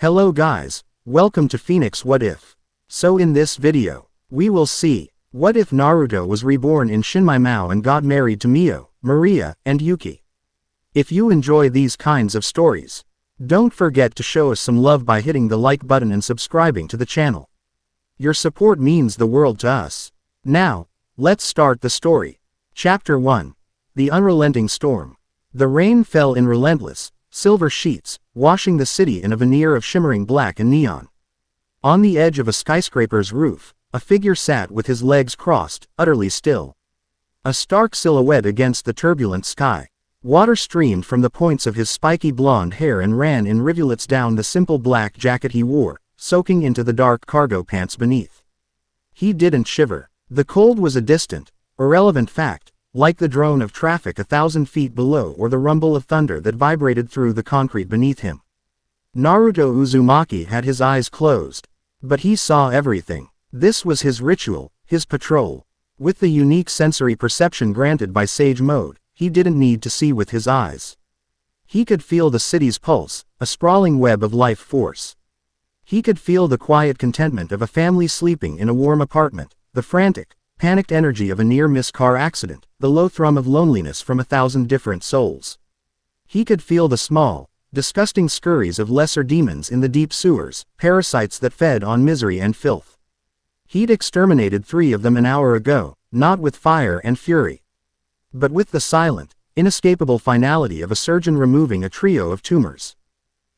Hello guys, welcome to Phoenix What If. So in this video, we will see, what if Naruto was reborn in Shinmai Maou and got married to Mio, Maria, and Yuki? If you enjoy these kinds of stories, don't forget to show us some love by hitting the like button and subscribing to the channel. Your support means the world to us. Now, let's start the story. Chapter 1. The Unrelenting Storm. The rain fell in relentless, silver sheets, washing the city in a veneer of shimmering black and neon. On the edge of a skyscraper's roof, a figure sat with his legs crossed, utterly still. A stark silhouette against the turbulent sky. Water streamed from the points of his spiky blonde hair and ran in rivulets down the simple black jacket he wore, soaking into the dark cargo pants beneath. He didn't shiver. The cold was a distant, irrelevant fact, like the drone of traffic 1,000 feet below or the rumble of thunder that vibrated through the concrete beneath him. Naruto Uzumaki had his eyes closed. But he saw everything. This was his ritual, his patrol. With the unique sensory perception granted by Sage Mode, he didn't need to see with his eyes. He could feel the city's pulse, a sprawling web of life force. He could feel the quiet contentment of a family sleeping in a warm apartment, the frantic, panicked energy of a near-miss car accident, the low thrum of loneliness from 1,000 different souls. He could feel the small, disgusting scurries of lesser demons in the deep sewers, parasites that fed on misery and filth. He'd exterminated 3 of them an hour ago, not with fire and fury, but with the silent, inescapable finality of a surgeon removing a trio of tumors.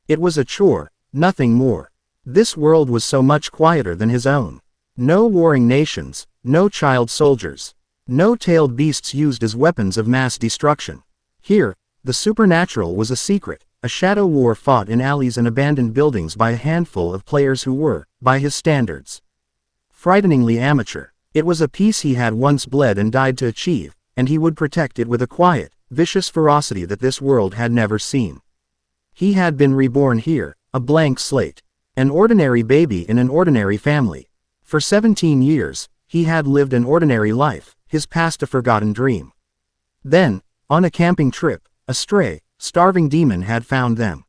It was a chore, nothing more. This world was so much quieter than his own. No warring nations, no child soldiers, no tailed beasts used as weapons of mass destruction. Here, the supernatural was a secret, a shadow war fought in alleys and abandoned buildings by a handful of players who were, by his standards, frighteningly amateur. It was a peace he had once bled and died to achieve, and he would protect it with a quiet, vicious ferocity that this world had never seen. He had been reborn here, a blank slate, an ordinary baby in an ordinary family. For 17 years, he had lived an ordinary life, his past a forgotten dream. Then, on a camping trip, a stray, starving demon had found them.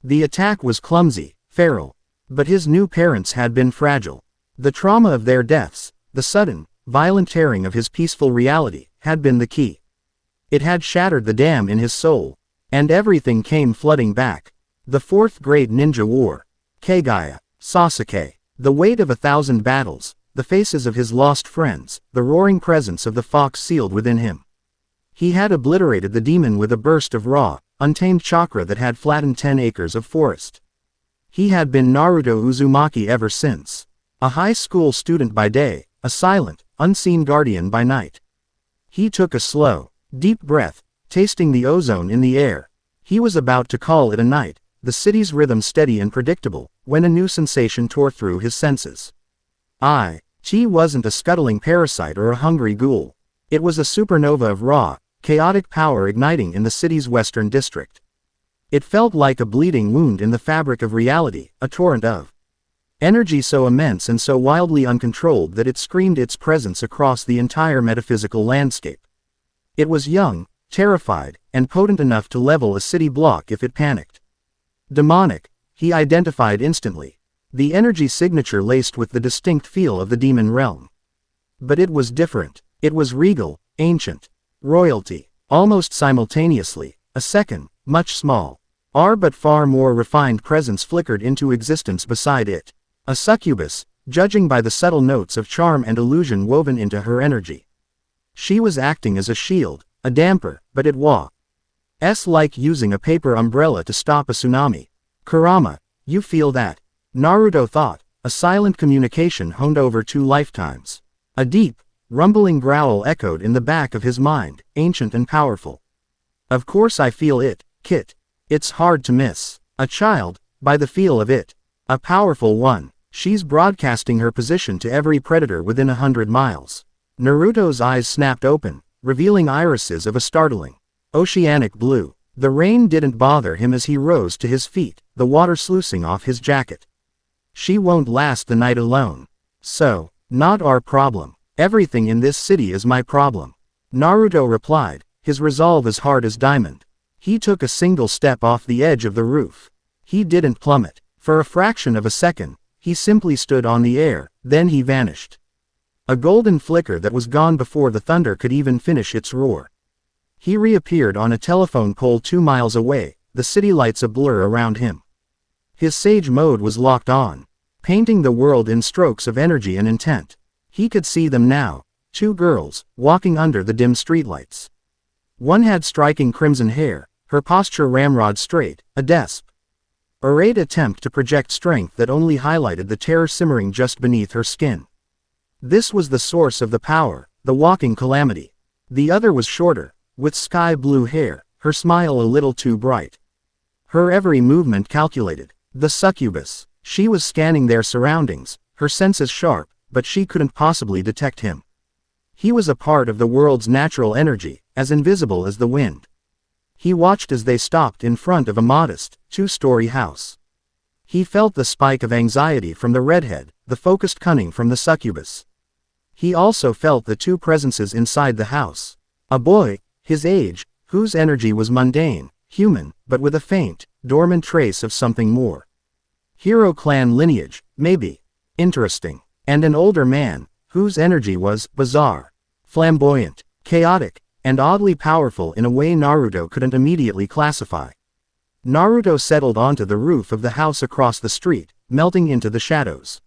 The attack was clumsy, feral, but his new parents had been fragile. The trauma of their deaths, the sudden, violent tearing of his peaceful reality, had been the key. It had shattered the dam in his soul, and everything came flooding back. The Fourth Great Ninja War. Kagaya, Sasuke. The weight of 1,000 battles, the faces of his lost friends, the roaring presence of the fox sealed within him. He had obliterated the demon with a burst of raw, untamed chakra that had flattened 10 acres of forest. He had been Naruto Uzumaki ever since. A high school student by day, a silent, unseen guardian by night. He took a slow, deep breath, tasting the ozone in the air. He was about to call it a night, the city's rhythm steady and predictable, when a new sensation tore through his senses. He wasn't a scuttling parasite or a hungry ghoul. It was a supernova of raw, chaotic power igniting in the city's western district. It felt like a bleeding wound in the fabric of reality, a torrent of energy so immense and so wildly uncontrolled that it screamed its presence across the entire metaphysical landscape. It was young, terrified, and potent enough to level a city block if it panicked. Demonic, he identified instantly. The energy signature laced with the distinct feel of the demon realm. But it was different. It was regal, ancient. Royalty. Almost simultaneously, a second, much small, but far more refined presence flickered into existence beside it. A succubus, judging by the subtle notes of charm and illusion woven into her energy. She was acting as a shield, a damper, but it was like using a paper umbrella to stop a tsunami. Kurama, you feel that? Naruto thought, a silent communication honed over 2 lifetimes. A deep, rumbling growl echoed in the back of his mind, ancient and powerful. Of course I feel it, Kit. It's hard to miss. A child, by the feel of it. A powerful one. She's broadcasting her position to every predator within 100 miles. Naruto's eyes snapped open, revealing irises of a startling, oceanic blue. The rain didn't bother him as he rose to his feet, the water sluicing off his jacket. She won't last the night alone. So, not our problem. Everything in this city is my problem. Naruto replied, his resolve as hard as diamond. He took a single step off the edge of the roof. He didn't plummet. For a fraction of a second, he simply stood on the air, then he vanished. A golden flicker that was gone before the thunder could even finish its roar. He reappeared on a telephone pole 2 miles away, the city lights a blur around him. His sage mode was locked on, painting the world in strokes of energy and intent. He could see them now, 2 girls, walking under the dim streetlights. One had striking crimson hair, her posture ramrod straight, a desp. Arrayed attempt to project strength that only highlighted the terror simmering just beneath her skin. This was the source of the power, the walking calamity. The other was shorter, with sky blue hair, her smile a little too bright. Her every movement calculated. The succubus. She was scanning their surroundings, her senses sharp, but she couldn't possibly detect him. He was a part of the world's natural energy, as invisible as the wind. He watched as they stopped in front of a modest, 2-story house. He felt the spike of anxiety from the redhead, the focused cunning from the succubus. He also felt the 2 presences inside the house. A boy, his age, whose energy was mundane, human, but with a faint, dormant trace of something more. Hero clan lineage, maybe. Interesting. And an older man, whose energy was bizarre, flamboyant, chaotic, and oddly powerful in a way Naruto couldn't immediately classify. Naruto settled onto the roof of the house across the street, melting into the shadows.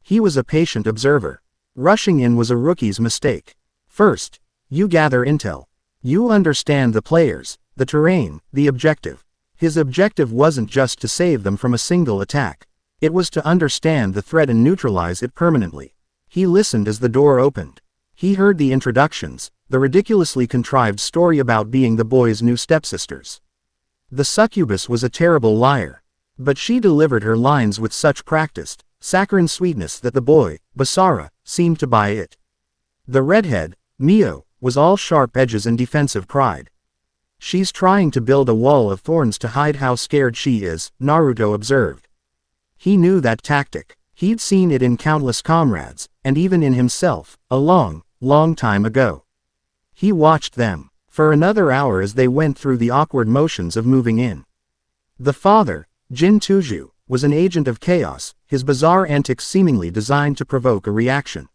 He was a patient observer. Rushing in was a rookie's mistake. First, you gather intel. You understand the players, the terrain, the objective. His objective wasn't just to save them from a single attack. It was to understand the threat and neutralize it permanently. He listened as the door opened. He heard the introductions, the ridiculously contrived story about being the boy's new stepsisters. The succubus was a terrible liar. But she delivered her lines with such practiced, saccharine sweetness that the boy, Basara, seemed to buy it. The redhead, Mio, was all sharp edges and defensive pride. She's trying to build a wall of thorns to hide how scared she is, Naruto observed. He knew that tactic. He'd seen it in countless comrades, and even in himself, a long, long time ago. He watched them for another hour as they went through the awkward motions of moving in. The father, Jin Tuju, was an agent of chaos, his bizarre antics seemingly designed to provoke a reaction.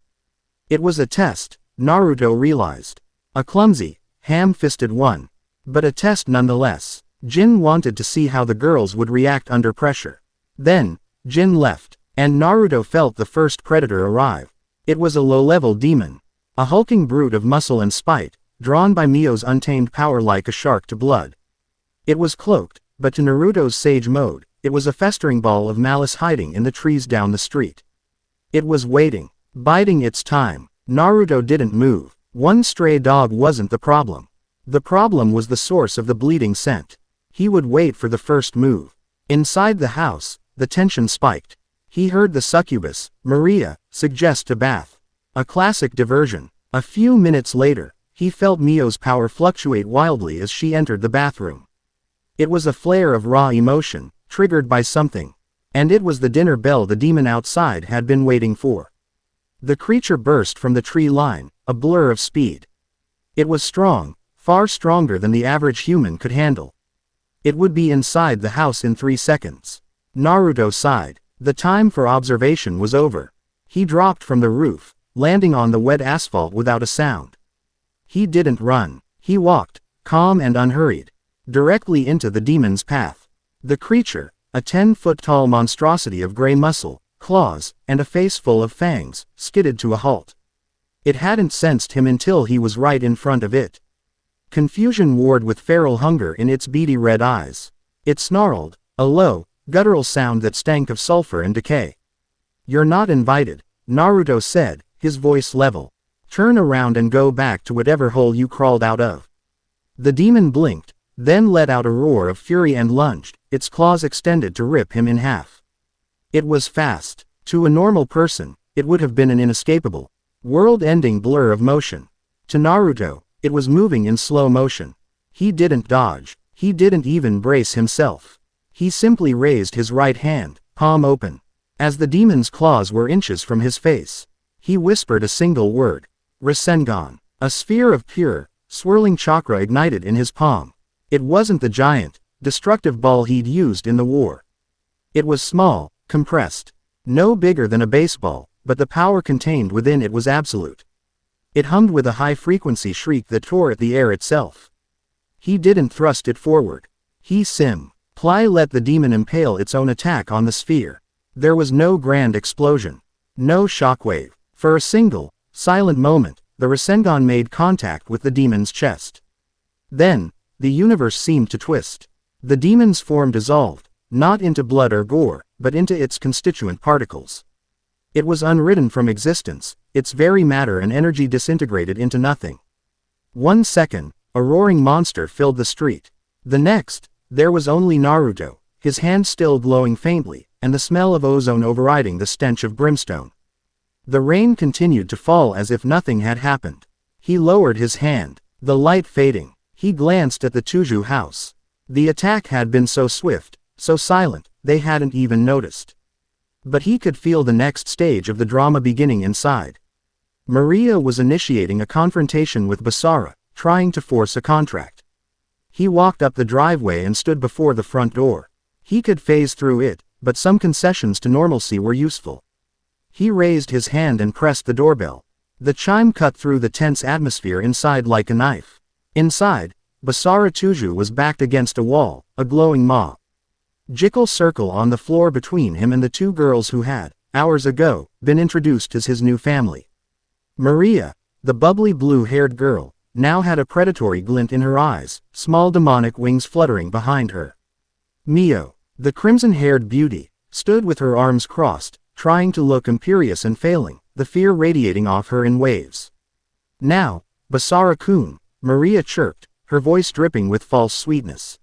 It was a test, Naruto realized. A clumsy, ham-fisted one. But a test nonetheless. Jin wanted to see how the girls would react under pressure. Then, Jin left, and Naruto felt the first predator arrive. It was a low-level demon. A hulking brute of muscle and spite, drawn by Mio's untamed power like a shark to blood. It was cloaked, but to Naruto's sage mode, it was a festering ball of malice hiding in the trees down the street. It was waiting, biding its time. Naruto didn't move. One stray dog wasn't the problem. The problem was the source of the bleeding scent. He would wait for the first move. Inside the house, the tension spiked. He heard the succubus, Maria, suggest a bath. A classic diversion. A few minutes later, he felt Mio's power fluctuate wildly as she entered the bathroom. It was a flare of raw emotion, triggered by something. And it was the dinner bell the demon outside had been waiting for. The creature burst from the tree line, a blur of speed. It was strong, far stronger than the average human could handle. It would be inside the house in 3 seconds. Naruto sighed. The time for observation was over. He dropped from the roof, landing on the wet asphalt without a sound. He didn't run. He walked, calm and unhurried, directly into the demon's path. The creature, a 10-foot-tall monstrosity of gray muscle, claws, and a face full of fangs, skidded to a halt. It hadn't sensed him until he was right in front of it. Confusion warred with feral hunger in its beady red eyes. It snarled, a low, guttural sound that stank of sulfur and decay. "You're not invited," Naruto said, his voice level. "Turn around and go back to whatever hole you crawled out of." The demon blinked, then let out a roar of fury and lunged, its claws extended to rip him in half. It was fast. To a normal person, it would have been an inescapable, world-ending blur of motion. To Naruto, it was moving in slow motion. He didn't dodge. He didn't even brace himself. He simply raised his right hand, palm open. As the demon's claws were inches from his face, he whispered a single word. Rasengan. A sphere of pure, swirling chakra ignited in his palm. It wasn't the giant, destructive ball he'd used in the war. It was small, compressed. No bigger than a baseball, but the power contained within it was absolute. It hummed with a high-frequency shriek that tore at the air itself. He didn't thrust it forward. He simply let the demon impale its own attack on the sphere. There was no grand explosion. No shockwave. For a single, silent moment, the Rasengan made contact with the demon's chest. Then, the universe seemed to twist. The demon's form dissolved, not into blood or gore, but into its constituent particles. It was unwritten from existence, its very matter and energy disintegrated into nothing. 1 second, a roaring monster filled the street. The next, there was only Naruto, his hand still glowing faintly, and the smell of ozone overriding the stench of brimstone. The rain continued to fall as if nothing had happened. He lowered his hand, the light fading. He glanced at the Tuju house. The attack had been so swift, so silent, they hadn't even noticed. But he could feel the next stage of the drama beginning inside. Maria was initiating a confrontation with Basara, trying to force a contract. He walked up the driveway and stood before the front door. He could phase through it, but some concessions to normalcy were useful. He raised his hand and pressed the doorbell. The chime cut through the tense atmosphere inside like a knife. Inside, Basara Tuju was backed against a wall, a glowing magical circle on the floor between him and the two girls who had, hours ago, been introduced as his new family. Maria, the bubbly blue-haired girl, now had a predatory glint in her eyes, small demonic wings fluttering behind her. Mio, the crimson-haired beauty, stood with her arms crossed, trying to look imperious and failing, the fear radiating off her in waves. Now, Basara-kun, Maria chirped, her voice dripping with false sweetness.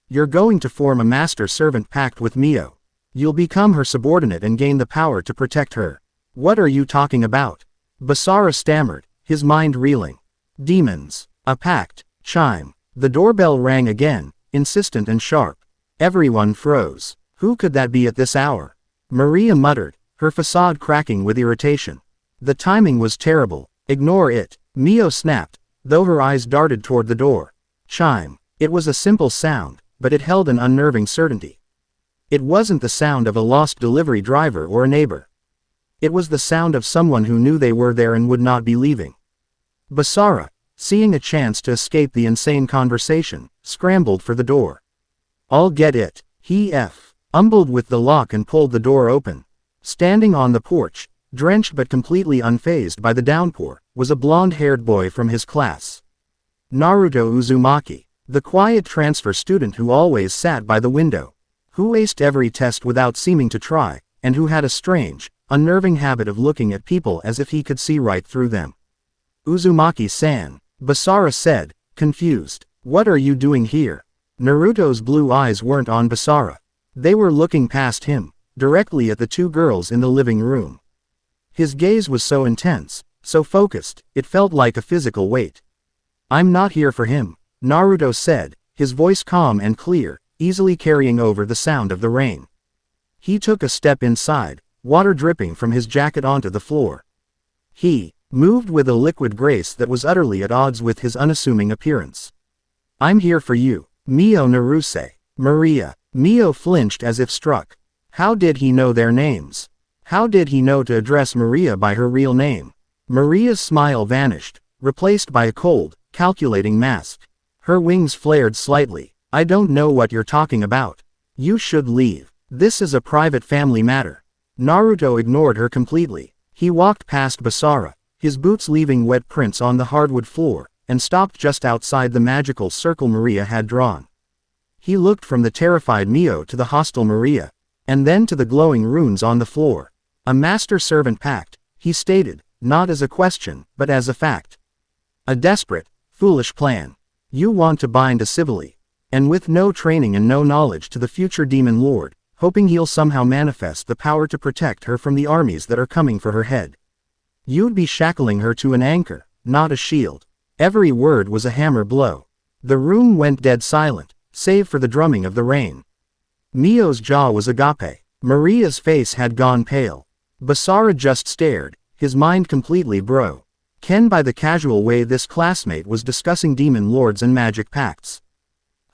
You're going to form a master-servant pact with Mio. You'll become her subordinate and gain the power to protect her. What are you talking about? Basara stammered, his mind reeling. Demons. A pact. Chime. The doorbell rang again, insistent and sharp. Everyone froze. Who could that be at this hour? Maria muttered, her facade cracking with irritation. The timing was terrible. Ignore it. Mio snapped, though her eyes darted toward the door. Chime. It was a simple sound, but it held an unnerving certainty. It wasn't the sound of a lost delivery driver or a neighbor. It was the sound of someone who knew they were there and would not be leaving. Basara, seeing a chance to escape the insane conversation, scrambled for the door. I'll get it. He fumbled with the lock and pulled the door open. Standing on the porch, drenched but completely unfazed by the downpour, was a blonde-haired boy from his class. Naruto Uzumaki, the quiet transfer student who always sat by the window, who aced every test without seeming to try, and who had a strange, unnerving habit of looking at people as if he could see right through them. Uzumaki-san, Basara said, confused. What are you doing here? Naruto's blue eyes weren't on Basara. They were looking past him, directly at the two girls in the living room. His gaze was so intense, so focused, it felt like a physical weight. I'm not here for him, Naruto said, his voice calm and clear, easily carrying over the sound of the rain. He took a step inside, water dripping from his jacket onto the floor. He moved with a liquid grace that was utterly at odds with his unassuming appearance. I'm here for you, Mio Naruse. Maria. Mio flinched as if struck. How did he know their names? How did he know to address Maria by her real name? Maria's smile vanished, replaced by a cold, calculating mask. Her wings flared slightly. I don't know what you're talking about. You should leave. This is a private family matter. Naruto ignored her completely. He walked past Basara, his boots leaving wet prints on the hardwood floor, and stopped just outside the magical circle Maria had drawn. He looked from the terrified Mio to the hostile Maria, and then to the glowing runes on the floor. A master-servant pact, he stated, not as a question, but as a fact. A desperate, foolish plan. You want to bind a civilly, and with no training and no knowledge to the future demon lord, hoping he'll somehow manifest the power to protect her from the armies that are coming for her head. You'd be shackling her to an anchor, not a shield. Every word was a hammer blow. The room went dead silent, save for the drumming of the rain. Mio's jaw was agape. Maria's face had gone pale. Basara just stared, his mind completely broken by the casual way this classmate was discussing demon lords and magic pacts.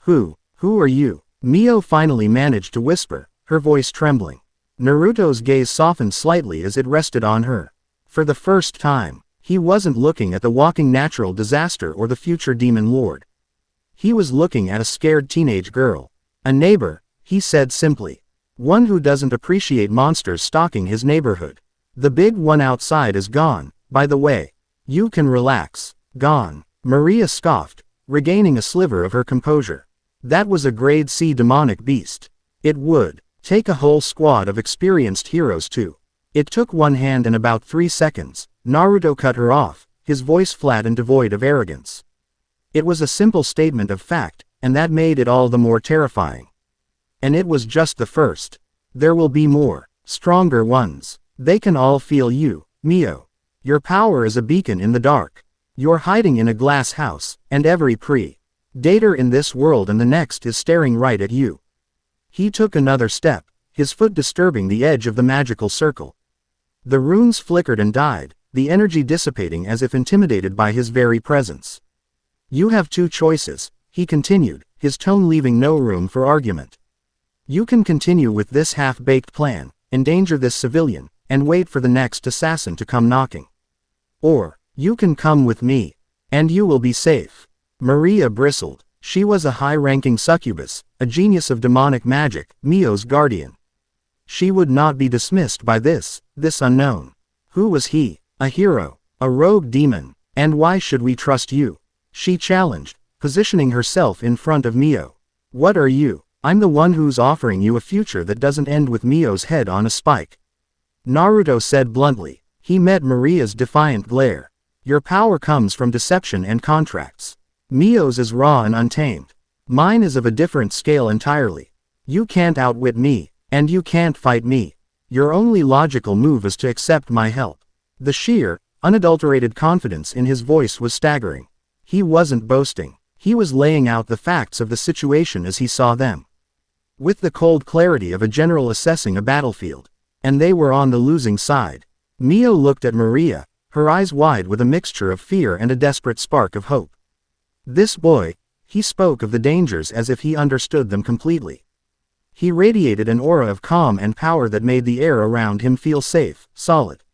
Who are you? Mio finally managed to whisper, her voice trembling. Naruto's gaze softened slightly as it rested on her. For the first time, he wasn't looking at the walking natural disaster or the future demon lord. He was looking at a scared teenage girl. A neighbor, he said simply. One who doesn't appreciate monsters stalking his neighborhood. The big one outside is gone, by the way. You can relax. Gone. Maria scoffed, regaining a sliver of her composure. That was a grade C demonic beast. It would take a whole squad of experienced heroes too. It took one hand and about 3 seconds. Naruto cut her off, his voice flat and devoid of arrogance. It was a simple statement of fact, and that made it all the more terrifying. And it was just the first. There will be more, stronger ones. They can all feel you, Mio. Your power is a beacon in the dark. You're hiding in a glass house, and every predator in this world and the next is staring right at you. He took another step, his foot disturbing the edge of the magical circle. The runes flickered and died, the energy dissipating as if intimidated by his very presence. You have 2 choices, he continued, his tone leaving no room for argument. You can continue with this half-baked plan, endanger this civilian, and wait for the next assassin to come knocking. Or, you can come with me, and you will be safe. Maria bristled. She was a high-ranking succubus, a genius of demonic magic, Mio's guardian. She would not be dismissed by this unknown. Who was he? A hero, a rogue demon, and why should we trust you? She challenged, positioning herself in front of Mio. What are you? I'm the one who's offering you a future that doesn't end with Mio's head on a spike. Naruto said bluntly. He met Maria's defiant glare. Your power comes from deception and contracts. Mio's is raw and untamed. Mine is of a different scale entirely. You can't outwit me, and you can't fight me. Your only logical move is to accept my help. The sheer, unadulterated confidence in his voice was staggering. He wasn't boasting. He was laying out the facts of the situation as he saw them. With the cold clarity of a general assessing a battlefield. And they were on the losing side. Mio looked at Maria, her eyes wide with a mixture of fear and a desperate spark of hope. This boy, he spoke of the dangers as if he understood them completely. He radiated an aura of calm and power that made the air around him feel safe, solid.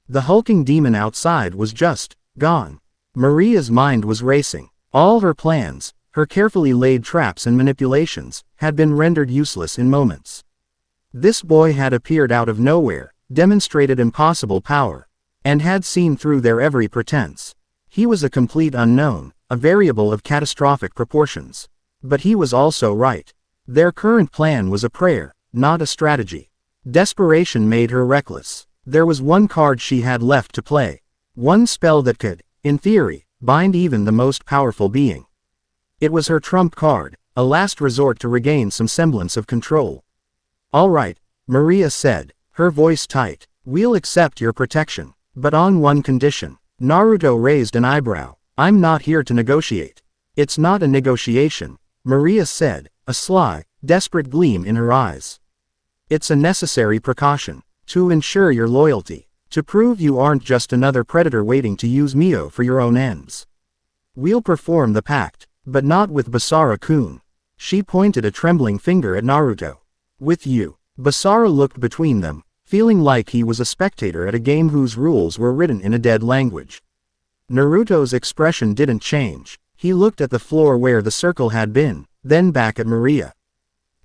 The hulking demon outside was just gone. Maria's mind was racing. All her plans, her carefully laid traps and manipulations, had been rendered useless in moments. This boy had appeared out of nowhere, demonstrated impossible power, and had seen through their every pretense. He was a complete unknown, a variable of catastrophic proportions. But he was also right. Their current plan was a prayer, not a strategy. Desperation made her reckless. There was one card she had left to play. One spell that could, in theory, bind even the most powerful being. It was her trump card, a last resort to regain some semblance of control. All right, Maria said, her voice tight. We'll accept your protection, but on one condition. Naruto raised an eyebrow. I'm not here to negotiate. It's not a negotiation, Maria said, a sly, desperate gleam in her eyes. It's a necessary precaution, to ensure your loyalty. To prove you aren't just another predator waiting to use Mio for your own ends. We'll perform the pact, but not with Basara-kun. She pointed a trembling finger at Naruto. With you. Basara looked between them, feeling like he was a spectator at a game whose rules were written in a dead language. Naruto's expression didn't change. He looked at the floor where the circle had been, then back at Maria.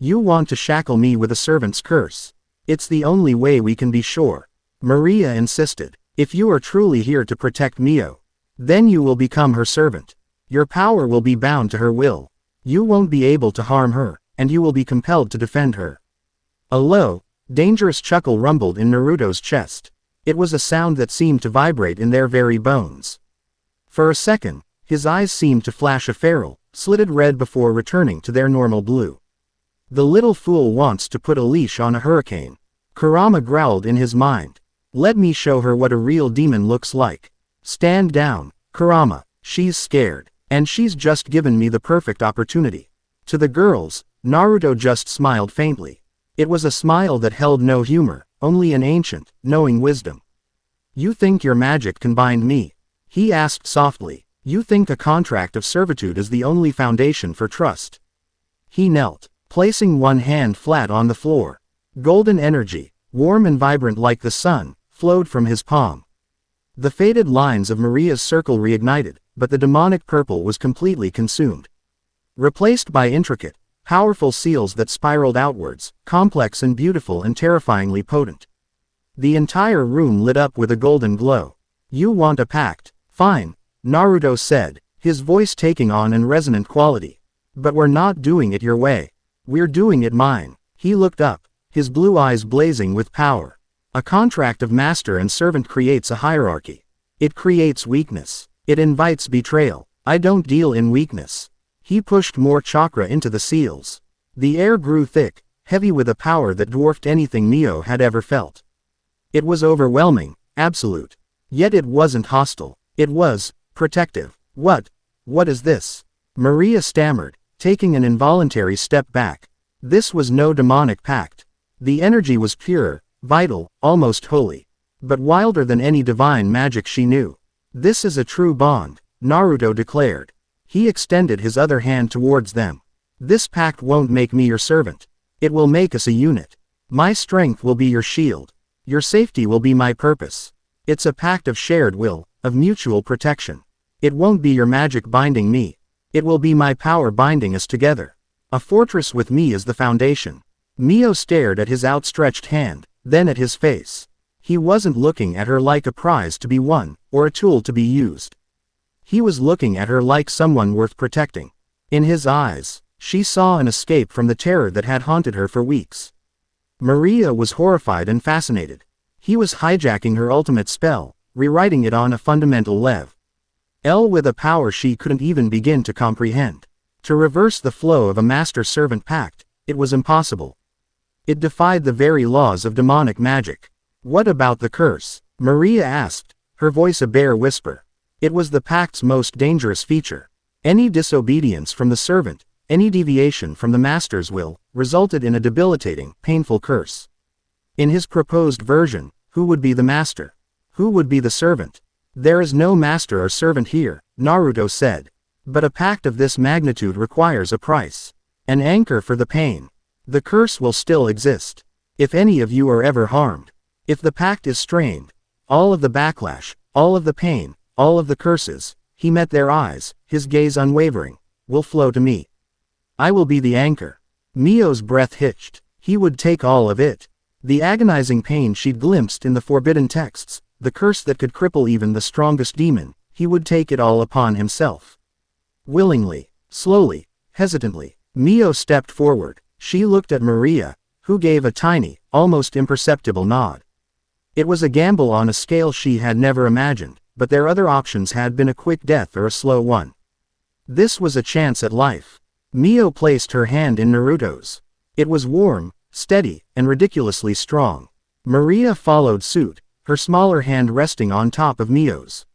You want to shackle me with a servant's curse. It's the only way we can be sure. Maria insisted. If you are truly here to protect Mio, then you will become her servant. Your power will be bound to her will. You won't be able to harm her, and you will be compelled to defend her. A low, dangerous chuckle rumbled in Naruto's chest. It was a sound that seemed to vibrate in their very bones. For a second, his eyes seemed to flash a feral, slitted red before returning to their normal blue. The little fool wants to put a leash on a hurricane. Kurama growled in his mind. Let me show her what a real demon looks like. Stand down, Kurama. She's scared, and she's just given me the perfect opportunity. To the girls, Naruto just smiled faintly. It was a smile that held no humor, only an ancient, knowing wisdom. You think your magic can bind me? He asked softly. You think a contract of servitude is the only foundation for trust? He knelt, placing one hand flat on the floor. Golden energy, warm and vibrant like the sun, flowed from his palm. The faded lines of Maria's circle reignited, but the demonic purple was completely consumed. Replaced by intricate, powerful seals that spiraled outwards, complex and beautiful and terrifyingly potent. The entire room lit up with a golden glow. You want a pact? Fine, Naruto said, his voice taking on an resonant quality. But we're not doing it your way. We're doing it mine. He looked up, his blue eyes blazing with power. A contract of master and servant creates a hierarchy. It creates weakness. It invites betrayal. I don't deal in weakness. He pushed more chakra into the seals. The air grew thick, heavy with a power that dwarfed anything Neo had ever felt. It was overwhelming, absolute. Yet it wasn't hostile. It was protective. What is this? Maria stammered, taking an involuntary step back. This was no demonic pact. The energy was pure, vital, almost holy. But wilder than any divine magic she knew. This is a true bond, Naruto declared. He extended his other hand towards them. This pact won't make me your servant. It will make us a unit. My strength will be your shield. Your safety will be my purpose. It's a pact of shared will, of mutual protection. It won't be your magic binding me. It will be my power binding us together. A fortress with me as the foundation. Mio stared at his outstretched hand, then at his face. He wasn't looking at her like a prize to be won, or a tool to be used. He was looking at her like someone worth protecting. In his eyes, she saw an escape from the terror that had haunted her for weeks. Maria was horrified and fascinated. He was hijacking her ultimate spell, rewriting it on a fundamental level with a power she couldn't even begin to comprehend. To reverse the flow of a master-servant pact, it was impossible. It defied the very laws of demonic magic. What about the curse? Maria asked, her voice a bare whisper. It was the pact's most dangerous feature. Any disobedience from the servant, any deviation from the master's will, resulted in a debilitating, painful curse. In his proposed version, who would be the master? Who would be the servant? There is no master or servant here, Naruto said. But a pact of this magnitude requires a price. An anchor for the pain. The curse will still exist. If any of you are ever harmed. If the pact is strained. All of the backlash, all of the pain, all of the curses, he met their eyes, his gaze unwavering, will flow to me. I will be the anchor. Mio's breath hitched. He would take all of it. The agonizing pain she'd glimpsed in the forbidden texts, the curse that could cripple even the strongest demon, he would take it all upon himself. Willingly, slowly, hesitantly, Mio stepped forward. She looked at Maria, who gave a tiny, almost imperceptible nod. It was a gamble on a scale she had never imagined, but their other options had been a quick death or a slow one. This was a chance at life. Mio placed her hand in Naruto's. It was warm, steady, and ridiculously strong. Maria followed suit, her smaller hand resting on top of Mio's.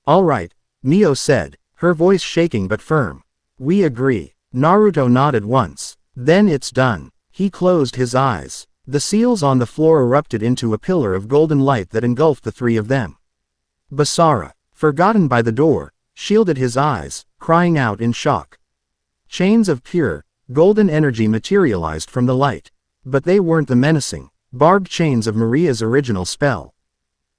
All right, Mio said, her voice shaking but firm. We agree. Naruto nodded once. Then it's done. He closed his eyes. The seals on the floor erupted into a pillar of golden light that engulfed the three of them. Basara, forgotten by the door, shielded his eyes, crying out in shock. Chains of pure, golden energy materialized from the light. But they weren't the menacing, barbed chains of Maria's original spell.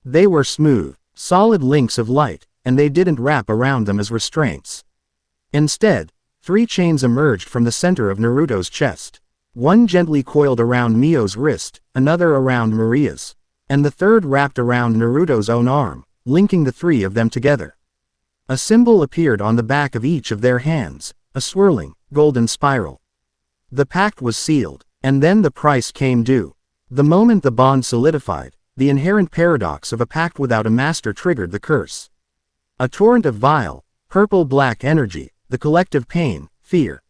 They were smooth, solid links of light, and they didn't wrap around them as restraints. Instead, 3 chains emerged from the center of Naruto's chest. One gently coiled around Mio's wrist, another around Maria's, and the third wrapped around Naruto's own arm, linking the 3 of them together. A symbol appeared on the back of each of their hands, a swirling, golden spiral. The pact was sealed, and then the price came due. The moment the bond solidified, the inherent paradox of a pact without a master triggered the curse. A torrent of vile, purple-black energy, the collective pain, fear,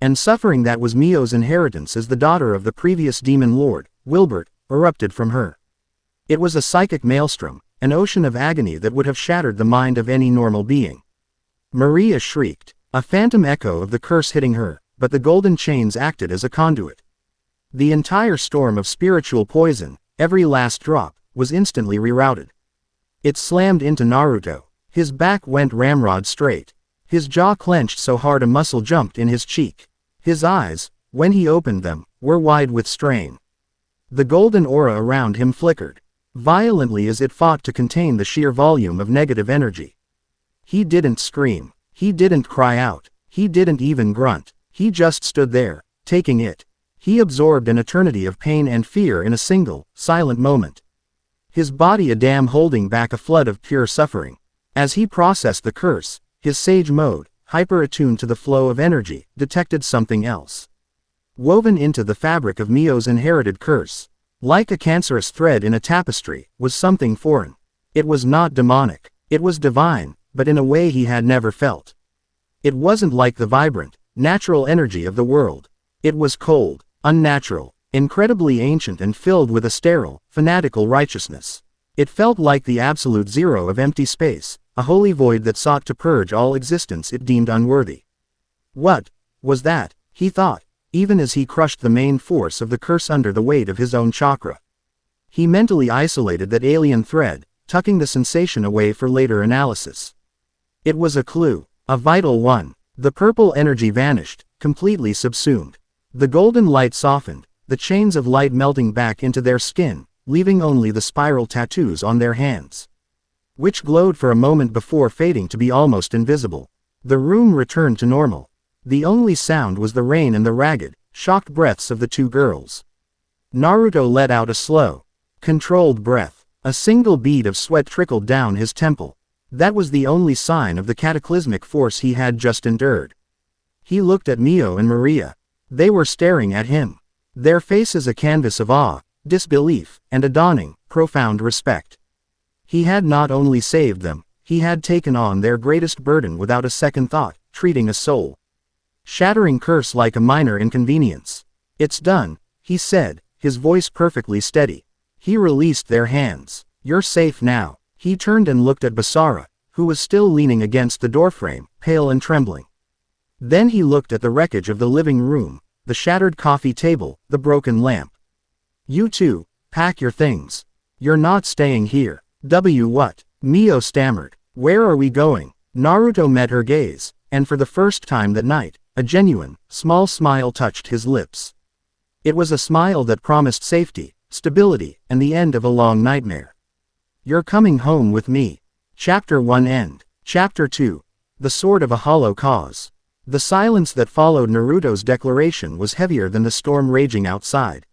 and suffering that was Mio's inheritance as the daughter of the previous demon lord, Wilbert, erupted from her. It was a psychic maelstrom, an ocean of agony that would have shattered the mind of any normal being. Maria shrieked, a phantom echo of the curse hitting her, but the golden chains acted as a conduit. The entire storm of spiritual poison, every last drop, was instantly rerouted. It slammed into Naruto. His back went ramrod straight. His jaw clenched so hard a muscle jumped in his cheek. His eyes, when he opened them, were wide with strain. The golden aura around him flickered violently as it fought to contain the sheer volume of negative energy. He didn't scream. He didn't cry out. He didn't even grunt. He just stood there, taking it. He absorbed an eternity of pain and fear in a single, silent moment. His body a dam holding back a flood of pure suffering. As he processed the curse, his sage mode, hyper-attuned to the flow of energy, detected something else. Woven into the fabric of Mio's inherited curse, like a cancerous thread in a tapestry, was something foreign. It was not demonic. It was divine, but in a way he had never felt. It wasn't like the vibrant, natural energy of the world. It was cold, unnatural, incredibly ancient and filled with a sterile, fanatical righteousness. It felt like the absolute zero of empty space, a holy void that sought to purge all existence it deemed unworthy. What was that? He thought, even as he crushed the main force of the curse under the weight of his own chakra. He mentally isolated that alien thread, tucking the sensation away for later analysis. It was a clue, a vital one. The purple energy vanished, completely subsumed. The golden light softened, the chains of light melting back into their skin, leaving only the spiral tattoos on their hands, which glowed for a moment before fading to be almost invisible. The room returned to normal. The only sound was the rain and the ragged, shocked breaths of the two girls. Naruto let out a slow, controlled breath. A single bead of sweat trickled down his temple. That was the only sign of the cataclysmic force he had just endured. He looked at Mio and Maria. They were staring at him, their faces a canvas of awe, disbelief, and a dawning, profound respect. He had not only saved them, he had taken on their greatest burden without a second thought, treating a soul-shattering curse like a minor inconvenience. "It's done," he said, his voice perfectly steady. He released their hands. "You're safe now." He turned and looked at Basara, who was still leaning against the doorframe, pale and trembling. Then he looked at the wreckage of the living room, the shattered coffee table, the broken lamp. "You two, pack your things. You're not staying here." What? Mio stammered. "Where are we going?" Naruto met her gaze, and for the first time that night, a genuine, small smile touched his lips. It was a smile that promised safety, stability, and the end of a long nightmare. "You're coming home with me." Chapter 1 End. Chapter 2. The Sword of a Hollow Cause. The silence that followed Naruto's declaration was heavier than the storm raging outside.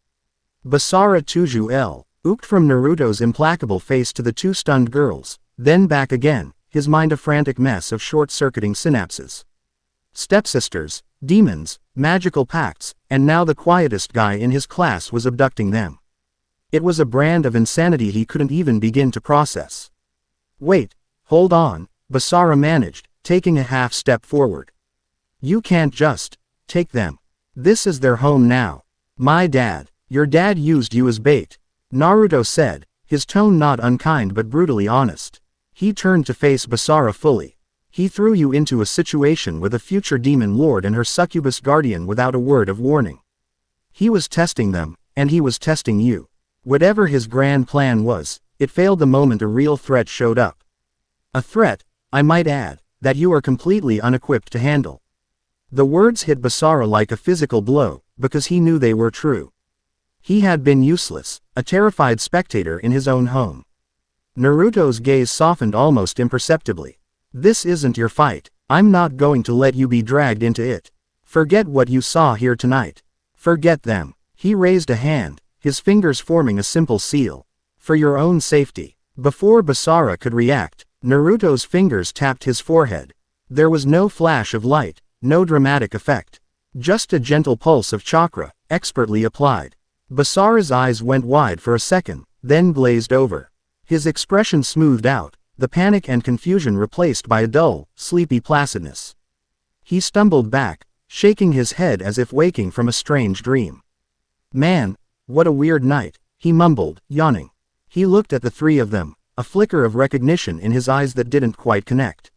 Basara Tuju ooked from Naruto's implacable face to the two stunned girls, then back again, his mind a frantic mess of short-circuiting synapses. Stepsisters, demons, magical pacts, and now the quietest guy in his class was abducting them. It was a brand of insanity he couldn't even begin to process. "Wait, hold on," Basara managed, taking a half step forward. "You can't just take them. This is their home now." Your dad used you as bait," Naruto said, his tone not unkind but brutally honest. He turned to face Basara fully. "He threw you into a situation with a future demon lord and her succubus guardian without a word of warning. He was testing them, and he was testing you. Whatever his grand plan was, it failed the moment a real threat showed up. A threat, I might add, that you are completely unequipped to handle." The words hit Basara like a physical blow, because he knew they were true. He had been useless, a terrified spectator in his own home. Naruto's gaze softened almost imperceptibly. "This isn't your fight. I'm not going to let you be dragged into it. Forget what you saw here tonight. Forget them." He raised a hand, his fingers forming a simple seal. "For your own safety." Before Basara could react, Naruto's fingers tapped his forehead. There was no flash of light, no dramatic effect. Just a gentle pulse of chakra, expertly applied. Basara's eyes went wide for a second, then glazed over. His expression smoothed out, the panic and confusion replaced by a dull, sleepy placidness. He stumbled back, shaking his head as if waking from a strange dream. "Man, what a weird night," he mumbled, yawning. He looked at the three of them, a flicker of recognition in his eyes that didn't quite connect.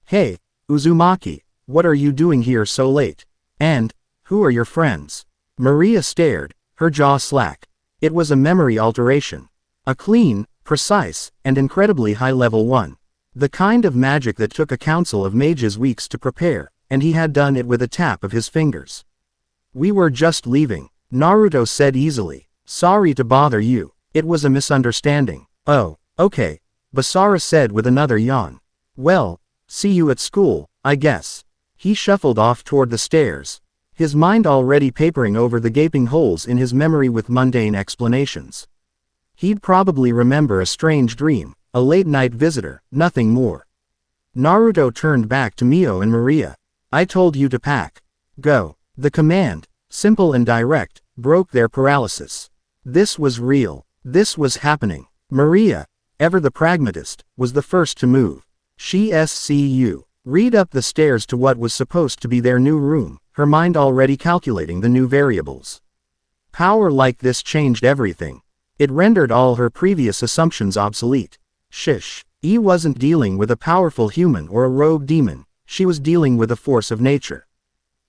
"Hey, Uzumaki, what are you doing here so late? And, who are your friends?" Maria stared, her jaw slack. It was a memory alteration. A clean, precise, and incredibly high-level one. The kind of magic that took a council of mages weeks to prepare, and he had done it with a tap of his fingers. "We were just leaving," Naruto said easily, Sorry to bother you. It was a misunderstanding. Oh, okay, Basara said with another yawn. Well, see you at school, I guess. He shuffled off toward the stairs, his mind already papering over the gaping holes in his memory with mundane explanations. He'd probably remember a strange dream, a late-night visitor, nothing more. Naruto turned back to Mio and Maria. I told you to pack. Go. The command, simple and direct, broke their paralysis. This was real. This was happening. Maria, ever the pragmatist, was the first to move. Read up the stairs to what was supposed to be their new room, her mind already calculating the new variables. Power like this changed everything. It rendered all her previous assumptions obsolete. Shish. He wasn't dealing with a powerful human or a rogue demon, she was dealing with a force of nature.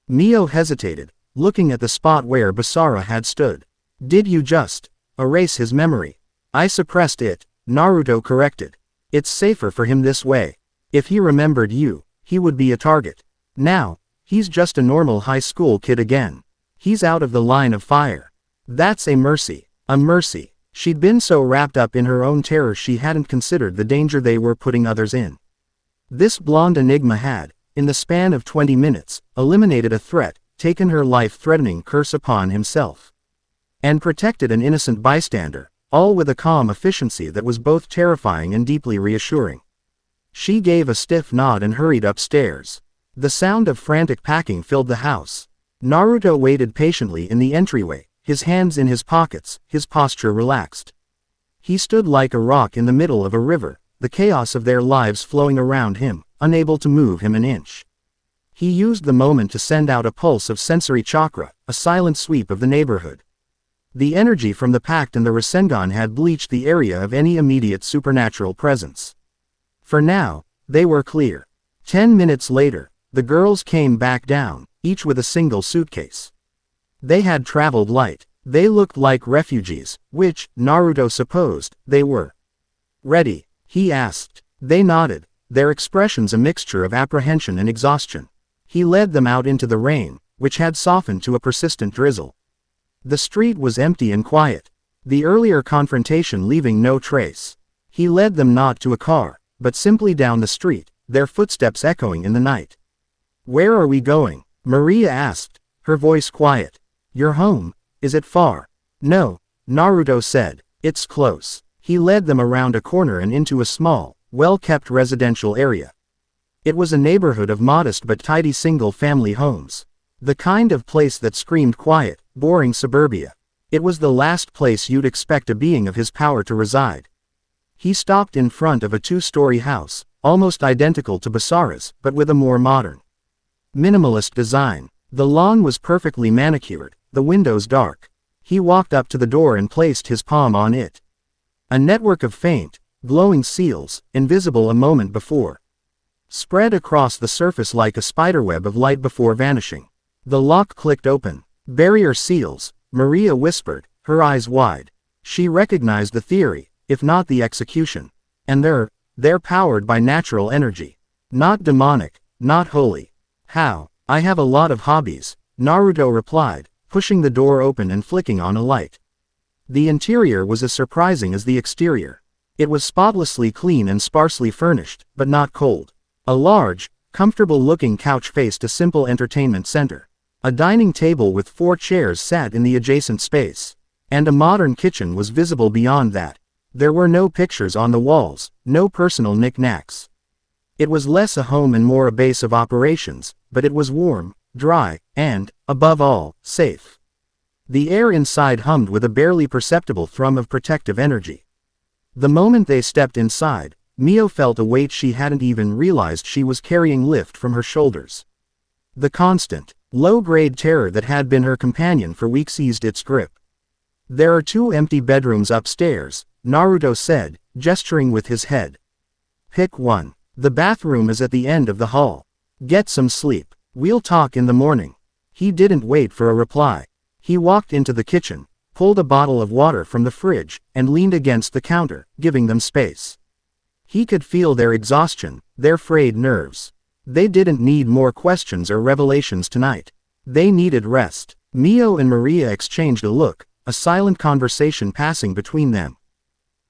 Mio hesitated, looking at the spot where Basara had stood. Did you just erase his memory? I suppressed it, Naruto corrected. It's safer for him this way. If he remembered you, he would be a target. Now, he's just a normal high school kid again. He's out of the line of fire. That's a mercy. A mercy. She'd been so wrapped up in her own terror she hadn't considered the danger they were putting others in. This blonde enigma had, in the span of 20 minutes, eliminated a threat, taken her life-threatening curse upon himself, and protected an innocent bystander, all with a calm efficiency that was both terrifying and deeply reassuring. She gave a stiff nod and hurried upstairs. The sound of frantic packing filled the house. Naruto waited patiently in the entryway, his hands in his pockets, his posture relaxed. He stood like a rock in the middle of a river, the chaos of their lives flowing around him, unable to move him an inch. He used the moment to send out a pulse of sensory chakra, a silent sweep of the neighborhood. The energy from the pact and the Rasengan had bleached the area of any immediate supernatural presence. For now, they were clear. 10 minutes later, the girls came back down, each with a single suitcase. They had traveled light. They looked like refugees, which, Naruto supposed, they were. Ready? He asked. They nodded, their expressions a mixture of apprehension and exhaustion. He led them out into the rain, which had softened to a persistent drizzle. The street was empty and quiet, the earlier confrontation leaving no trace. He led them not to a car, but simply down the street, their footsteps echoing in the night. Where are we going? Maria asked, her voice quiet. You're home. Is it far? No, Naruto said. It's close. He led them around a corner and into a small, well-kept residential area. It was a neighborhood of modest but tidy single-family homes. The kind of place that screamed quiet, boring suburbia. It was the last place you'd expect a being of his power to reside. He stopped in front of a 2-story house, almost identical to Basara's, but with a more modern, minimalist design. The lawn was perfectly manicured, the windows dark. He walked up to the door and placed his palm on it. A network of faint, glowing seals, invisible a moment before, spread across the surface like a spiderweb of light before vanishing. The lock clicked open. Barrier seals, Maria whispered, her eyes wide. She recognized the theory, if not the execution. And they're powered by natural energy. Not demonic, not holy. How? I have a lot of hobbies, Naruto replied, pushing the door open and flicking on a light. The interior was as surprising as the exterior. It was spotlessly clean and sparsely furnished, but not cold. A large, comfortable-looking couch faced a simple entertainment center. A dining table with 4 chairs sat in the adjacent space. And a modern kitchen was visible beyond that. There were no pictures on the walls, no personal knickknacks. It was less a home and more a base of operations, but it was warm, dry, and, above all, safe. The air inside hummed with a barely perceptible thrum of protective energy. The moment they stepped inside, Mio felt a weight she hadn't even realized she was carrying lift from her shoulders. The constant, low-grade terror that had been her companion for weeks eased its grip. There are 2 empty bedrooms upstairs, Naruto said, gesturing with his head. Pick one. The bathroom is at the end of the hall. Get some sleep. We'll talk in the morning. He didn't wait for a reply. He walked into the kitchen, pulled a bottle of water from the fridge, and leaned against the counter, giving them space. He could feel their exhaustion, their frayed nerves. They didn't need more questions or revelations tonight. They needed rest. Mio and Maria exchanged a look, a silent conversation passing between them.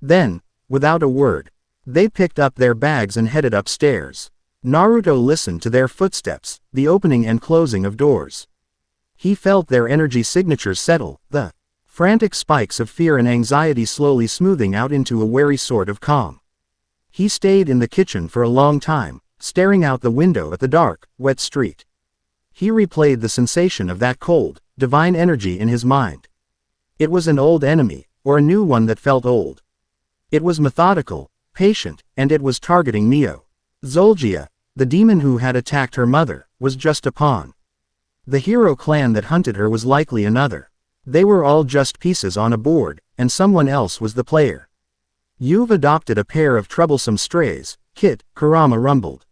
Then, without a word, they picked up their bags and headed upstairs. Naruto listened to their footsteps, the opening and closing of doors. He felt their energy signatures settle, the frantic spikes of fear and anxiety slowly smoothing out into a wary sort of calm. He stayed in the kitchen for a long time, staring out the window at the dark, wet street. He replayed the sensation of that cold, divine energy in his mind. It was an old enemy, or a new one that felt old. It was methodical, patient, and it was targeting Mio. Zolgia, the demon who had attacked her mother, was just a pawn. The hero clan that hunted her was likely another. They were all just pieces on a board, and someone else was the player. You've adopted a pair of troublesome strays, Kit, Kurama rumbled.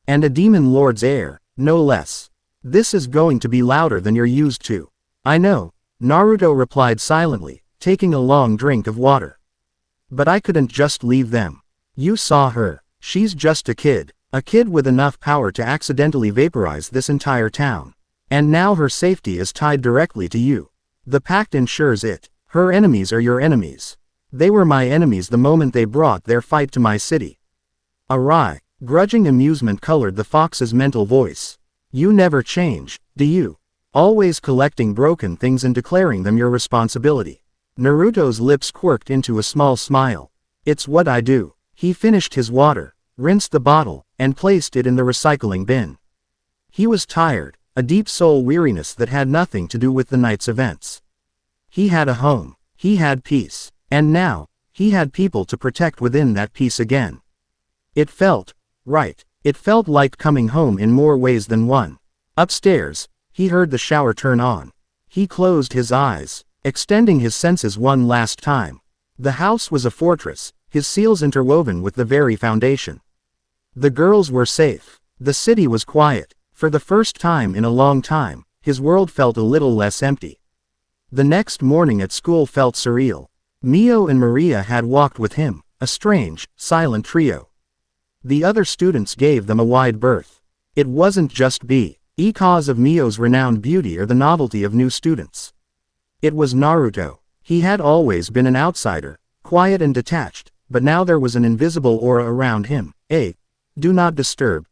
And a demon lord's heir, no less. This is going to be louder than you're used to. I know, Naruto replied silently, taking a long drink of water. But I couldn't just leave them. You saw her. She's just a kid with enough power to accidentally vaporize this entire town. And now her safety is tied directly to you. The pact ensures it. Her enemies are your enemies. They were my enemies the moment they brought their fight to my city. A wry, grudging amusement colored the fox's mental voice. You never change, do you? Always collecting broken things and declaring them your responsibility. Naruto's lips quirked into a small smile. It's what I do. He finished his water, rinsed the bottle, and placed it in the recycling bin. He was tired, a deep soul weariness that had nothing to do with the night's events. He had a home. He had peace. And now, he had people to protect within that peace again. It felt right. It felt like coming home in more ways than one. Upstairs, he heard the shower turn on. He closed his eyes, extending his senses one last time. The house was a fortress, his seals interwoven with the very foundation. The girls were safe. The city was quiet. For the first time in a long time, his world felt a little less empty. The next morning at school felt surreal. Mio and Maria had walked with him, a strange, silent trio. The other students gave them a wide berth. It wasn't just because of Mio's renowned beauty or the novelty of new students. It was Naruto. He had always been an outsider, quiet and detached, but now there was an invisible aura around him, do not disturb,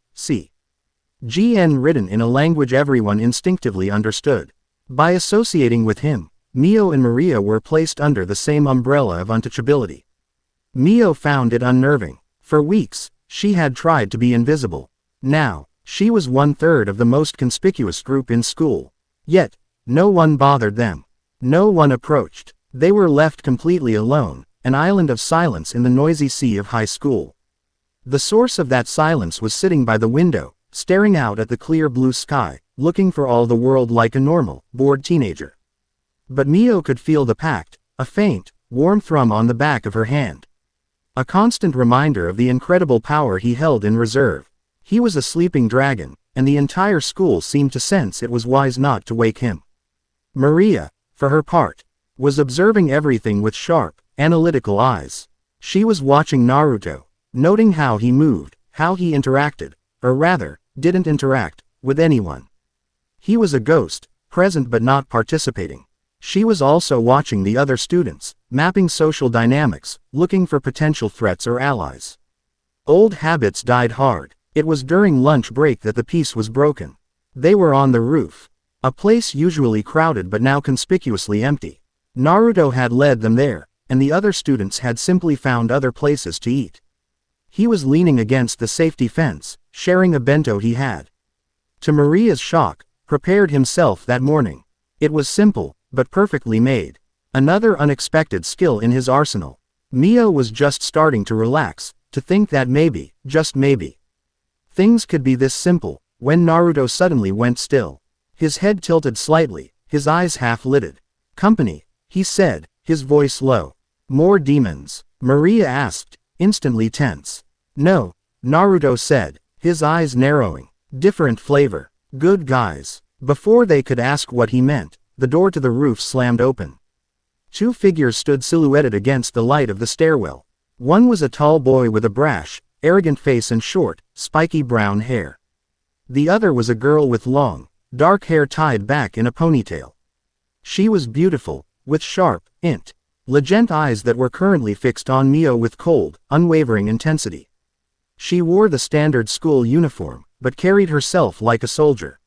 GN written in a language everyone instinctively understood. By associating with him, Mio and Maria were placed under the same umbrella of untouchability. Mio found it unnerving. For weeks, she had tried to be invisible. Now, she was 1/3 of the most conspicuous group in school. Yet, no one bothered them. No one approached. They were left completely alone, an island of silence in the noisy sea of high school. The source of that silence was sitting by the window, staring out at the clear blue sky, looking for all the world like a normal, bored teenager. But Mio could feel the pact, a faint, warm thrum on the back of her hand. A constant reminder of the incredible power he held in reserve. He was a sleeping dragon, and the entire school seemed to sense it was wise not to wake him. Maria, for her part, was observing everything with sharp, analytical eyes. She was watching Naruto, noting how he moved, how he interacted, or rather, didn't interact, with anyone. He was a ghost, present but not participating. She was also watching the other students, mapping social dynamics, looking for potential threats or allies. Old habits died hard. It was during lunch break that the peace was broken. They were on the roof. A place usually crowded but now conspicuously empty. Naruto had led them there, and the other students had simply found other places to eat. He was leaning against the safety fence, sharing a bento he had. To Maria's shock, prepared himself that morning. It was simple, but perfectly made. Another unexpected skill in his arsenal. Mio was just starting to relax, to think that maybe, just maybe, things could be this simple, when Naruto suddenly went still. His head tilted slightly, his eyes half-lidded. Company, he said, his voice low. More demons? Maria asked, instantly tense. No, Naruto said, his eyes narrowing. Different flavor. Good guys. Before they could ask what he meant, the door to the roof slammed open. Two figures stood silhouetted against the light of the stairwell. One was a tall boy with a brash, arrogant face and short, spiky brown hair. The other was a girl with long, dark hair tied back in a ponytail. She was beautiful, with sharp, intelligent eyes that were currently fixed on Mio with cold, unwavering intensity. She wore the standard school uniform, but carried herself like a soldier.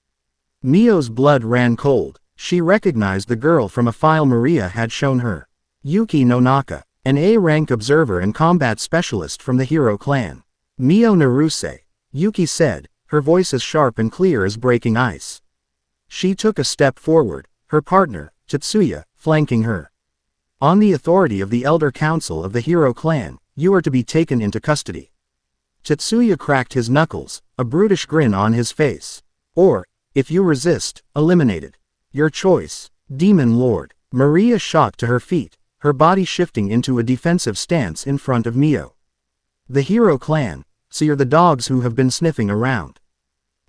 Mio's blood ran cold. She recognized the girl from a file Maria had shown her. Yuki Nonaka, an A-rank observer and combat specialist from the Hero clan. Mio Naruse, Yuki said, her voice as sharp and clear as breaking ice. She took a step forward, her partner, Tetsuya, flanking her. On the authority of the Elder Council of the Hero clan, you are to be taken into custody. Tetsuya cracked his knuckles, a brutish grin on his face. Or, if you resist, eliminated. Your choice, Demon Lord. Maria shot to her feet, her body shifting into a defensive stance in front of Mio. The Hero clan, so you're the dogs who have been sniffing around.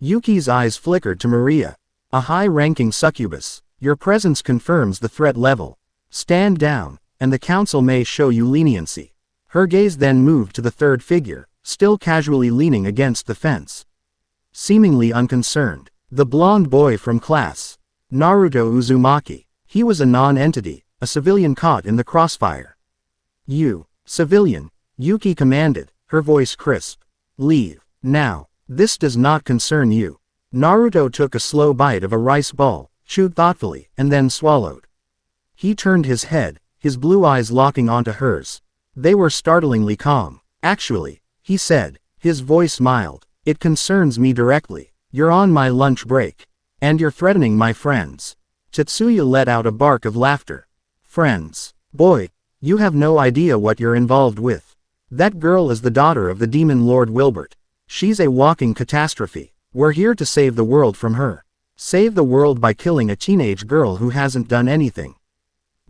Yuki's eyes flickered to Maria. A high-ranking succubus, your presence confirms the threat level. Stand down, and the council may show you leniency. Her gaze then moved to the third figure, still casually leaning against the fence. Seemingly unconcerned, the blonde boy from class. Naruto Uzumaki. He was a non-entity, a civilian caught in the crossfire. You, civilian, Yuki commanded, her voice crisp. Leave, now. This does not concern you. Naruto took a slow bite of a rice ball, chewed thoughtfully, and then swallowed. He turned his head, his blue eyes locking onto hers. They were startlingly calm. Actually, he said, his voice mild, it concerns me directly. You're on my lunch break. And you're threatening my friends. Tetsuya let out a bark of laughter. Friends. Boy, you have no idea what you're involved with. That girl is the daughter of the Demon Lord Wilbert. She's a walking catastrophe. We're here to save the world from her. Save the world by killing a teenage girl who hasn't done anything.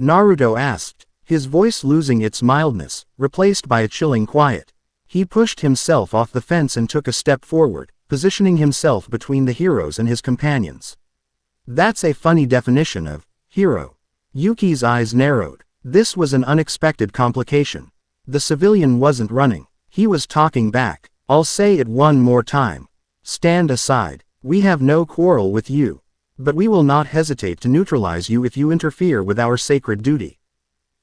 Naruto asked, his voice losing its mildness, replaced by a chilling quiet. He pushed himself off the fence and took a step forward, positioning himself between the heroes and his companions. That's a funny definition of hero. Yuki's eyes narrowed. This was an unexpected complication. The civilian wasn't running. He was talking back. I'll say it one more time. Stand aside. We have no quarrel with you. But we will not hesitate to neutralize you if you interfere with our sacred duty.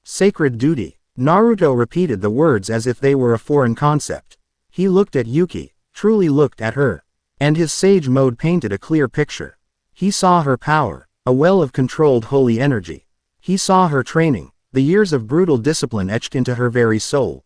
Sacred duty. Naruto repeated the words as if they were a foreign concept. He looked at Yuki, truly looked at her. And his sage mode painted a clear picture. He saw her power, a well of controlled holy energy. He saw her training, the years of brutal discipline etched into her very soul.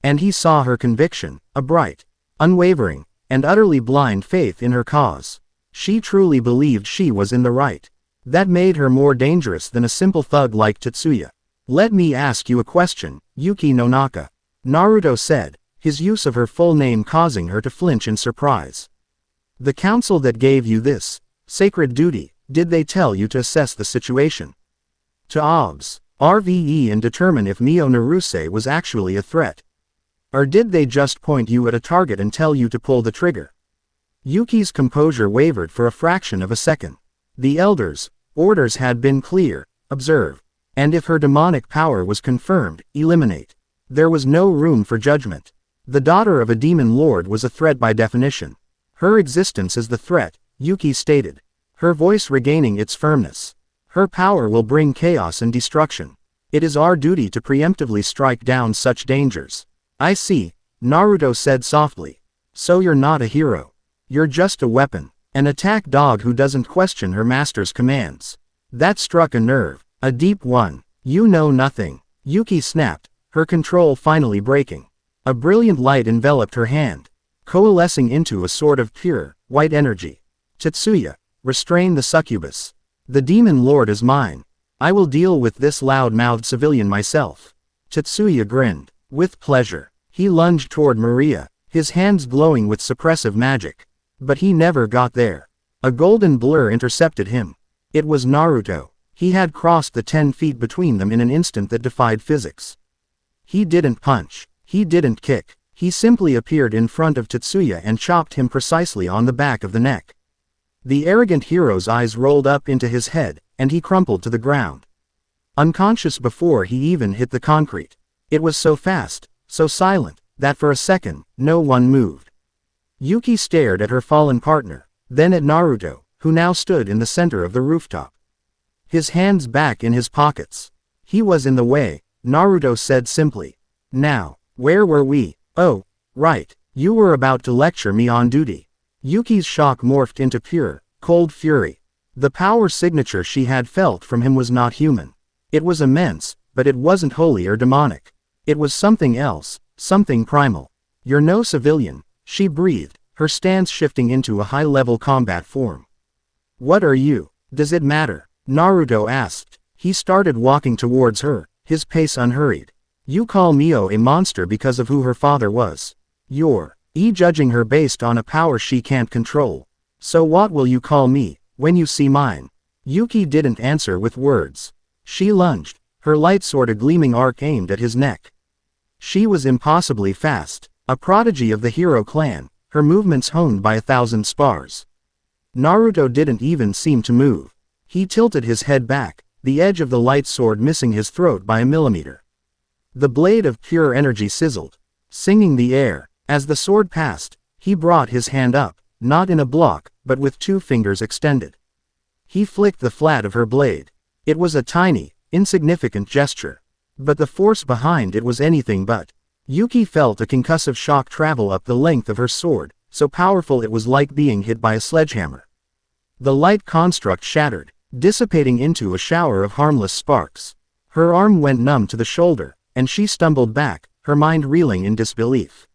And he saw her conviction, a bright, unwavering, and utterly blind faith in her cause. She truly believed she was in the right. That made her more dangerous than a simple thug like Tetsuya. Let me ask you a question, Yuki Nonaka. Naruto said, his use of her full name causing her to flinch in surprise. The council that gave you this sacred duty, did they tell you to assess the situation? To obs, RVE and determine if Mio Naruse was actually a threat? Or did they just point you at a target and tell you to pull the trigger? Yuki's composure wavered for a fraction of a second. The elders' orders had been clear, observe. And if her demonic power was confirmed, eliminate. There was no room for judgment. The daughter of a demon lord was a threat by definition. Her existence is the threat, Yuki stated, her voice regaining its firmness. Her power will bring chaos and destruction. It is our duty to preemptively strike down such dangers. I see, Naruto said softly. So you're not a hero. You're just a weapon, an attack dog who doesn't question her master's commands. That struck a nerve, a deep one. You know nothing. Yuki snapped, her control finally breaking. A brilliant light enveloped her hand, coalescing into a sort of pure, white energy. Tetsuya, restrain the succubus. The demon lord is mine. I will deal with this loud-mouthed civilian myself. Tetsuya grinned. With pleasure. He lunged toward Maria, his hands glowing with suppressive magic. But he never got there. A golden blur intercepted him. It was Naruto. He had crossed the 10 feet between them in an instant that defied physics. He didn't punch. He didn't kick. He simply appeared in front of Tetsuya and chopped him precisely on the back of the neck. The arrogant hero's eyes rolled up into his head, and he crumpled to the ground. Unconscious before he even hit the concrete. It was so fast, so silent, that for a second, no one moved. Yuki stared at her fallen partner, then at Naruto, who now stood in the center of the rooftop. His hands back in his pockets, He was in the way, Naruto said simply. Now, where were we? Oh, right, you were about to lecture me on duty. Yuki's shock morphed into pure, cold fury. The power signature she had felt from him was not human. It was immense, but it wasn't holy or demonic. It was something else, something primal. You're no civilian, she breathed, her stance shifting into a high-level combat form. What are you? Does it matter? Naruto asked. He started walking towards her, his pace unhurried. You call Mio a monster because of who her father was. You're judging her based on a power she can't control. So what will you call me, when you see mine? Yuki didn't answer with words. She lunged, her light sword a gleaming arc aimed at his neck. She was impossibly fast, a prodigy of the hero clan, her movements honed by 1,000 spars. Naruto didn't even seem to move. He tilted his head back, the edge of the light sword missing his throat by a millimeter. The blade of pure energy sizzled, singing the air. As the sword passed, he brought his hand up, not in a block, but with 2 fingers extended. He flicked the flat of her blade. It was a tiny, insignificant gesture. But the force behind it was anything but. Yuki felt a concussive shock travel up the length of her sword, so powerful it was like being hit by a sledgehammer. The light construct shattered, dissipating into a shower of harmless sparks. Her arm went numb to the shoulder, and she stumbled back, her mind reeling in disbelief.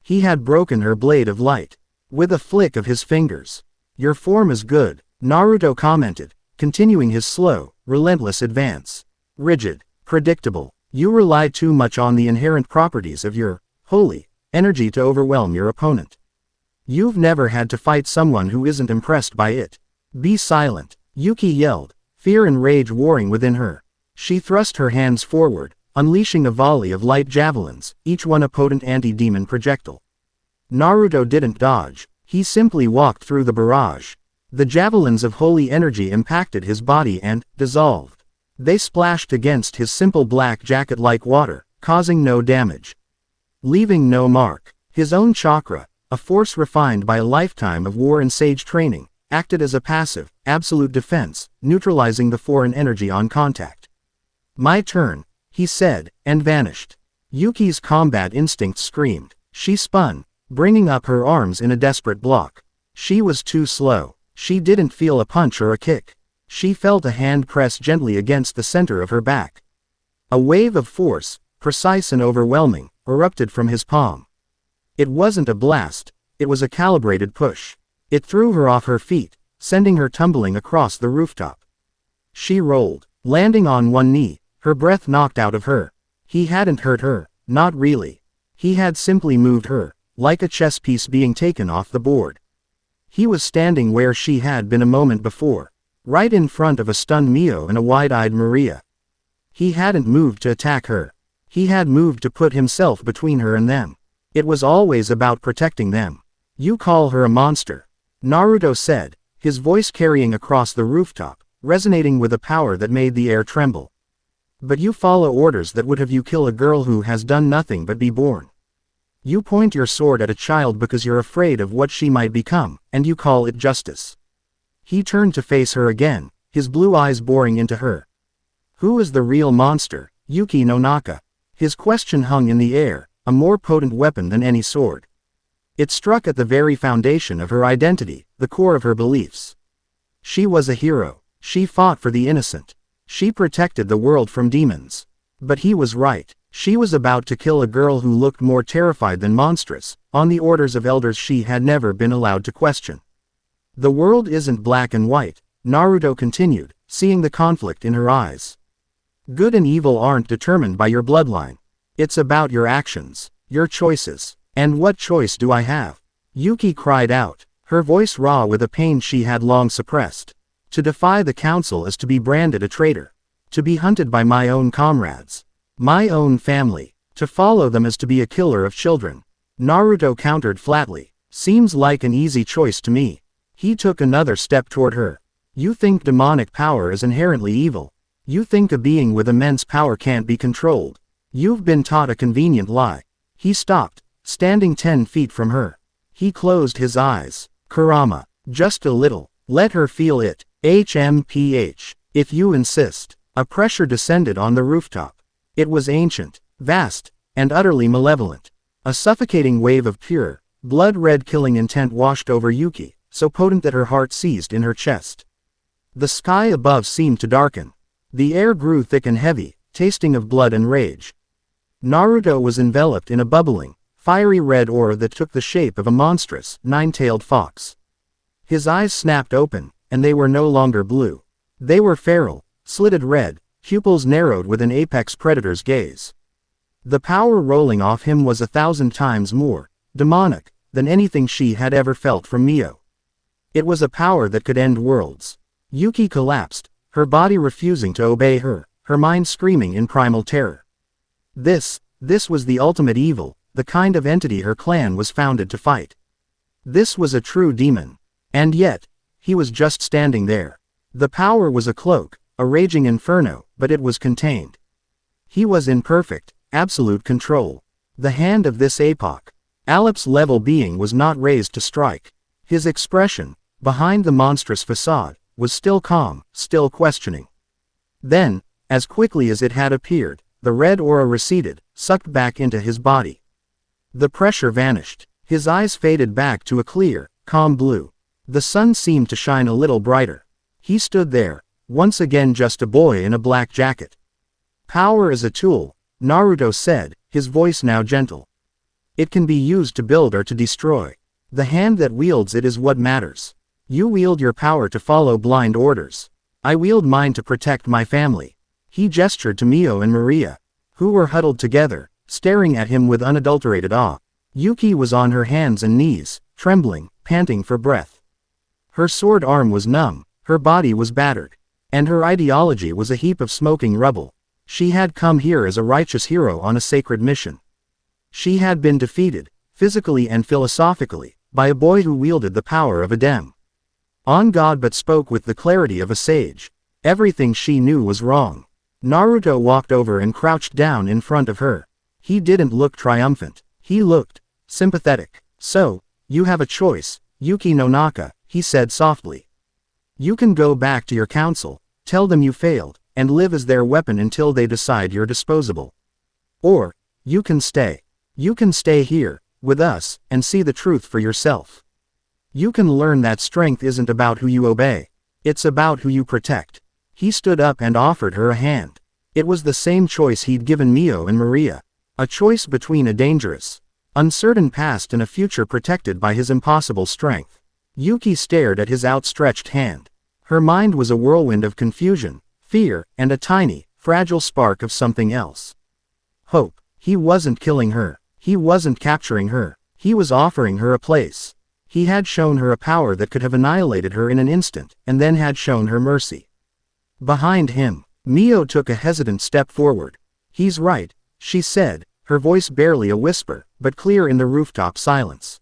He had broken her blade of light. With a flick of his fingers. Your form is good, Naruto commented, continuing his slow, relentless advance. Rigid, predictable, you rely too much on the inherent properties of your holy energy to overwhelm your opponent. You've never had to fight someone who isn't impressed by it. Be silent, Yuki yelled, fear and rage warring within her. She thrust her hands forward, unleashing a volley of light javelins, each one a potent anti-demon projectile. Naruto didn't dodge, he simply walked through the barrage. The javelins of holy energy impacted his body and dissolved. They splashed against his simple black jacket like water, causing no damage. Leaving no mark. His own chakra, a force refined by a lifetime of war and sage training, acted as a passive, absolute defense, neutralizing the foreign energy on contact. My turn, he said, and vanished. Yuki's combat instinct screamed. She spun, bringing up her arms in a desperate block. She was too slow. She didn't feel a punch or a kick. She felt a hand press gently against the center of her back. A wave of force, precise and overwhelming, erupted from his palm. It wasn't a blast, it was a calibrated push. It threw her off her feet, sending her tumbling across the rooftop. She rolled, landing on one knee, her breath knocked out of her. He hadn't hurt her, not really. He had simply moved her, like a chess piece being taken off the board. He was standing where she had been a moment before, right in front of a stunned Mio and a wide-eyed Maria. He hadn't moved to attack her. He had moved to put himself between her and them. It was always about protecting them. You call her a monster, Naruto said, his voice carrying across the rooftop, resonating with a power that made the air tremble. But you follow orders that would have you kill a girl who has done nothing but be born. You point your sword at a child because you're afraid of what she might become, and you call it justice. He turned to face her again, his blue eyes boring into her. Who is the real monster, Yuki no Naka? His question hung in the air, a more potent weapon than any sword. It struck at the very foundation of her identity, the core of her beliefs. She was a hero. She fought for the innocent. She protected the world from demons. But he was right. She was about to kill a girl who looked more terrified than monstrous, on the orders of elders she had never been allowed to question. The world isn't black and white, Naruto continued, seeing the conflict in her eyes. Good and evil aren't determined by your bloodline. It's about your actions, your choices. And what choice do I have? Yuki cried out, her voice raw with a pain she had long suppressed. To defy the council is to be branded a traitor. To be hunted by my own comrades. My own family. To follow them is to be a killer of children. Naruto countered flatly. Seems like an easy choice to me. He took another step toward her. You think demonic power is inherently evil. You think a being with immense power can't be controlled. You've been taught a convenient lie. He stopped, standing 10 feet from her. He closed his eyes. Kurama. Just a little. Let her feel it. HMPH. If you insist. A pressure descended on the rooftop. It was ancient, vast, and utterly malevolent. A suffocating wave of pure, blood-red killing intent washed over Yuki, so potent that her heart seized in her chest. The sky above seemed to darken. The air grew thick and heavy, tasting of blood and rage. Naruto was enveloped in a bubbling, fiery red aura that took the shape of a monstrous, nine-tailed fox. His eyes snapped open, and they were no longer blue. They were feral, slitted red, pupils narrowed with an apex predator's gaze. The power rolling off him was 1,000 times more demonic than anything she had ever felt from Mio. It was a power that could end worlds. Yuki collapsed, her body refusing to obey her, her mind screaming in primal terror. This was the ultimate evil, the kind of entity her clan was founded to fight. This was a true demon. And yet, he was just standing there. The power was a cloak, a raging inferno, but it was contained. He was in perfect, absolute control. The hand of this epoch, Alps-level being was not raised to strike. His expression, behind the monstrous facade, was still calm, still questioning. Then, as quickly as it had appeared, the red aura receded, sucked back into his body. The pressure vanished. His eyes faded back to a clear, calm blue. The sun seemed to shine a little brighter. He stood there, once again just a boy in a black jacket. Power is a tool, Naruto said, his voice now gentle. It can be used to build or to destroy. The hand that wields it is what matters. You wield your power to follow blind orders. I wield mine to protect my family. He gestured to Mio and Maria, who were huddled together, staring at him with unadulterated awe. Yuki was on her hands and knees, trembling, panting for breath. Her sword arm was numb, her body was battered, and her ideology was a heap of smoking rubble. She had come here as a righteous hero on a sacred mission. She had been defeated, physically and philosophically, by a boy who wielded the power of a dem. On God but spoke with the clarity of a sage. Everything she knew was wrong. Naruto walked over and crouched down in front of her. He didn't look triumphant. He looked sympathetic. So, you have a choice, Yuki no Naka, he said softly. You can go back to your council, tell them you failed, and live as their weapon until they decide you're disposable. Or, you can stay. You can stay here, with us, and see the truth for yourself. You can learn that strength isn't about who you obey. It's about who you protect. He stood up and offered her a hand. It was the same choice he'd given Mio and Maria. A choice between a dangerous, uncertain past and a future protected by his impossible strength. Yuki stared at his outstretched hand. Her mind was a whirlwind of confusion, fear, and a tiny, fragile spark of something else. Hope. He wasn't killing her. He wasn't capturing her. He was offering her a place. He had shown her a power that could have annihilated her in an instant, and then had shown her mercy. Behind him, Mio took a hesitant step forward. He's right, she said, her voice barely a whisper, but clear in the rooftop silence.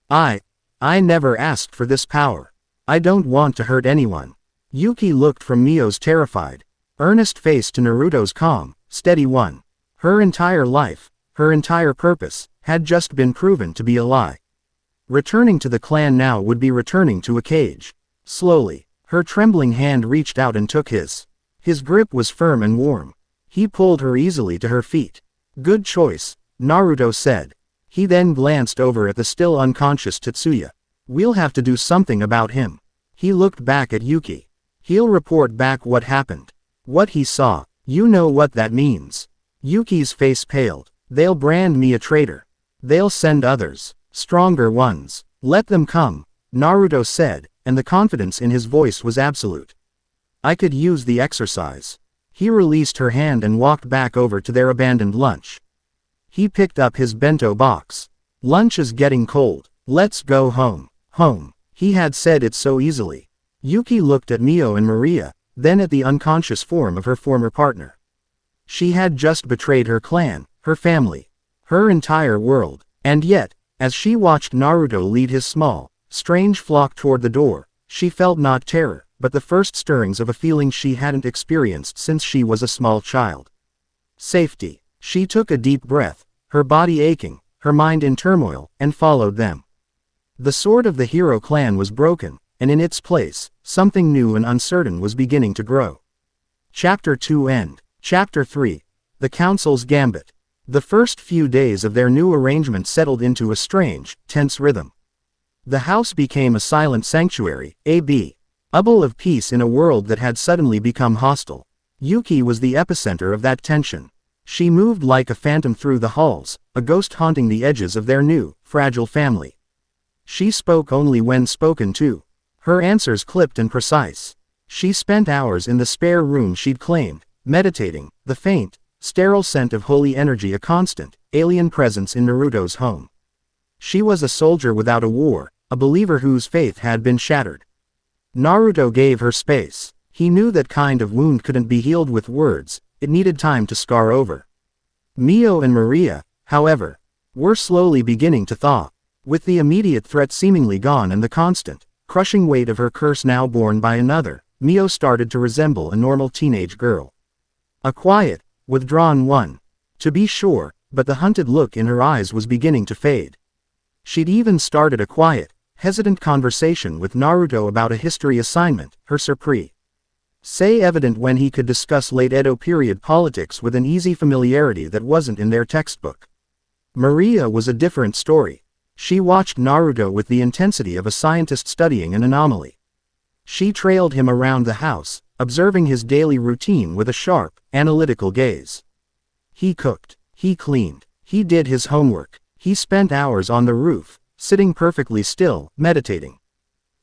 I never asked for this power. I don't want to hurt anyone. Yuki looked from Mio's terrified, earnest face to Naruto's calm, steady one. Her entire life, her entire purpose, had just been proven to be a lie. Returning to the clan now would be returning to a cage. Slowly, her trembling hand reached out and took his. His grip was firm and warm. He pulled her easily to her feet. Good choice, Naruto said. He then glanced over at the still unconscious Tetsuya. We'll have to do something about him. He looked back at Yuki. He'll report back what happened. What he saw. You know what that means. Yuki's face paled. They'll brand me a traitor. They'll send others, stronger ones. Let them come, Naruto said, and the confidence in his voice was absolute. I could use the exercise. He released her hand and walked back over to their abandoned lunch. He picked up his bento box. Lunch is getting cold. Let's go home. Home. He had said it so easily. Yuki looked at Mio and Maria, then at the unconscious form of her former partner. She had just betrayed her clan, her family, her entire world, and yet, as she watched Naruto lead his small, strange flock toward the door, she felt not terror, but the first stirrings of a feeling she hadn't experienced since she was a small child. Safety. She took a deep breath, her body aching, her mind in turmoil, and followed them. The sword of the hero clan was broken, and in its place, something new and uncertain was beginning to grow. Chapter 2 End. Chapter 3. The Council's Gambit. The first few days of their new arrangement settled into a strange, tense rhythm. The house became a silent sanctuary, a bubble of peace in a world that had suddenly become hostile. Yuki was the epicenter of that tension. She moved like a phantom through the halls, a ghost haunting the edges of their new, fragile family. She spoke only when spoken to. Her answers clipped and precise. She spent hours in the spare room she'd claimed, meditating, the faint, sterile scent of holy energy a constant, alien presence in Naruto's home. She was a soldier without a war, a believer whose faith had been shattered. Naruto gave her space. He knew that kind of wound couldn't be healed with words, it needed time to scar over. Mio and Maria, however, were slowly beginning to thaw. With the immediate threat seemingly gone and the constant, crushing weight of her curse now borne by another, Mio started to resemble a normal teenage girl. A quiet, withdrawn one. To be sure, but the hunted look in her eyes was beginning to fade. She'd even started a quiet, hesitant conversation with Naruto about a history assignment, her surprise. Say evident when he could discuss late Edo period politics with an easy familiarity that wasn't in their textbook. Maria was a different story. She watched Naruto with the intensity of a scientist studying an anomaly. She trailed him around the house, observing his daily routine with a sharp, analytical gaze. He cooked, he cleaned, he did his homework, he spent hours on the roof, sitting perfectly still, meditating.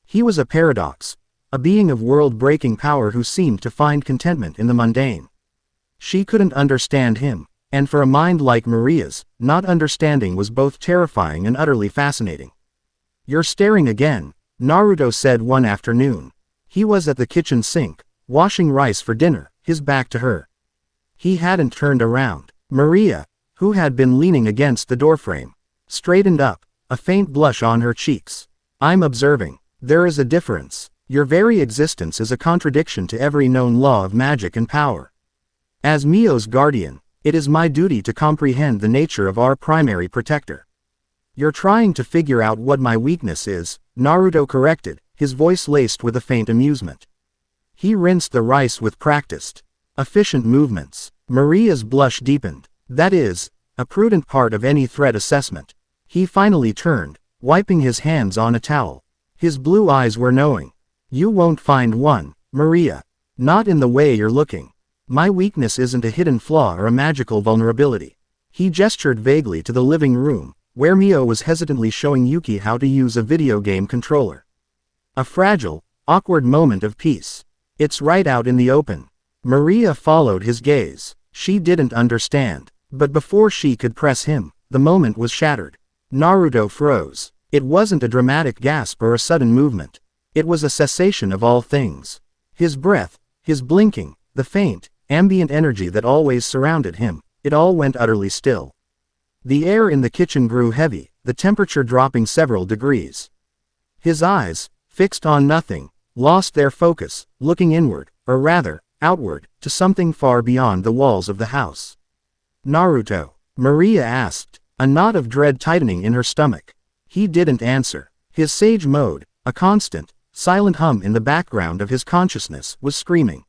He was a paradox. A being of world-breaking power who seemed to find contentment in the mundane. She couldn't understand him, and for a mind like Maria's, not understanding was both terrifying and utterly fascinating. "You're staring again," Naruto said one afternoon. He was at the kitchen sink, washing rice for dinner, his back to her. He hadn't turned around. Maria, who had been leaning against the doorframe, straightened up, a faint blush on her cheeks. "I'm observing. There is a difference. Your very existence is a contradiction to every known law of magic and power. As Mio's guardian, it is my duty to comprehend the nature of our primary protector. You're trying to figure out what my weakness is," Naruto corrected, his voice laced with a faint amusement. He rinsed the rice with practiced, efficient movements. Maria's blush deepened. "That is, a prudent part of any threat assessment." He finally turned, wiping his hands on a towel. His blue eyes were knowing. "You won't find one, Maria. Not in the way you're looking. My weakness isn't a hidden flaw or a magical vulnerability." He gestured vaguely to the living room, where Mio was hesitantly showing Yuki how to use a video game controller. A fragile, awkward moment of peace. "It's right out in the open." Maria followed his gaze. She didn't understand, but before she could press him, the moment was shattered. Naruto froze. It wasn't a dramatic gasp or a sudden movement. It was a cessation of all things. His breath, his blinking, the faint, ambient energy that always surrounded him, it all went utterly still. The air in the kitchen grew heavy, the temperature dropping several degrees. His eyes, fixed on nothing, lost their focus, looking inward, or rather, outward, to something far beyond the walls of the house. "Naruto?" Maria asked, a knot of dread tightening in her stomach. He didn't answer. His sage mode, a constant, silent hum in the background of his consciousness, was screaming.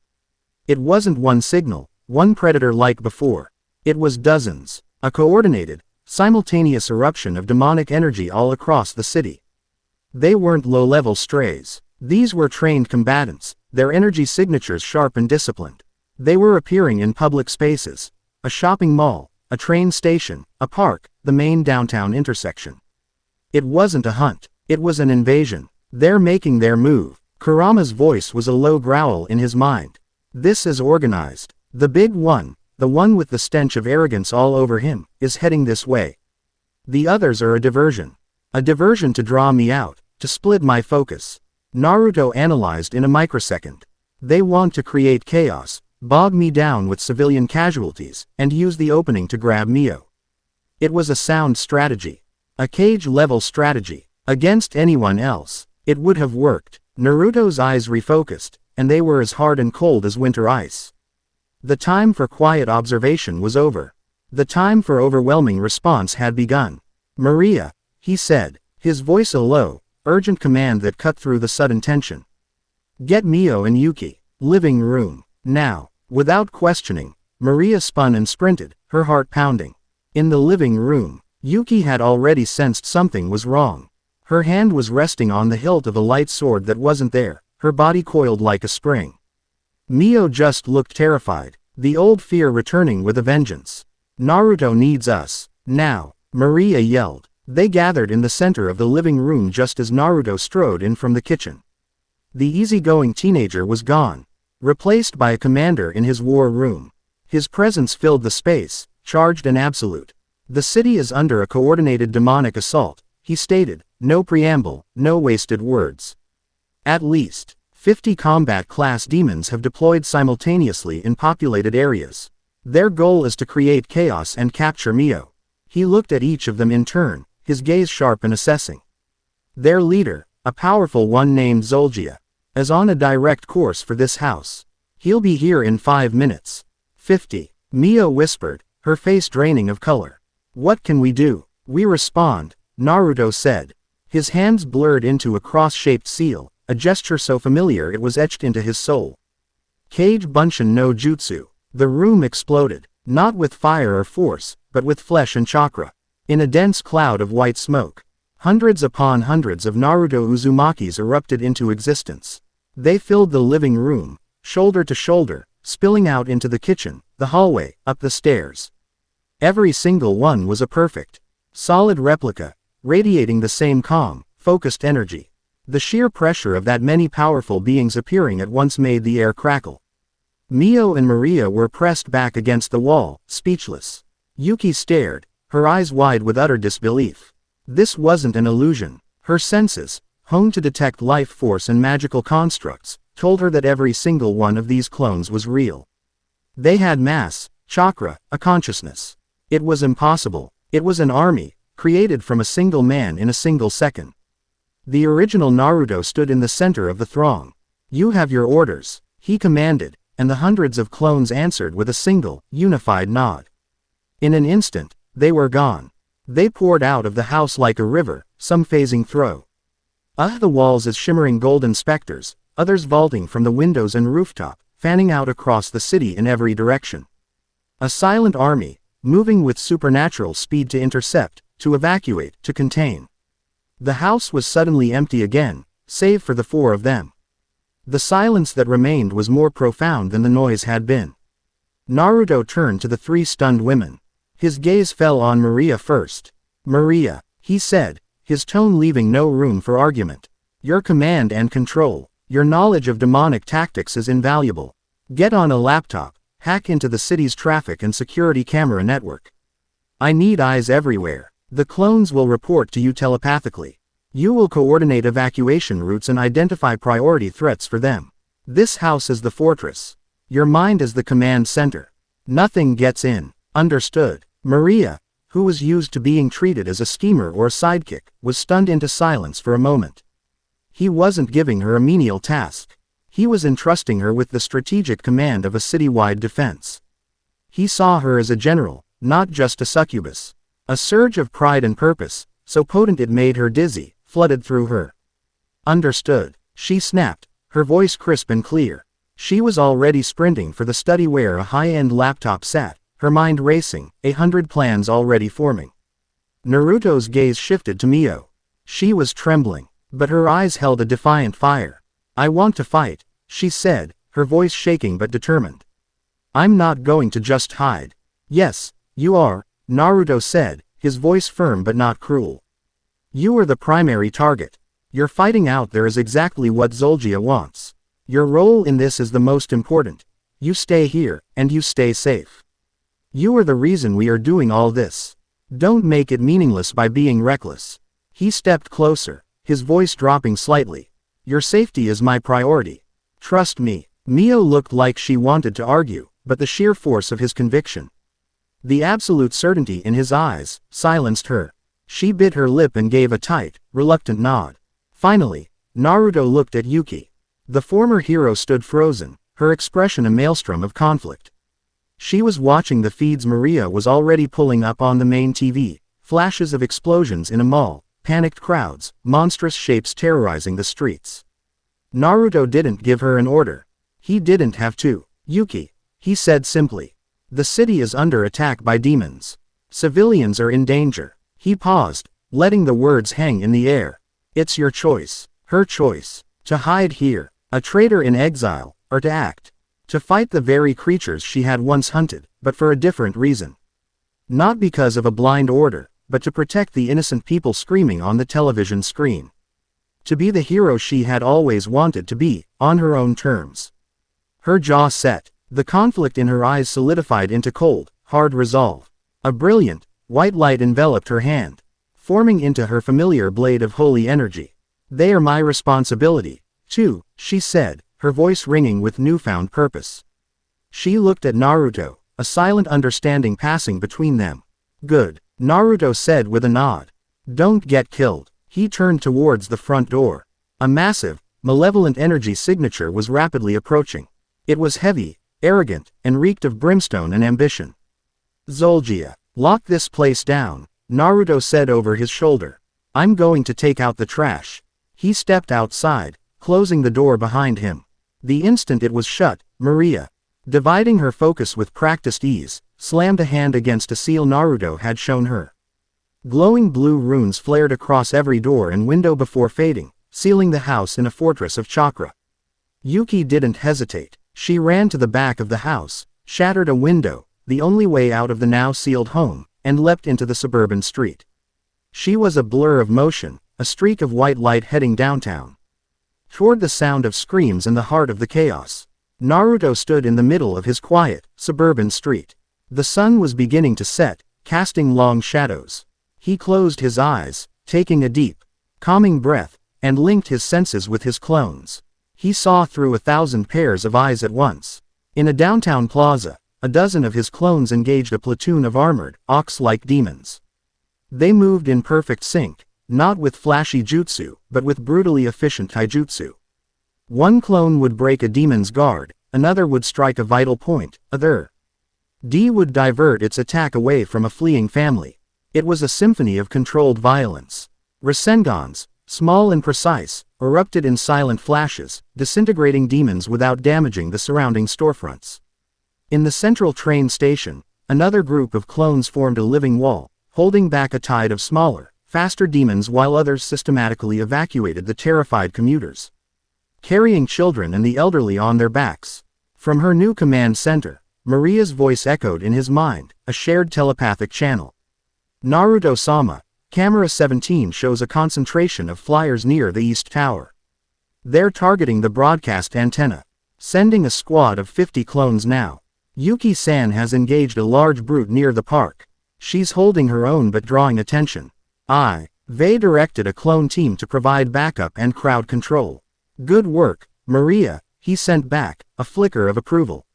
It wasn't one signal, one predator like before. It was dozens, a coordinated, simultaneous eruption of demonic energy all across the city. They weren't low-level strays. These were trained combatants, their energy signatures sharp and disciplined. They were appearing in public spaces, a shopping mall, a train station, a park, the main downtown intersection. It wasn't a hunt, it was an invasion. They're making their move. Kurama's voice was a low growl in his mind. This is organized. The big one, the one with the stench of arrogance all over him, is heading this way. The others are a diversion. A diversion to draw me out, to split my focus. Naruto analyzed in a microsecond. They want to create chaos, bog me down with civilian casualties, and use the opening to grab Mio. It was a sound strategy. A cage-level strategy. Against anyone else, it would have worked. Naruto's eyes refocused, and they were as hard and cold as winter ice. The time for quiet observation was over. The time for overwhelming response had begun. "Maria," he said, his voice a low, urgent command that cut through the sudden tension. "Get Mio and Yuki. Living room. Now." Without questioning, Maria spun and sprinted, her heart pounding. In the living room, Yuki had already sensed something was wrong. Her hand was resting on the hilt of a light sword that wasn't there, her body coiled like a spring. Mio just looked terrified, the old fear returning with a vengeance. Naruto needs us, now, Maria yelled. They gathered in the center of the living room just as Naruto strode in from the kitchen. The easygoing teenager was gone, replaced by a commander in his war room. His presence filled the space, charged and absolute. The city is under a coordinated demonic assault, he stated, no preamble, no wasted words. At least 50 combat-class demons have deployed simultaneously in populated areas. Their goal is to create chaos and capture Mio. He looked at each of them in turn, his gaze sharp and assessing. Their leader, a powerful one named Zolgia, is on a direct course for this house. He'll be here in 5 minutes. 50. Mio whispered, her face draining of color. What can we do? We respond, Naruto said. His hands blurred into a cross-shaped seal, a gesture so familiar it was etched into his soul. Kage Bunshin no Jutsu. The room exploded, not with fire or force, but with flesh and chakra. In a dense cloud of white smoke, hundreds upon hundreds of Naruto Uzumakis erupted into existence. They filled the living room, shoulder to shoulder, spilling out into the kitchen, the hallway, up the stairs. Every single one was a perfect, solid replica, radiating the same calm, focused energy. The sheer pressure of that many powerful beings appearing at once made the air crackle. Mio and Maria were pressed back against the wall, speechless. Yuki stared, her eyes wide with utter disbelief. This wasn't an illusion. Her senses, honed to detect life force and magical constructs, told her that every single one of these clones was real. They had mass, chakra, a consciousness. It was impossible. It was an army, created from a single man in a single second. The original Naruto stood in the center of the throng. You have your orders, he commanded, and the hundreds of clones answered with a single, unified nod. In an instant, they were gone. They poured out of the house like a river, some phasing through the walls as shimmering golden specters, others vaulting from the windows and rooftop, fanning out across the city in every direction. A silent army, moving with supernatural speed to intercept, to evacuate, to contain. The house was suddenly empty again, save for the 4 of them. The silence that remained was more profound than the noise had been. Naruto turned to the 3 stunned women. His gaze fell on Maria first. Maria, he said, his tone leaving no room for argument. Your command and control, your knowledge of demonic tactics is invaluable. Get on a laptop, hack into the city's traffic and security camera network. I need eyes everywhere. The clones will report to you telepathically. You will coordinate evacuation routes and identify priority threats for them. This house is the fortress. Your mind is the command center. Nothing gets in. Understood. Maria, who was used to being treated as a schemer or a sidekick, was stunned into silence for a moment. He wasn't giving her a menial task. He was entrusting her with the strategic command of a citywide defense. He saw her as a general, not just a succubus. A surge of pride and purpose, so potent it made her dizzy, flooded through her. Understood, she snapped, her voice crisp and clear. She was already sprinting for the study where a high-end laptop sat, her mind racing, 100 plans already forming. Naruto's gaze shifted to Mio. She was trembling, but her eyes held a defiant fire. I want to fight, she said, her voice shaking but determined. I'm not going to just hide. Yes, you are, Naruto said, his voice firm but not cruel. You are the primary target. You're fighting out there is exactly what Zolgia wants. Your role in this is the most important. You stay here, and you stay safe. You are the reason we are doing all this. Don't make it meaningless by being reckless. He stepped closer, his voice dropping slightly. Your safety is my priority. Trust me. Mio looked like she wanted to argue, but the sheer force of his conviction, the absolute certainty in his eyes, silenced her. She bit her lip and gave a tight, reluctant nod. Finally, Naruto looked at Yuki. The former hero stood frozen, her expression a maelstrom of conflict. She was watching the feeds Maria was already pulling up on the main TV, flashes of explosions in a mall, panicked crowds, monstrous shapes terrorizing the streets. Naruto didn't give her an order. He didn't have to. Yuki, he said simply. The city is under attack by demons. Civilians are in danger. He paused, letting the words hang in the air. It's your choice, her choice, to hide here, a traitor in exile, or to act. To fight the very creatures she had once hunted, but for a different reason. Not because of a blind order, but to protect the innocent people screaming on the television screen. To be the hero she had always wanted to be, on her own terms. Her jaw set, the conflict in her eyes solidified into cold, hard resolve. A brilliant, white light enveloped her hand, forming into her familiar blade of holy energy. They are my responsibility, too, she said, her voice ringing with newfound purpose. She looked at Naruto, a silent understanding passing between them. Good, Naruto said with a nod. Don't get killed. He turned towards the front door. A massive, malevolent energy signature was rapidly approaching. It was heavy, arrogant, and reeked of brimstone and ambition. Zolgia, lock this place down, Naruto said over his shoulder. I'm going to take out the trash. He stepped outside, closing the door behind him. The instant it was shut, Maria, dividing her focus with practiced ease, slammed a hand against a seal Naruto had shown her. Glowing blue runes flared across every door and window before fading, sealing the house in a fortress of chakra. Yuki didn't hesitate. She ran to the back of the house, shattered a window, the only way out of the now sealed home, and leapt into the suburban street. She was a blur of motion, a streak of white light heading downtown. Toward the sound of screams and the heart of the chaos, Naruto stood in the middle of his quiet, suburban street. The sun was beginning to set, casting long shadows. He closed his eyes, taking a deep, calming breath, and linked his senses with his clones. He saw through 1,000 pairs of eyes at once. In a downtown plaza, a dozen of his clones engaged a platoon of armored, ox-like demons. They moved in perfect sync, not with flashy jutsu, but with brutally efficient taijutsu. One clone would break a demon's guard, another would strike a vital point, other D would divert its attack away from a fleeing family. It was a symphony of controlled violence. Rasengans, small and precise, erupted in silent flashes, disintegrating demons without damaging the surrounding storefronts. In the central train station, another group of clones formed a living wall, holding back a tide of smaller, faster demons while others systematically evacuated the terrified commuters, carrying children and the elderly on their backs. From her new command center, Maria's voice echoed in his mind, a shared telepathic channel. Naruto-sama, Camera 17 shows a concentration of flyers near the East Tower. They're targeting the broadcast antenna. Sending a squad of 50 clones now. Yuki-san has engaged a large brute near the park. She's holding her own but drawing attention. They directed a clone team to provide backup and crowd control. Good work, Maria, he sent back, a flicker of approval.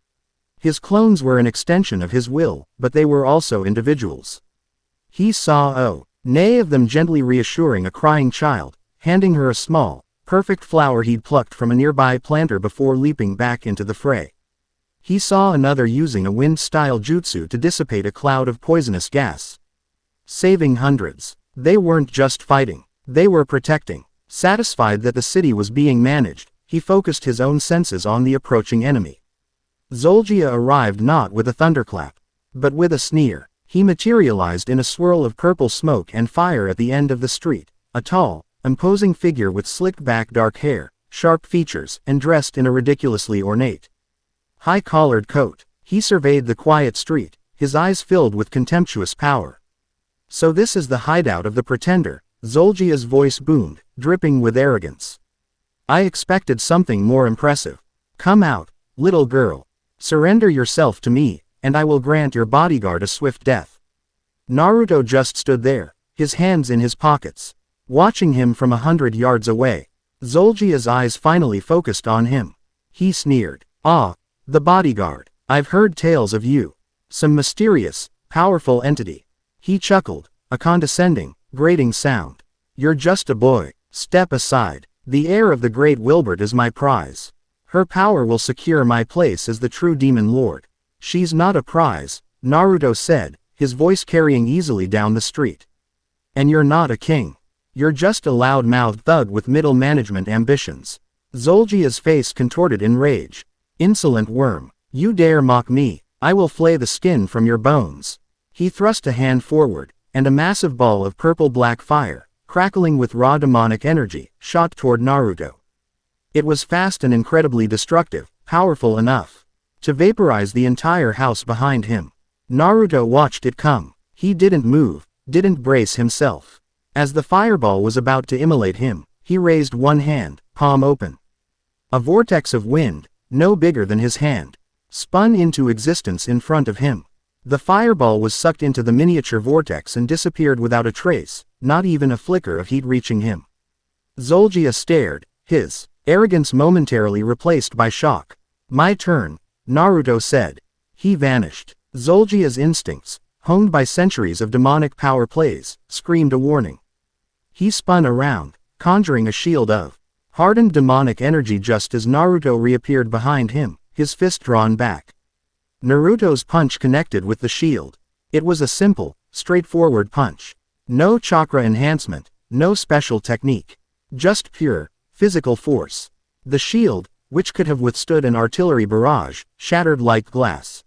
His clones were an extension of his will, but they were also individuals. He saw nay of them gently reassuring a crying child, handing her a small, perfect flower he'd plucked from a nearby planter before leaping back into the fray. He saw another using a wind-style jutsu to dissipate a cloud of poisonous gas. Saving hundreds. They weren't just fighting, they were protecting. Satisfied that the city was being managed, he focused his own senses on the approaching enemy. Zolgia arrived not with a thunderclap, but with a sneer. He materialized in a swirl of purple smoke and fire at the end of the street, a tall, imposing figure with slicked-back dark hair, sharp features, and dressed in a ridiculously ornate, high-collared coat. He surveyed the quiet street, his eyes filled with contemptuous power. So this is the hideout of the pretender, Zolgia's voice boomed, dripping with arrogance. I expected something more impressive. Come out, little girl. Surrender yourself to me, and I will grant your bodyguard a swift death. Naruto just stood there, his hands in his pockets, watching him from 100 yards away. Zolgia's eyes finally focused on him. He sneered. The bodyguard. I've heard tales of you. Some mysterious, powerful entity. He chuckled, a condescending, grating sound. You're just a boy. Step aside. The heir of the great Wilbert is my prize. Her power will secure my place as the true demon lord. She's not a prize, Naruto said, his voice carrying easily down the street. And you're not a king. You're just a loud-mouthed thug with middle management ambitions. Zolgia's face contorted in rage. Insolent worm. You dare mock me, I will flay the skin from your bones. He thrust a hand forward, and a massive ball of purple-black fire, crackling with raw demonic energy, shot toward Naruto. It was fast and incredibly destructive, powerful enough to vaporize the entire house behind him. Naruto watched it come. He didn't move, didn't brace himself. As the fireball was about to immolate him, he raised one hand, palm open. A vortex of wind, no bigger than his hand, spun into existence in front of him. The fireball was sucked into the miniature vortex and disappeared without a trace, not even a flicker of heat reaching him. Zolgia stared, his arrogance momentarily replaced by shock. My turn, Naruto said. He vanished. Zolgia's instincts, honed by centuries of demonic power plays, screamed a warning. He spun around, conjuring a shield of hardened demonic energy just as Naruto reappeared behind him, his fist drawn back. Naruto's punch connected with the shield. It was a simple, straightforward punch. No chakra enhancement, no special technique. Just pure, physical force. The shield, which could have withstood an artillery barrage, shattered like glass.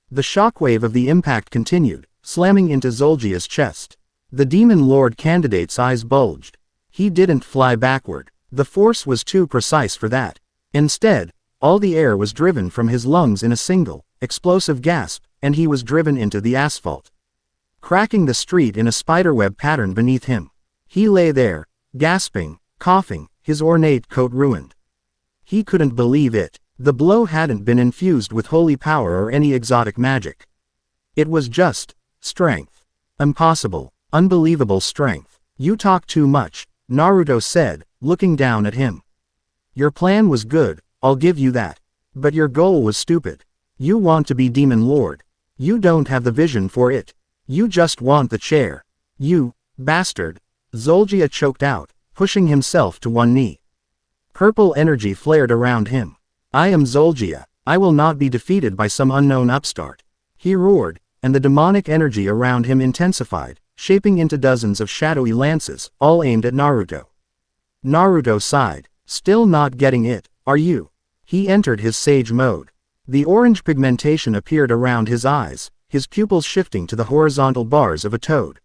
The shockwave of the impact continued, slamming into Zolgia's chest. The Demon Lord candidate's eyes bulged. He didn't fly backward. The force was too precise for that. Instead, all the air was driven from his lungs in a single, explosive gasp, and he was driven into the asphalt, cracking the street in a spiderweb pattern beneath him. He lay there, gasping, coughing, his ornate coat ruined. He couldn't believe it. The blow hadn't been infused with holy power or any exotic magic. It was just strength. Impossible, unbelievable strength. You talk too much, Naruto said, looking down at him. Your plan was good, I'll give you that. But your goal was stupid. You want to be Demon Lord. You don't have the vision for it. You just want the chair. You bastard. Zolgia choked out, pushing himself to one knee. Purple energy flared around him. I am Zolgia. I will not be defeated by some unknown upstart. He roared, and the demonic energy around him intensified, shaping into dozens of shadowy lances, all aimed at Naruto. Naruto sighed. Still not getting it, are you? He entered his sage mode. The orange pigmentation appeared around his eyes, his pupils shifting to the horizontal bars of a toad.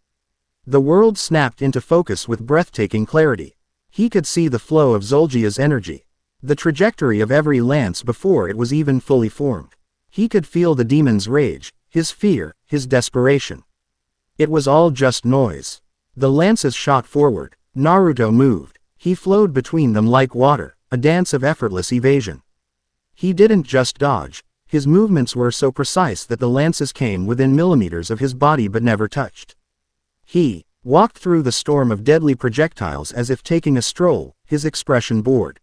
The world snapped into focus with breathtaking clarity. He could see the flow of Zolgia's energy. The trajectory of every lance before it was even fully formed. He could feel the demon's rage, his fear, his desperation. It was all just noise. The lances shot forward. Naruto moved. He flowed between them like water, a dance of effortless evasion. He didn't just dodge. His movements were so precise that the lances came within millimeters of his body but never touched. He walked through the storm of deadly projectiles as if taking a stroll, his expression bored.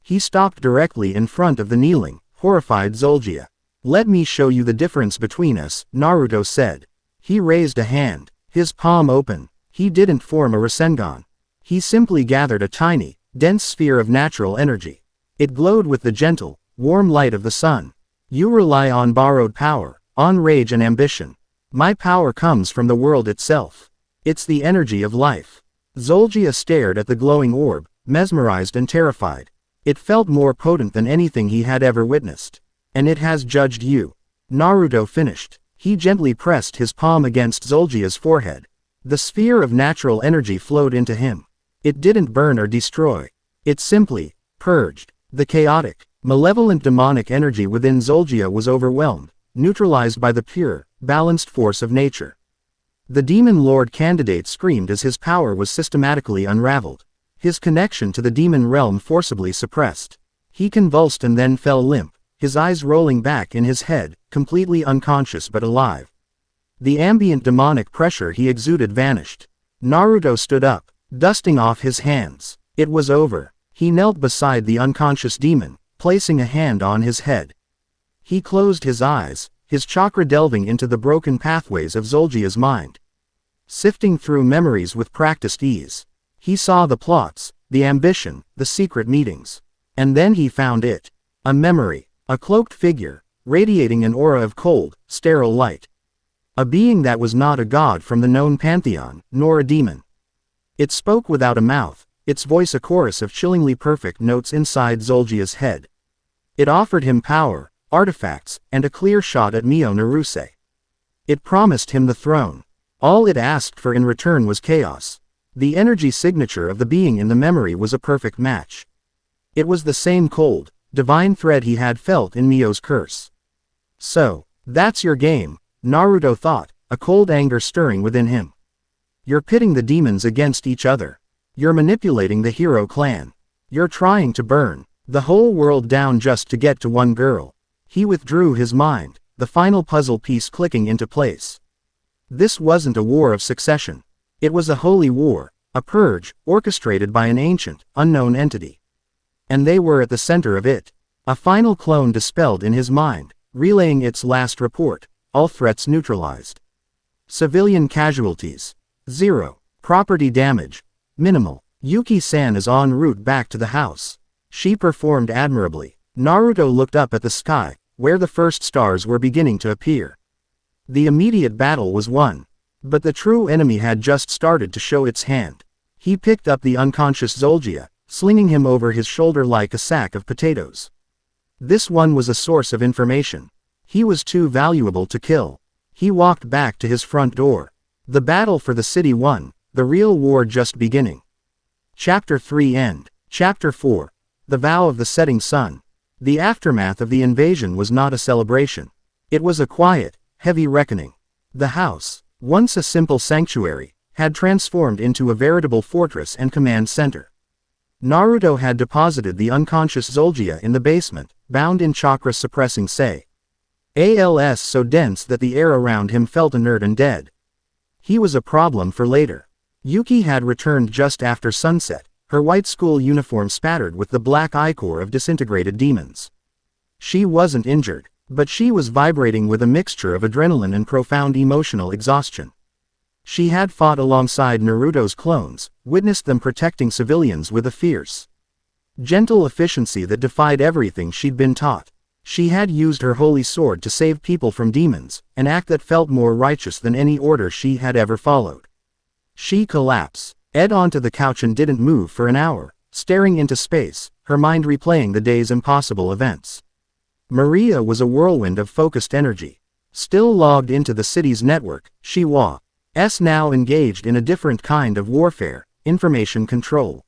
He stopped directly in front of the kneeling, horrified Zolgia. Let me show you the difference between us, Naruto said. He raised a hand, his palm open. He didn't form a Rasengan. He simply gathered a tiny, dense sphere of natural energy. It glowed with the gentle, warm light of the sun. You rely on borrowed power, on rage and ambition. My power comes from the world itself. It's the energy of life. Zolgia stared at the glowing orb, mesmerized and terrified. It felt more potent than anything he had ever witnessed. And it has judged you. Naruto finished. He gently pressed his palm against Zolgia's forehead. The sphere of natural energy flowed into him. It didn't burn or destroy. It simply purged. The chaotic, malevolent demonic energy within Zolgia was overwhelmed, neutralized by the pure, balanced force of nature. The Demon Lord candidate screamed as his power was systematically unraveled. His connection to the demon realm forcibly suppressed. He convulsed and then fell limp, his eyes rolling back in his head, completely unconscious but alive. The ambient demonic pressure he exuded vanished. Naruto stood up, dusting off his hands. It was over. He knelt beside the unconscious demon, placing a hand on his head. He closed his eyes, his chakra delving into the broken pathways of Zolgia's mind. Sifting through memories with practiced ease. He saw the plots, the ambition, the secret meetings. And then he found it. A memory, a cloaked figure, radiating an aura of cold, sterile light. A being that was not a god from the known pantheon, nor a demon. It spoke without a mouth, its voice a chorus of chillingly perfect notes inside Zolgia's head. It offered him power, artifacts, and a clear shot at Mio Naruse. It promised him the throne. All it asked for in return was chaos. The energy signature of the being in the memory was a perfect match. It was the same cold, divine thread he had felt in Mio's curse. So, that's your game, Naruto thought, a cold anger stirring within him. You're pitting the demons against each other. You're manipulating the hero clan. You're trying to burn the whole world down just to get to one girl. He withdrew his mind, the final puzzle piece clicking into place. This wasn't a war of succession. It was a holy war, a purge, orchestrated by an ancient, unknown entity. And they were at the center of it. A final clone dispelled in his mind, relaying its last report, all threats neutralized. Civilian casualties. 0. Property damage. Minimal. Yuki-san is en route back to the house. She performed admirably. Naruto looked up at the sky, where the first stars were beginning to appear. The immediate battle was won. But the true enemy had just started to show its hand. He picked up the unconscious Zolgia, slinging him over his shoulder like a sack of potatoes. This one was a source of information. He was too valuable to kill. He walked back to his front door. The battle for the city won, the real war just beginning. Chapter 3 End. Chapter 4. The Vow of the Setting Sun. The aftermath of the invasion was not a celebration. It was a quiet, heavy reckoning. The house, once a simple sanctuary, had transformed into a veritable fortress and command center. Naruto had deposited the unconscious Zolgia in the basement, bound in chakra-suppressing sei. ALS so dense that the air around him felt inert and dead. He was a problem for later. Yuki had returned just after sunset, her white school uniform spattered with the black ichor of disintegrated demons. She wasn't injured, but she was vibrating with a mixture of adrenaline and profound emotional exhaustion. She had fought alongside Naruto's clones, witnessed them protecting civilians with a fierce, gentle efficiency that defied everything she'd been taught. She had used her holy sword to save people from demons, an act that felt more righteous than any order she had ever followed. She collapsed, onto the couch and didn't move for an hour, staring into space, her mind replaying the day's impossible events. Maria was a whirlwind of focused energy. Still logged into the city's network, she was now engaged in a different kind of warfare, information control.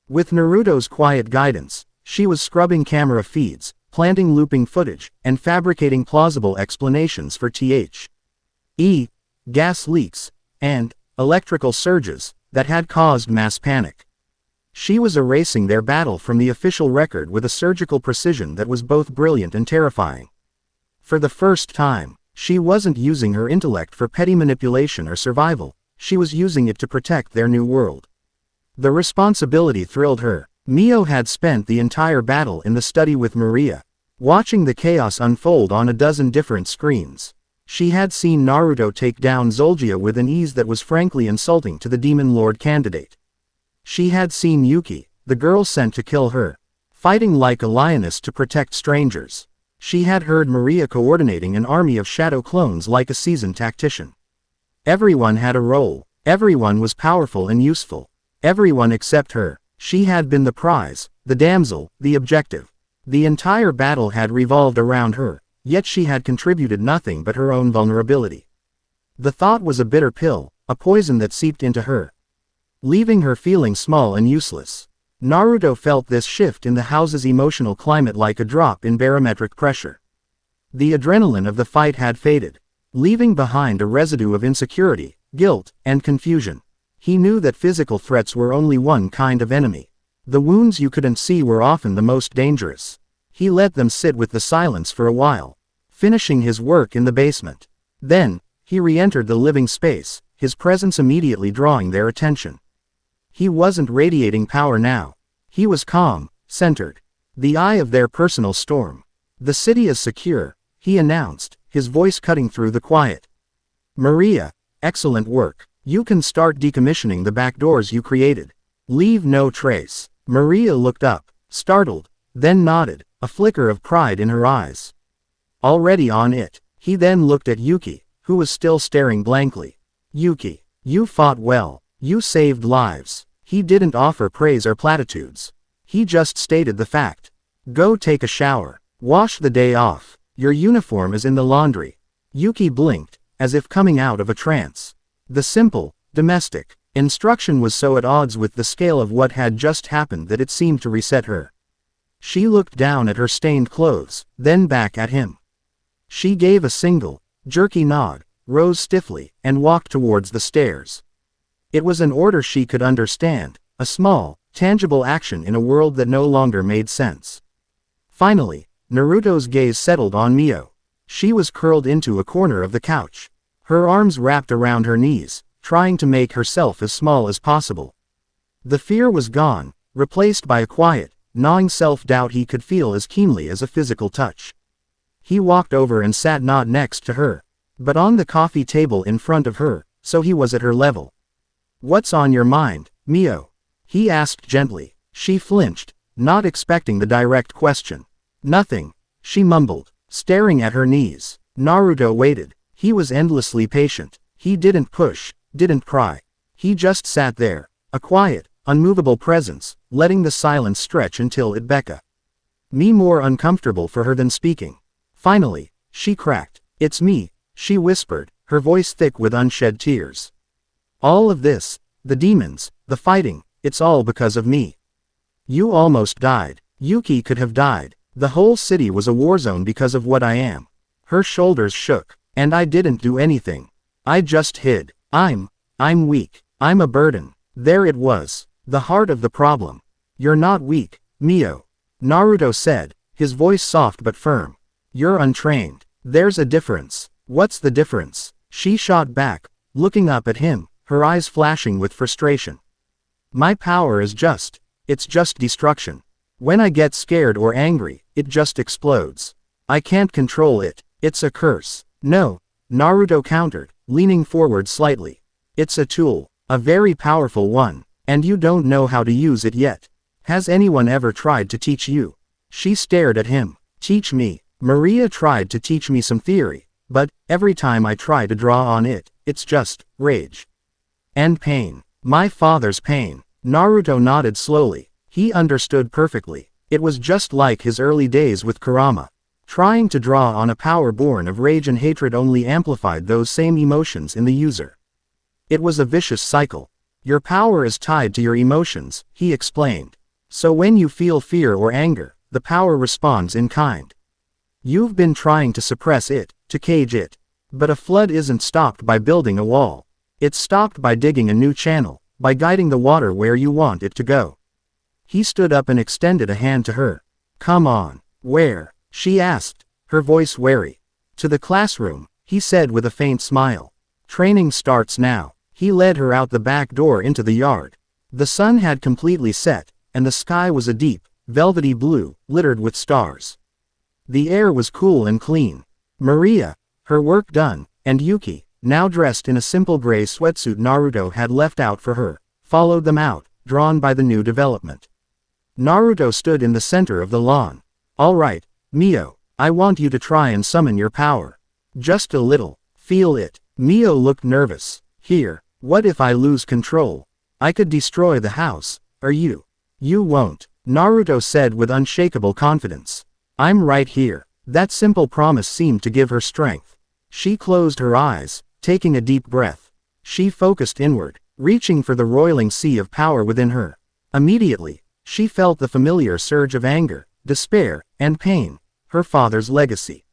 With Naruto's quiet guidance, she was scrubbing camera feeds, planting looping footage, and fabricating plausible explanations for gas leaks, and electrical surges that had caused mass panic. She was erasing their battle from the official record with a surgical precision that was both brilliant and terrifying. For the first time, she wasn't using her intellect for petty manipulation or survival, she was using it to protect their new world. The responsibility thrilled her. Mio had spent the entire battle in the study with Maria, watching the chaos unfold on a dozen different screens. She had seen Naruto take down Zolgia with an ease that was frankly insulting to the Demon Lord candidate. She had seen Yuki, the girl sent to kill her, fighting like a lioness to protect strangers. She had heard Maria coordinating an army of shadow clones like a seasoned tactician. Everyone had a role, everyone was powerful and useful. Everyone except her. She had been the prize, the damsel, the objective. The entire battle had revolved around her, yet she had contributed nothing but her own vulnerability. The thought was a bitter pill, a poison that seeped into her, leaving her feeling small and useless. Naruto felt this shift in the house's emotional climate like a drop in barometric pressure. The adrenaline of the fight had faded, leaving behind a residue of insecurity, guilt, and confusion. He knew that physical threats were only one kind of enemy. The wounds you couldn't see were often the most dangerous. He let them sit with the silence for a while, finishing his work in the basement. Then, he re-entered the living space, his presence immediately drawing their attention. He wasn't radiating power now. He was calm, centered. The eye of their personal storm. The city is secure, he announced, his voice cutting through the quiet. Maria, excellent work. You can start decommissioning the back doors you created. Leave no trace. Maria looked up, startled, then nodded, a flicker of pride in her eyes. Already on it. He then looked at Yuki, who was still staring blankly. Yuki, you fought well. You saved lives. He didn't offer praise or platitudes. He just stated the fact. Go take a shower. Wash the day off. Your uniform is in the laundry. Yuki blinked, as if coming out of a trance. The simple, domestic instruction was so at odds with the scale of what had just happened that it seemed to reset her. She looked down at her stained clothes, then back at him. She gave a single, jerky nod, rose stiffly, and walked towards the stairs. It was an order she could understand, a small, tangible action in a world that no longer made sense. Finally, Naruto's gaze settled on Mio. She was curled into a corner of the couch. Her arms wrapped around her knees, trying to make herself as small as possible. The fear was gone, replaced by a quiet, gnawing self-doubt he could feel as keenly as a physical touch. He walked over and sat not next to her, but on the coffee table in front of her, so he was at her level. "What's on your mind, Mio?" he asked gently. She flinched, not expecting the direct question. "Nothing," she mumbled, staring at her knees. Naruto waited. He was endlessly patient. He didn't push, didn't pry. He just sat there, a quiet, unmovable presence, letting the silence stretch until it became more uncomfortable for her than speaking. Finally, she cracked. "It's me," she whispered, her voice thick with unshed tears. "All of this, the demons, the fighting, it's all because of me. You almost died. Yuki could have died. The whole city was a war zone because of what I am." Her shoulders shook. "And I didn't do anything. I just hid. I'm weak. I'm a burden." There it was, the heart of the problem. "You're not weak, Mio," Naruto said, his voice soft but firm. "You're untrained. There's a difference." "What's the difference?" She shot back, looking up at him, her eyes flashing with frustration. "My power is it's just destruction. When I get scared or angry, it just explodes. I can't control it. It's a curse." "No," Naruto countered, leaning forward slightly. "It's a tool, a very powerful one, and you don't know how to use it yet. Has anyone ever tried to teach you?" She stared at him. "Teach me?" "Maria tried to teach me some theory, but every time I try to draw on it, it's just rage. And pain. My father's pain." Naruto nodded slowly. He understood perfectly. It was just like his early days with Kurama. Trying to draw on a power born of rage and hatred only amplified those same emotions in the user. It was a vicious cycle. "Your power is tied to your emotions," he explained. "So when you feel fear or anger, the power responds in kind. You've been trying to suppress it, to cage it. But a flood isn't stopped by building a wall. It's stopped by digging a new channel, by guiding the water where you want it to go." He stood up and extended a hand to her. "Come on." "Where?" she asked, her voice wary. "To the classroom," he said with a faint smile. "Training starts now." He led her out the back door into the yard. The sun had completely set, and the sky was a deep, velvety blue, littered with stars. The air was cool and clean. Maria, her work done, and Yuki, now dressed in a simple gray sweatsuit Naruto had left out for her, followed them out, drawn by the new development. Naruto stood in the center of the lawn. "All right, Mio, I want you to try and summon your power. Just a little. Feel it." Mio looked nervous. "Here, what if I lose control? I could destroy the house, or you." "You won't," Naruto said with unshakable confidence. "I'm right here." That simple promise seemed to give her strength. She closed her eyes, taking a deep breath. She focused inward, reaching for the roiling sea of power within her. Immediately, she felt the familiar surge of anger, despair, and pain, her father's legacy.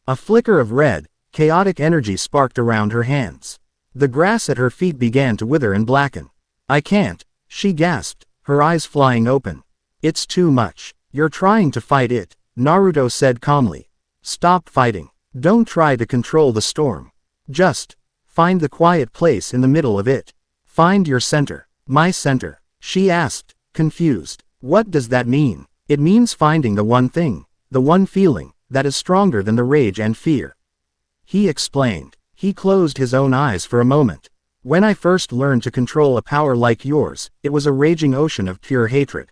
A flicker of red, chaotic energy sparked around her hands. The grass at her feet began to wither and blacken. "I can't," she gasped, her eyes flying open. "It's too much. You're trying to fight it," Naruto said calmly. "Stop fighting. Don't try to control the storm. Just find the quiet place in the middle of it. Find your center." "My center?" she asked, confused. "What does that mean?" "It means finding the one thing, the one feeling, that is stronger than the rage and fear." He explained. He closed his own eyes for a moment. "When I first learned to control a power like yours, it was a raging ocean of pure hatred.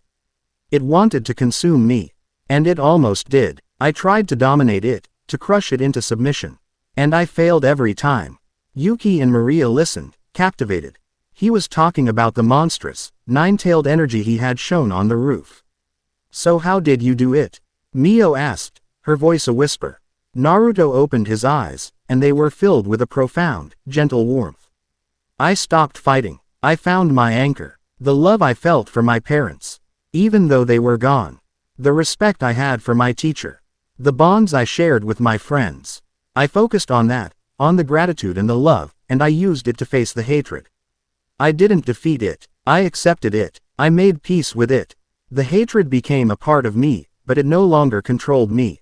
It wanted to consume me. And it almost did. I tried to dominate it, to crush it into submission. And I failed every time." Yuki and Maria listened, captivated. He was talking about the monstrous, nine-tailed energy he had shown on the roof. "So how did you do it?" Mio asked, her voice a whisper. Naruto opened his eyes, and they were filled with a profound, gentle warmth. I stopped fighting. I found my anchor. The love I felt for my parents. Even though they were gone. The respect I had for my teacher. The bonds I shared with my friends. I focused on that, on the gratitude and the love, and I used it to face the hatred. I didn't defeat it. I accepted it. I made peace with it. The hatred became a part of me, but it no longer controlled me.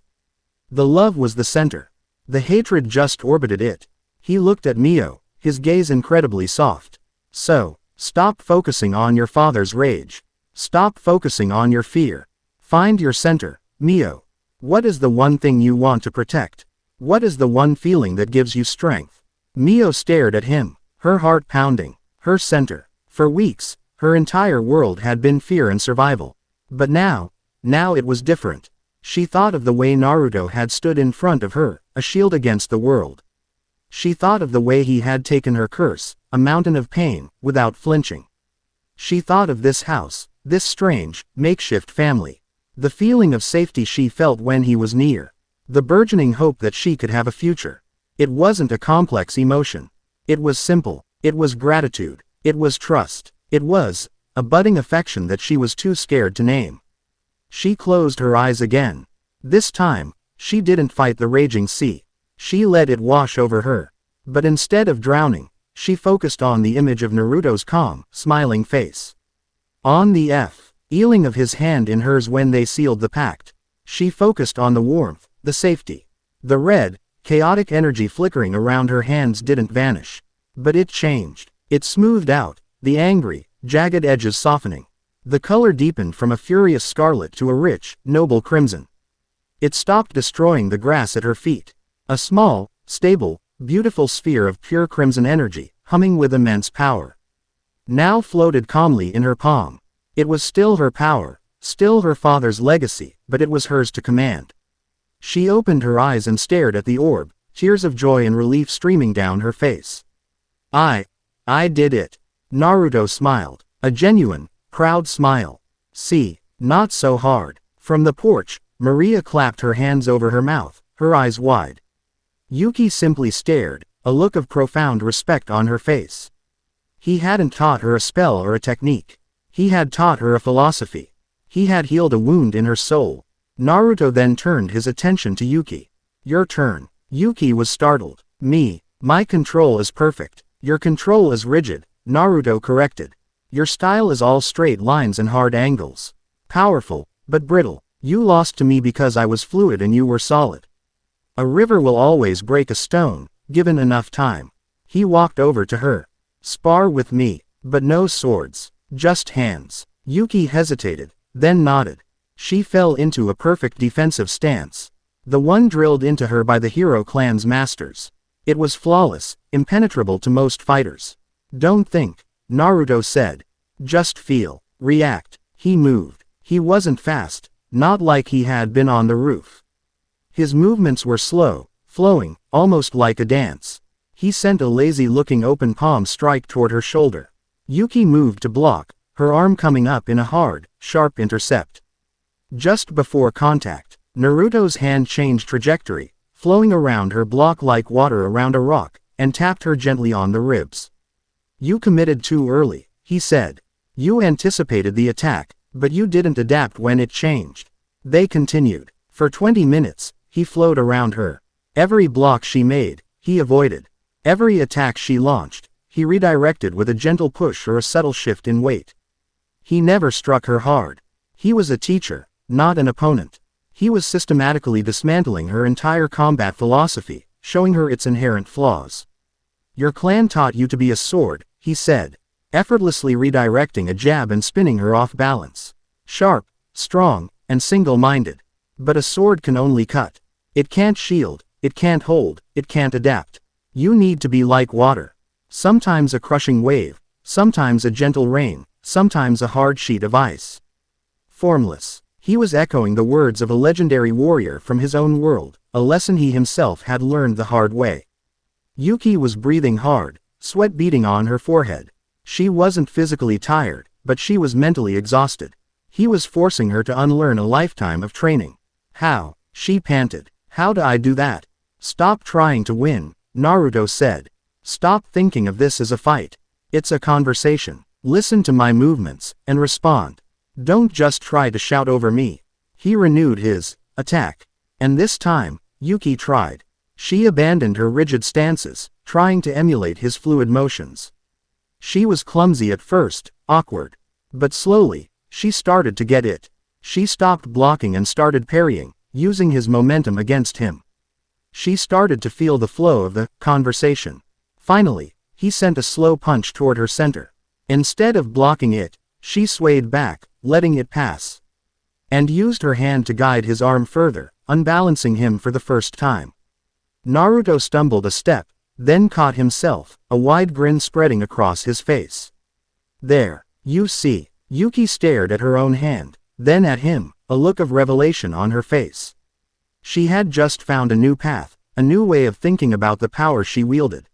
The love was the center. The hatred just orbited it. He looked at Mio, his gaze incredibly soft. So, stop focusing on your father's rage. Stop focusing on your fear. Find your center, Mio. What is the one thing you want to protect? What is the one feeling that gives you strength? Mio stared at him, her heart pounding, her center. For weeks, her entire world had been fear and survival. But now it was different. She thought of the way Naruto had stood in front of her, a shield against the world. She thought of the way he had taken her curse, a mountain of pain, without flinching. She thought of this house, this strange, makeshift family. The feeling of safety she felt when he was near. The burgeoning hope that she could have a future. It wasn't a complex emotion. It was simple. It was gratitude. It was trust. It was a budding affection that she was too scared to name. She closed her eyes again. This time, she didn't fight the raging sea. She let it wash over her. But instead of drowning, she focused on the image of Naruto's calm, smiling face. On the feeling of his hand in hers when they sealed the pact. She focused on the warmth, the safety. The red, chaotic energy flickering around her hands didn't vanish. But it changed. It smoothed out, the angry, jagged edges softening. The color deepened from a furious scarlet to a rich, noble crimson. It stopped destroying the grass at her feet. A small, stable, beautiful sphere of pure crimson energy, humming with immense power. Now floated calmly in her palm. It was still her power, still her father's legacy, but it was hers to command. She opened her eyes and stared at the orb, tears of joy and relief streaming down her face. I did it. Naruto smiled. A genuine, proud smile. See, not so hard. From the porch, Maria clapped her hands over her mouth, her eyes wide. Yuki simply stared, a look of profound respect on her face. He hadn't taught her a spell or a technique. He had taught her a philosophy. He had healed a wound in her soul. Naruto then turned his attention to Yuki. Your turn. Yuki was startled. My control is perfect. Your control is rigid, Naruto corrected. Your style is all straight lines and hard angles. Powerful, but brittle. You lost to me because I was fluid and you were solid. A river will always break a stone, given enough time. He walked over to her. Spar with me, but no swords, just hands. Yuki hesitated, then nodded. She fell into a perfect defensive stance. The one drilled into her by the Hero clan's masters. It was flawless, impenetrable to most fighters. Don't think, Naruto said. Just feel, react. He moved. He wasn't fast, not like he had been on the roof. His movements were slow, flowing, almost like a dance. He sent a lazy-looking open palm strike toward her shoulder. Yuki moved to block, her arm coming up in a hard, sharp intercept. Just before contact, Naruto's hand changed trajectory, flowing around her block like water around a rock, and tapped her gently on the ribs. You committed too early, he said. You anticipated the attack, but you didn't adapt when it changed. They continued. For 20 minutes, he flowed around her. Every block she made, he avoided. Every attack she launched, he redirected with a gentle push or a subtle shift in weight. He never struck her hard. He was a teacher, not an opponent. He was systematically dismantling her entire combat philosophy, showing her its inherent flaws. Your clan taught you to be a sword, he said, effortlessly redirecting a jab and spinning her off balance. Sharp, strong, and single-minded. But a sword can only cut. It can't shield, it can't hold, it can't adapt. You need to be like water. Sometimes a crushing wave, sometimes a gentle rain, sometimes a hard sheet of ice. Formless. He was echoing the words of a legendary warrior from his own world, a lesson he himself had learned the hard way. Yuki was breathing hard, sweat beading on her forehead. She wasn't physically tired, but she was mentally exhausted. He was forcing her to unlearn a lifetime of training. How? She panted. How'd I do that? Stop trying to win, Naruto said. Stop thinking of this as a fight. It's a conversation. Listen to my movements, and respond. Don't just try to shout over me. He renewed his attack. And this time, Yuki tried. She abandoned her rigid stances, trying to emulate his fluid motions. She was clumsy at first, awkward. But slowly, she started to get it. She stopped blocking and started parrying, using his momentum against him. She started to feel the flow of the conversation. Finally, he sent a slow punch toward her center. Instead of blocking it, she swayed back, letting it pass. And used her hand to guide his arm further, unbalancing him for the first time. Naruto stumbled a step, then caught himself, a wide grin spreading across his face. There, you see. Yuki stared at her own hand, then at him, a look of revelation on her face. She had just found a new path, a new way of thinking about the power she wielded.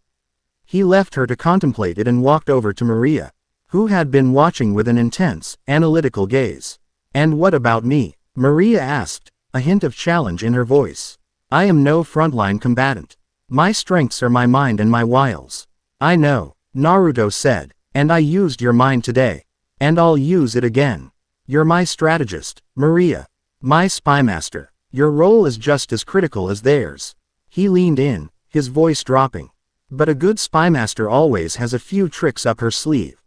He left her to contemplate it and walked over to Maria, who had been watching with an intense, analytical gaze. And what about me? Maria asked, a hint of challenge in her voice. I am no frontline combatant. My strengths are my mind and my wiles. I know, Naruto said, and I used your mind today. And I'll use it again. You're my strategist, Maria. My spymaster. Your role is just as critical as theirs. He leaned in, his voice dropping. But a good spymaster always has a few tricks up her sleeve.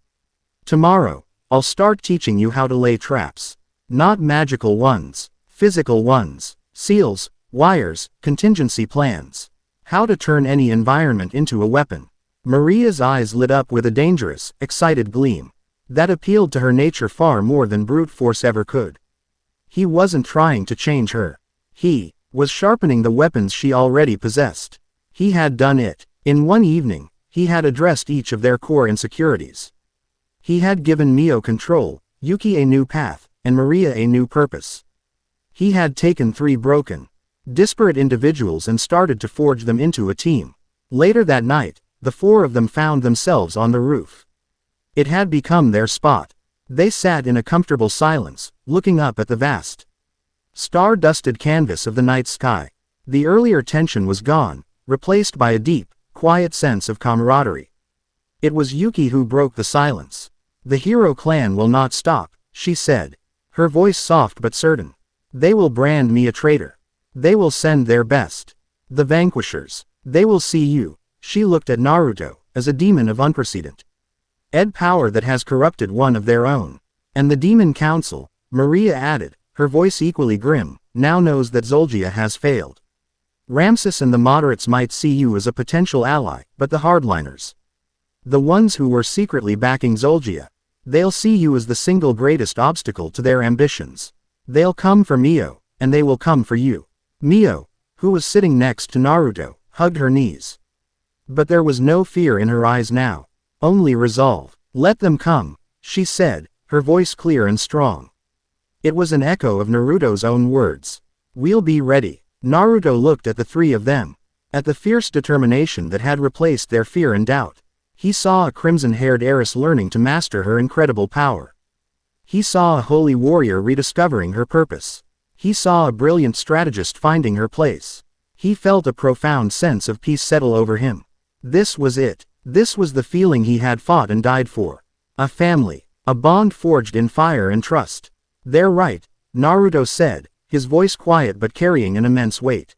Tomorrow, I'll start teaching you how to lay traps. Not magical ones, physical ones, seals, wires, contingency plans. How to turn any environment into a weapon. Maria's eyes lit up with a dangerous, excited gleam. That appealed to her nature far more than brute force ever could. He wasn't trying to change her. He was sharpening the weapons she already possessed. He had done it. In one evening, he had addressed each of their core insecurities. He had given Mio control, Yuki a new path, and Maria a new purpose. He had taken three broken, disparate individuals and started to forge them into a team. Later that night, the four of them found themselves on the roof. It had become their spot. They sat in a comfortable silence, looking up at the vast, star-dusted canvas of the night sky. The earlier tension was gone, replaced by a deep, quiet sense of camaraderie. It was Yuki who broke the silence. The hero clan will not stop, she said, her voice soft but certain. They will brand me a traitor. They will send their best. The vanquishers. They will see you. She looked at Naruto, as a demon of unprecedented power that has corrupted one of their own. And the Demon Council, Maria added, her voice equally grim, now knows that Zolgia has failed. Ramses and the moderates might see you as a potential ally, but the hardliners, the ones who were secretly backing Zolgia, they'll see you as the single greatest obstacle to their ambitions. They'll come for Mio, and they will come for you. Mio, who was sitting next to Naruto, hugged her knees. But there was no fear in her eyes now. Only resolve. Let them come, she said, her voice clear and strong. It was an echo of Naruto's own words. We'll be ready. Naruto looked at the three of them. At the fierce determination that had replaced their fear and doubt. He saw a crimson-haired heiress learning to master her incredible power. He saw a holy warrior rediscovering her purpose. He saw a brilliant strategist finding her place. He felt a profound sense of peace settle over him. This was it. This was the feeling he had fought and died for. A family. A bond forged in fire and trust. They're right, Naruto said, his voice quiet but carrying an immense weight.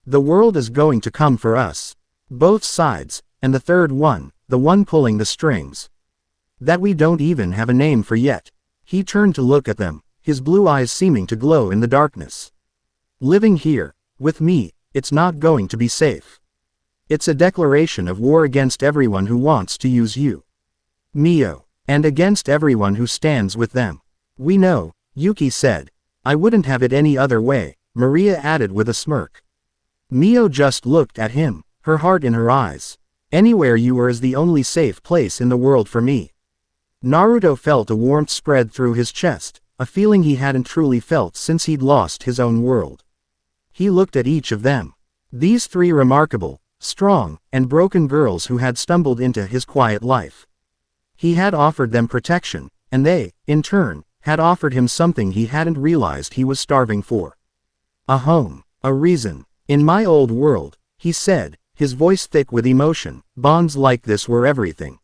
The world is going to come for us. Both sides, and the third one, the one pulling the strings. That we don't even have a name for yet. He turned to look at them, his blue eyes seeming to glow in the darkness. Living here, with me, it's not going to be safe. It's a declaration of war against everyone who wants to use you, Mio, and against everyone who stands with them. We know, Yuki said. I wouldn't have it any other way, Maria added with a smirk. Mio just looked at him, her heart in her eyes. Anywhere you are is the only safe place in the world for me. Naruto felt a warmth spread through his chest, a feeling he hadn't truly felt since he'd lost his own world. He looked at each of them. These three remarkable, strong, and broken girls who had stumbled into his quiet life. He had offered them protection, and they, in turn, had offered him something he hadn't realized he was starving for. A home, a reason, In my old world, he said, his voice thick with emotion, bonds like this were everything.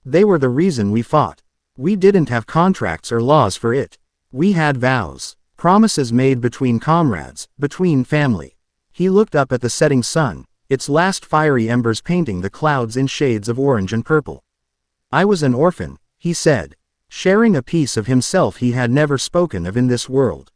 They were the reason we fought. We didn't have contracts or laws for it. We had vows, promises made between comrades, between family. He looked up at the setting sun, its last fiery embers painting the clouds in shades of orange and purple. I was an orphan, he said, sharing a piece of himself he had never spoken of in this world.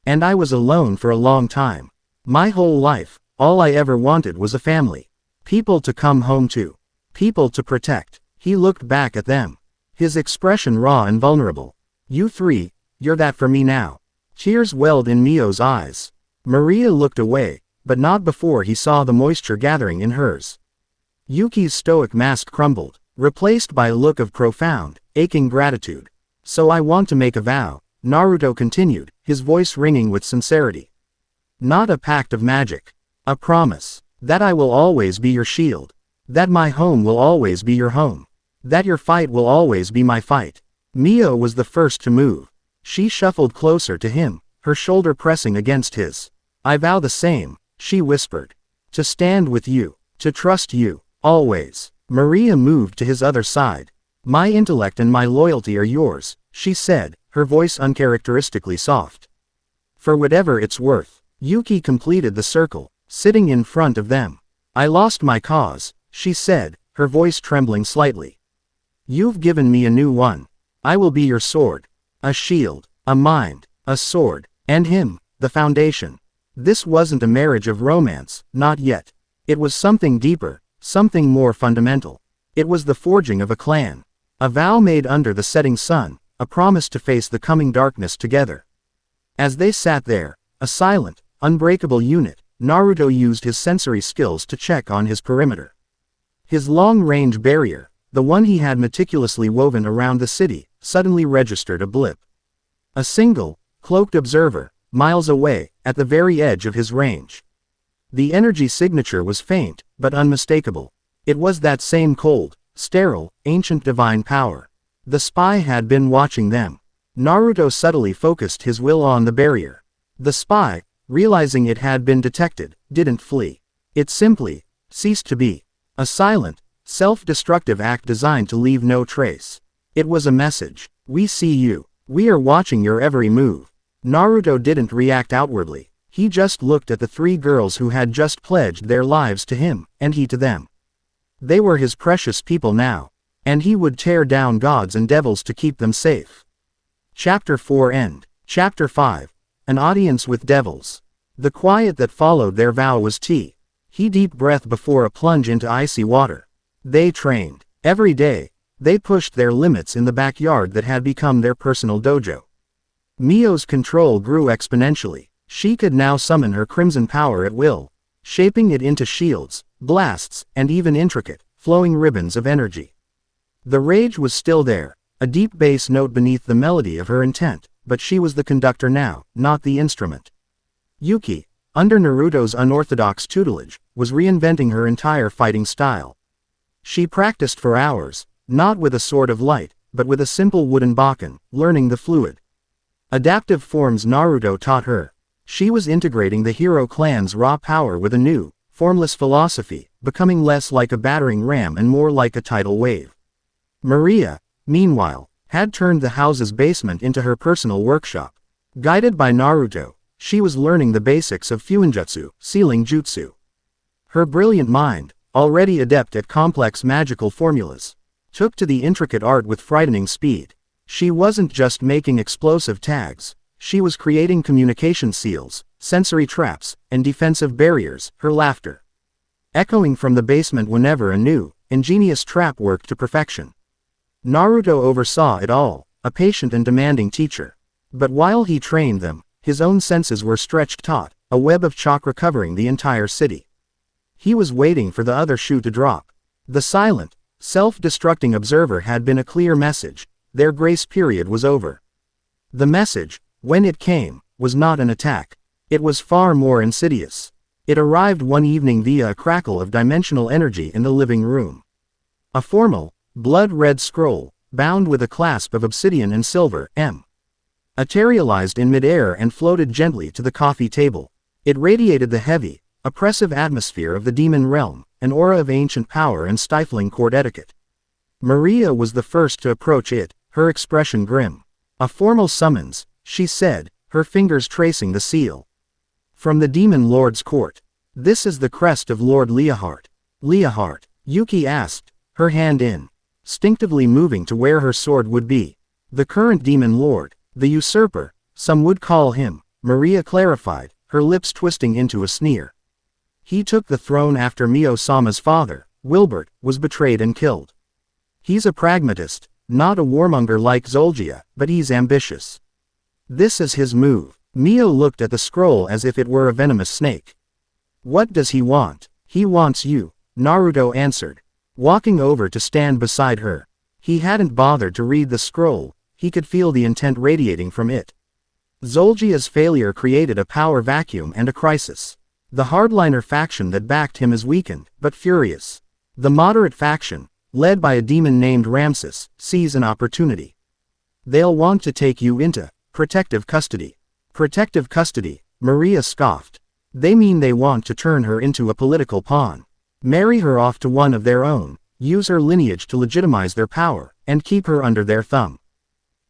And I was alone for a long time. My whole life, all I ever wanted was a family. People to come home to. People to protect. He looked back at them. His expression raw and vulnerable. You three, you're that for me now. Tears welled in Mio's eyes. Maria looked away, but not before he saw the moisture gathering in hers. Yuki's stoic mask crumbled, replaced by a look of profound, aching gratitude. So I want to make a vow, Naruto continued, his voice ringing with sincerity. Not a pact of magic. A promise. That I will always be your shield. That my home will always be your home. That your fight will always be my fight. Mio was the first to move. She shuffled closer to him, her shoulder pressing against his. I vow the same, she whispered. To stand with you. To trust you. Always. Maria moved to his other side. My intellect and my loyalty are yours, she said, her voice uncharacteristically soft. For whatever it's worth. Yuki completed the circle, sitting in front of them. I lost my cause, she said, her voice trembling slightly. You've given me a new one. I will be your sword. A shield, a mind, a sword, and him, the foundation. This wasn't a marriage of romance, not yet. It was something deeper, something more fundamental. It was the forging of a clan. A vow made under the setting sun, a promise to face the coming darkness together. As they sat there, a silent, unbreakable unit, Naruto used his sensory skills to check on his perimeter. His long-range barrier, the one he had meticulously woven around the city, suddenly registered a blip. A single, cloaked observer, miles away, at the very edge of his range. The energy signature was faint, but unmistakable. It was that same cold, sterile, ancient divine power. The spy had been watching them. Naruto subtly focused his will on the barrier. The spy, realizing it had been detected, didn't flee. It simply ceased to be. A silent, self-destructive act designed to leave no trace. It was a message. We see you. We are watching your every move. Naruto didn't react outwardly. He just looked at the three girls who had just pledged their lives to him, and he to them. They were his precious people now. And he would tear down gods and devils to keep them safe. Chapter 4 End. Chapter 5. An audience with devils. The quiet that followed their vow was tea. He deep breath before a plunge into icy water. They trained. Every day, they pushed their limits in the backyard that had become their personal dojo. Mio's control grew exponentially. She could now summon her crimson power at will, shaping it into shields, blasts, and even intricate, flowing ribbons of energy. The rage was still there, a deep bass note beneath the melody of her intent, but she was the conductor now, not the instrument. Yuki, under Naruto's unorthodox tutelage, was reinventing her entire fighting style. She practiced for hours, not with a sword of light, but with a simple wooden bakken, learning the fluid, adaptive forms Naruto taught her. She was integrating the hero clan's raw power with a new, formless philosophy, becoming less like a battering ram and more like a tidal wave. Maria, meanwhile, had turned the house's basement into her personal workshop. Guided by Naruto, she was learning the basics of fuinjutsu, sealing jutsu. Her brilliant mind, already adept at complex magical formulas, took to the intricate art with frightening speed. She wasn't just making explosive tags, she was creating communication seals, sensory traps, and defensive barriers, her laughter echoing from the basement whenever a new, ingenious trap worked to perfection. Naruto oversaw it all, a patient and demanding teacher. But while he trained them, his own senses were stretched taut, a web of chakra covering the entire city. He was waiting for the other shoe to drop. The silent, self-destructing observer had been a clear message. Their grace period was over. The message, when it came, was not an attack. It was far more insidious. It arrived one evening via a crackle of dimensional energy in the living room. A formal, blood-red scroll, bound with a clasp of obsidian and silver, materialized in midair and floated gently to the coffee table. It radiated the heavy, oppressive atmosphere of the demon realm, an aura of ancient power and stifling court etiquette. Maria was the first to approach it, her expression grim. "A formal summons," she said, her fingers tracing the seal. "From the demon lord's court. This is the crest of Lord Leahart." "Leahart?" Yuki asked, her hand instinctively moving to where her sword would be. "The current demon lord, the usurper, some would call him," Maria clarified, her lips twisting into a sneer. "He took the throne after Mio-sama's father, Wilbert, was betrayed and killed. He's a pragmatist, not a warmonger like Zolgia, but he's ambitious. This is his move." Mio looked at the scroll as if it were a venomous snake. "What does he want?" "He wants you," Naruto answered, walking over to stand beside her. He hadn't bothered to read the scroll, he could feel the intent radiating from it. Zolgia's failure created a power vacuum and a crisis. The hardliner faction that backed him is weakened, but furious. The moderate faction, led by a demon named Ramses, sees an opportunity. They'll want to take you into protective custody. Protective custody, Maria scoffed. They mean they want to turn her into a political pawn. Marry her off to one of their own, use her lineage to legitimize their power, and keep her under their thumb.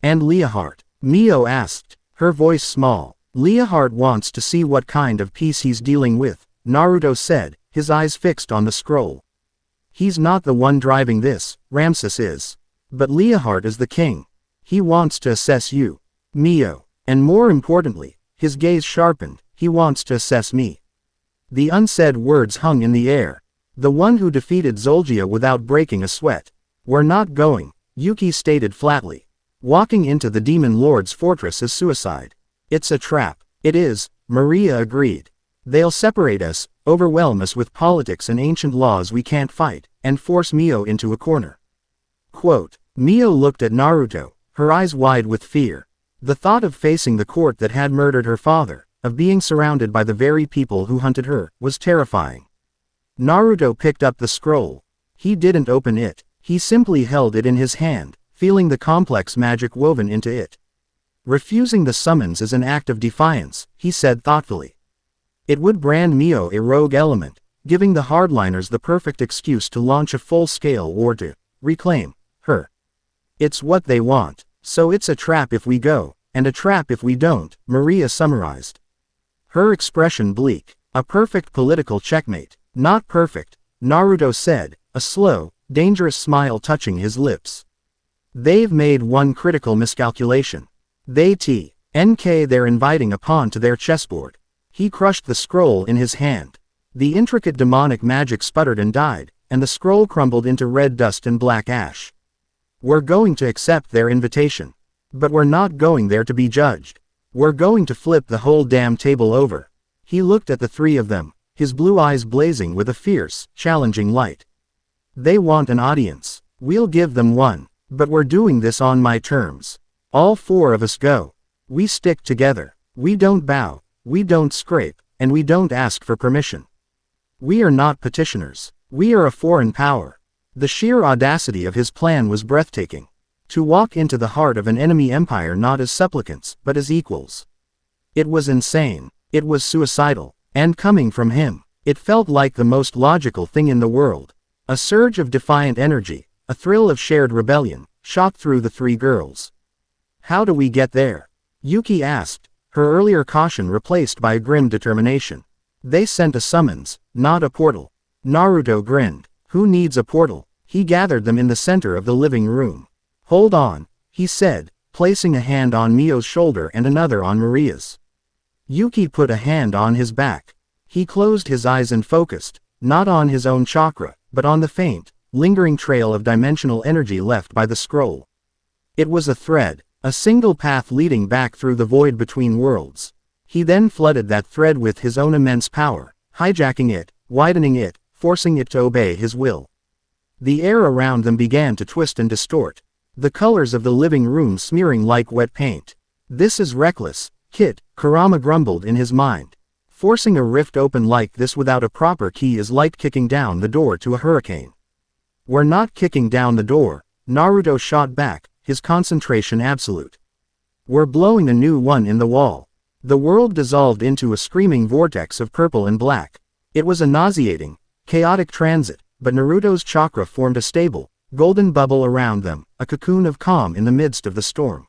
"And Leahart?" Mio asked, her voice small. "Leahart wants to see what kind of peace he's dealing with," Naruto said, his eyes fixed on the scroll. "He's not the one driving this, Ramses is. But Leahart is the king. He wants to assess you, Mio. And more importantly," his gaze sharpened, "he wants to assess me." The unsaid words hung in the air. The one who defeated Zolgia without breaking a sweat. "We're not going," Yuki stated flatly. "Walking into the demon lord's fortress is suicide." "It's a trap." "It is," Maria agreed. "They'll separate us, overwhelm us with politics and ancient laws we can't fight, and force Mio into a corner." Quote. Mio looked at Naruto, her eyes wide with fear. The thought of facing the court that had murdered her father, of being surrounded by the very people who hunted her, was terrifying. Naruto picked up the scroll. He didn't open it, he simply held it in his hand, feeling the complex magic woven into it. "Refusing the summons is an act of defiance," he said thoughtfully. "It would brand Mio a rogue element, giving the hardliners the perfect excuse to launch a full-scale war to reclaim her. It's what they want, so it's a trap if we go, and a trap if we don't," Maria summarized. Her expression bleak. "A perfect political checkmate." "Not perfect," Naruto said, a slow, dangerous smile touching his lips. "They've made one critical miscalculation. They're inviting a pawn to their chessboard." He crushed the scroll in his hand. The intricate demonic magic sputtered and died, and the scroll crumbled into red dust and black ash. "We're going to accept their invitation. But we're not going there to be judged. We're going to flip the whole damn table over." He looked at the three of them, his blue eyes blazing with a fierce, challenging light. "They want an audience. We'll give them one. But we're doing this on my terms. All four of us go. We stick together. We don't bow, we don't scrape, and we don't ask for permission. We are not petitioners. We are a foreign power." The sheer audacity of his plan was breathtaking. To walk into the heart of an enemy empire not as supplicants, but as equals. It was insane. It was suicidal. And coming from him, it felt like the most logical thing in the world. A surge of defiant energy, a thrill of shared rebellion, shot through the three girls. "How do we get there?" Yuki asked, her earlier caution replaced by a grim determination. "They sent a summons, not a portal." Naruto grinned. "Who needs a portal?" He gathered them in the center of the living room. "Hold on," he said, placing a hand on Mio's shoulder and another on Maria's. Yuki put a hand on his back. He closed his eyes and focused, not on his own chakra, but on the faint, lingering trail of dimensional energy left by the scroll. It was a thread, a single path leading back through the void between worlds. He then flooded that thread with his own immense power, hijacking it, widening it, forcing it to obey his will. The air around them began to twist and distort, the colors of the living room smearing like wet paint. "This is reckless, Kit," Kurama grumbled in his mind. "Forcing a rift open like this without a proper key is like kicking down the door to a hurricane." "We're not kicking down the door," Naruto shot back, his concentration absolute. "We're blowing a new one in the wall." The world dissolved into a screaming vortex of purple and black. It was a nauseating, chaotic transit, but Naruto's chakra formed a stable, golden bubble around them, a cocoon of calm in the midst of the storm.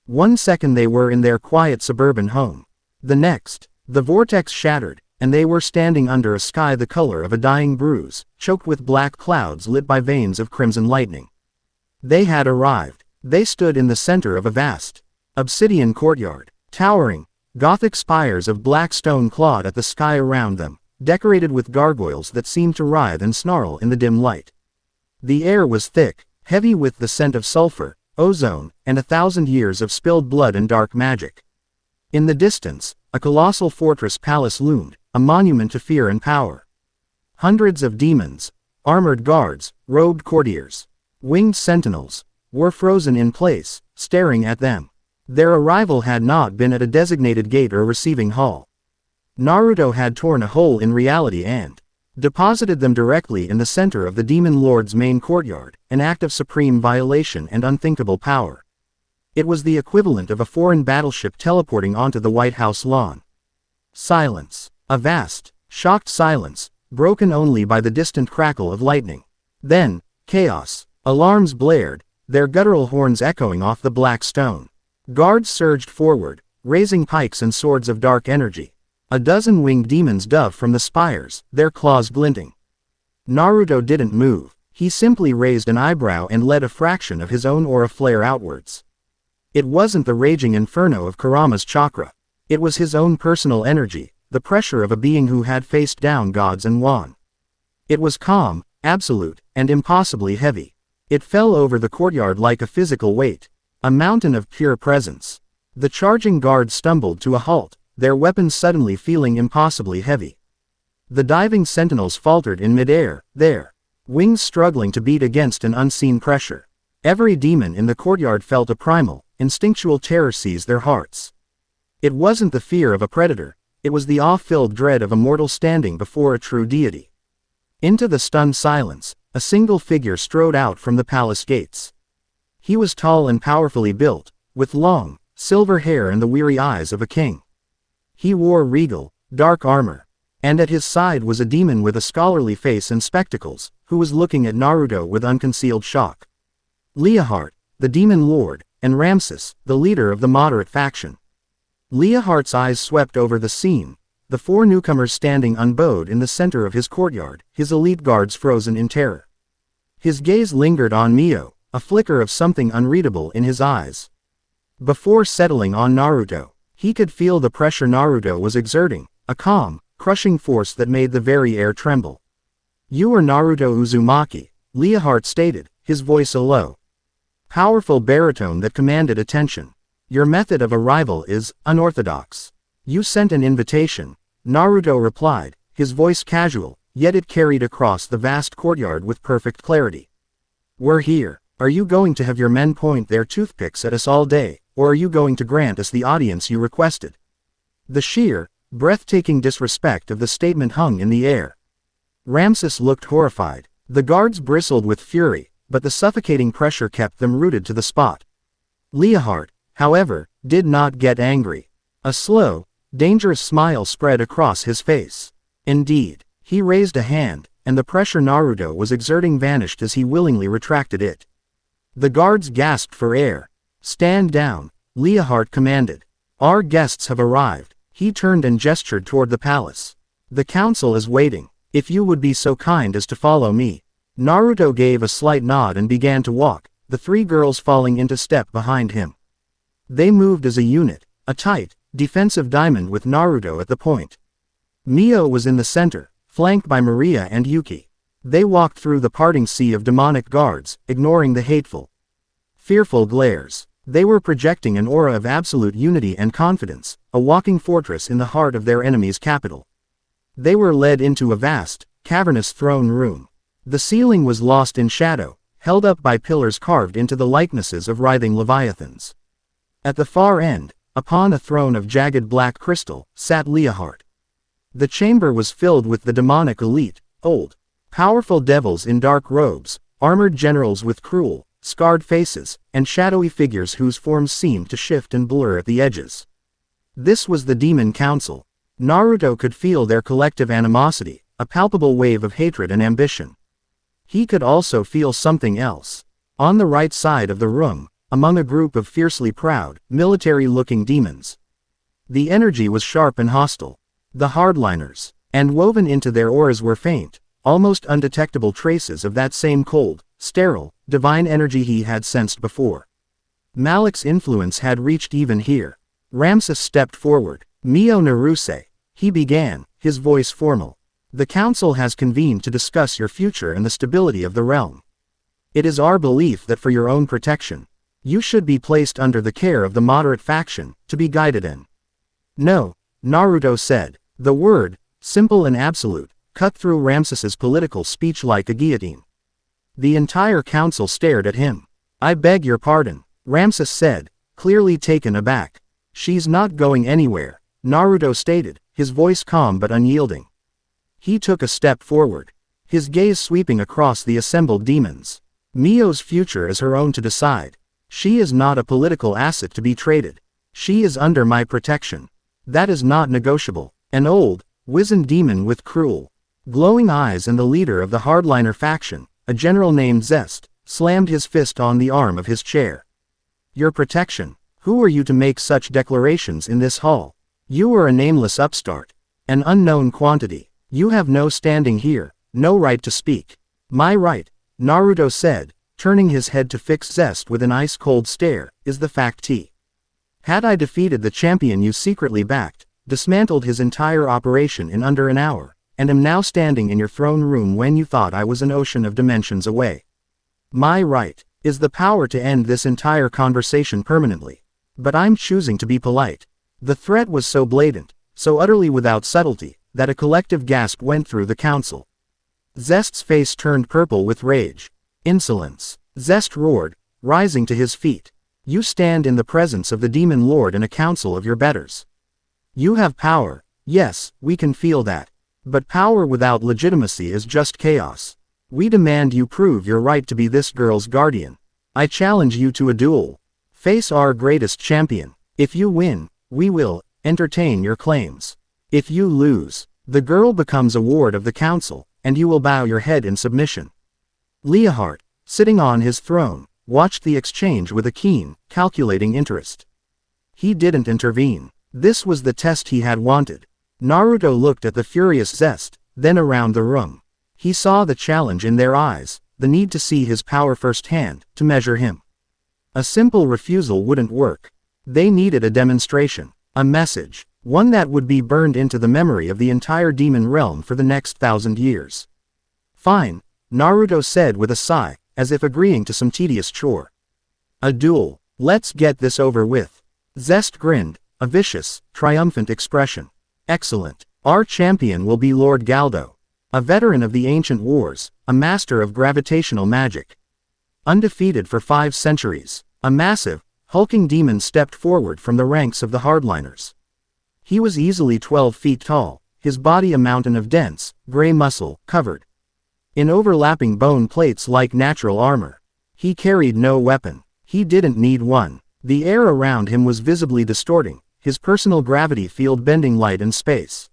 1 second they were in their quiet suburban home. The next, the vortex shattered, and they were standing under a sky the color of a dying bruise, choked with black clouds lit by veins of crimson lightning. They had arrived. They stood in the center of a vast, obsidian courtyard. Towering, Gothic spires of black stone clawed at the sky around them, decorated with gargoyles that seemed to writhe and snarl in the dim light. The air was thick, heavy with the scent of sulfur, ozone, and 1,000 years of spilled blood and dark magic. In the distance, a colossal fortress palace loomed, a monument to fear and power. Hundreds of demons, armored guards, robed courtiers, winged sentinels, were frozen in place, staring at them. Their arrival had not been at a designated gate or receiving hall. Naruto had torn a hole in reality and deposited them directly in the center of the Demon Lord's main courtyard, an act of supreme violation and unthinkable power. It was the equivalent of a foreign battleship teleporting onto the White House lawn. Silence. A vast, shocked silence, broken only by the distant crackle of lightning. Then, chaos. Alarms blared, their guttural horns echoing off the black stone. Guards surged forward, raising pikes and swords of dark energy. A dozen winged demons dove from the spires, their claws glinting. Naruto didn't move. He simply raised an eyebrow and let a fraction of his own aura flare outwards. It wasn't the raging inferno of Kurama's chakra. It was his own personal energy, the pressure of a being who had faced down gods and won. It was calm, absolute, and impossibly heavy. It fell over the courtyard like a physical weight. A mountain of pure presence. The charging guards stumbled to a halt, their weapons suddenly feeling impossibly heavy. The diving sentinels faltered in midair, their wings struggling to beat against an unseen pressure. Every demon in the courtyard felt a primal, instinctual terror seize their hearts. It wasn't the fear of a predator, it was the awe-filled dread of a mortal standing before a true deity. Into the stunned silence, a single figure strode out from the palace gates. He was tall and powerfully built, with long, silver hair and the weary eyes of a king. He wore regal, dark armor, and at his side was a demon with a scholarly face and spectacles, who was looking at Naruto with unconcealed shock. Leahart, the demon lord, and Ramses, the leader of the moderate faction. Leahart's eyes swept over the scene, the 4 newcomers standing unbowed in the center of his courtyard, his elite guards frozen in terror. His gaze lingered on Mio, a flicker of something unreadable in his eyes. Before settling on Naruto, he could feel the pressure Naruto was exerting, a calm, crushing force that made the very air tremble. "You are Naruto Uzumaki," Leahart stated, his voice a low, powerful baritone that commanded attention. "Your method of arrival is unorthodox. You sent an invitation," Naruto replied, his voice casual, yet it carried across the vast courtyard with perfect clarity. "We're here. Are you going to have your men point their toothpicks at us all day, or are you going to grant us the audience you requested?" The sheer, breathtaking disrespect of the statement hung in the air. Ramses looked horrified. The guards bristled with fury, but the suffocating pressure kept them rooted to the spot. Leahart, however, did not get angry. A slow, dangerous smile spread across his face. Indeed, he raised a hand, and the pressure Naruto was exerting vanished as he willingly retracted it. The guards gasped for air. "Stand down," Leahart commanded. "Our guests have arrived." He turned and gestured toward the palace. "The council is waiting. If you would be so kind as to follow me." Naruto gave a slight nod and began to walk, the 3 girls falling into step behind him. They moved as a unit, a tight, defensive diamond with Naruto at the point. Mio was in the center, flanked by Maria and Yuki. They walked through the parting sea of demonic guards, ignoring the hateful, fearful glares. They were projecting an aura of absolute unity and confidence, a walking fortress in the heart of their enemy's capital. They were led into a vast, cavernous throne room. The ceiling was lost in shadow, held up by pillars carved into the likenesses of writhing leviathans. At the far end, upon a throne of jagged black crystal, sat Leahart. The chamber was filled with the demonic elite, old, powerful devils in dark robes, armored generals with cruel, scarred faces, and shadowy figures whose forms seemed to shift and blur at the edges. This was the Demon Council. Naruto could feel their collective animosity, a palpable wave of hatred and ambition. He could also feel something else. On the right side of the room, among a group of fiercely proud, military-looking demons. The energy was sharp and hostile. The hardliners, and woven into their auras were faint, almost undetectable traces of that same cold, sterile, divine energy he had sensed before. Malik's influence had reached even here. Ramsus stepped forward. Mio Naruse, he began, his voice formal. The council has convened to discuss your future and the stability of the realm. It is our belief that for your own protection, you should be placed under the care of the moderate faction, to be guided in. No, Naruto said. The word, simple and absolute, cut through Ramsus's political speech like a guillotine. The entire council stared at him. I beg your pardon, Ramsus said, clearly taken aback. She's not going anywhere, Naruto stated, his voice calm but unyielding. He took a step forward, his gaze sweeping across the assembled demons. Mio's future is her own to decide. She is not a political asset to be traded. She is under my protection. That is not negotiable. An old, wizened demon with cruel, glowing eyes and the leader of the hardliner faction, a general named Zest, slammed his fist on the arm of his chair. Your protection? Who are you to make such declarations in this hall? You are a nameless upstart. An unknown quantity. You have no standing here, no right to speak. My right, Naruto said, turning his head to fix Zest with an ice-cold stare, is the fact T. Had I defeated the champion you secretly backed, dismantled his entire operation in under an hour, and am now standing in your throne room when you thought I was an ocean of dimensions away. My right is the power to end this entire conversation permanently. But I'm choosing to be polite. The threat was so blatant, so utterly without subtlety, that a collective gasp went through the council. Zest's face turned purple with rage. Insolence. Zest roared, rising to his feet. You stand in the presence of the demon lord and a council of your betters. You have power, yes, we can feel that. But power without legitimacy is just chaos. We demand you prove your right to be this girl's guardian. I challenge you to a duel. Face our greatest champion. If you win, we will entertain your claims. If you lose, the girl becomes a ward of the council, and you will bow your head in submission. Leahart, sitting on his throne, watched the exchange with a keen, calculating interest. He didn't intervene. This was the test he had wanted. Naruto looked at the furious Zest, then around the room. He saw the challenge in their eyes, the need to see his power firsthand, to measure him. A simple refusal wouldn't work. They needed a demonstration, a message, one that would be burned into the memory of the entire demon realm for the next 1,000 years. Fine, Naruto said with a sigh, as if agreeing to some tedious chore. A duel. Let's get this over with. Zest grinned, a vicious, triumphant expression. Excellent. Our champion will be Lord Galdo. A veteran of the ancient wars, a master of gravitational magic. Undefeated for 5 centuries, a massive, hulking demon stepped forward from the ranks of the hardliners. He was easily 12 feet tall, his body a mountain of dense, gray muscle, covered in overlapping bone plates like natural armor. He carried no weapon. He didn't need one. The air around him was visibly distorting, his personal gravity field bending light and space.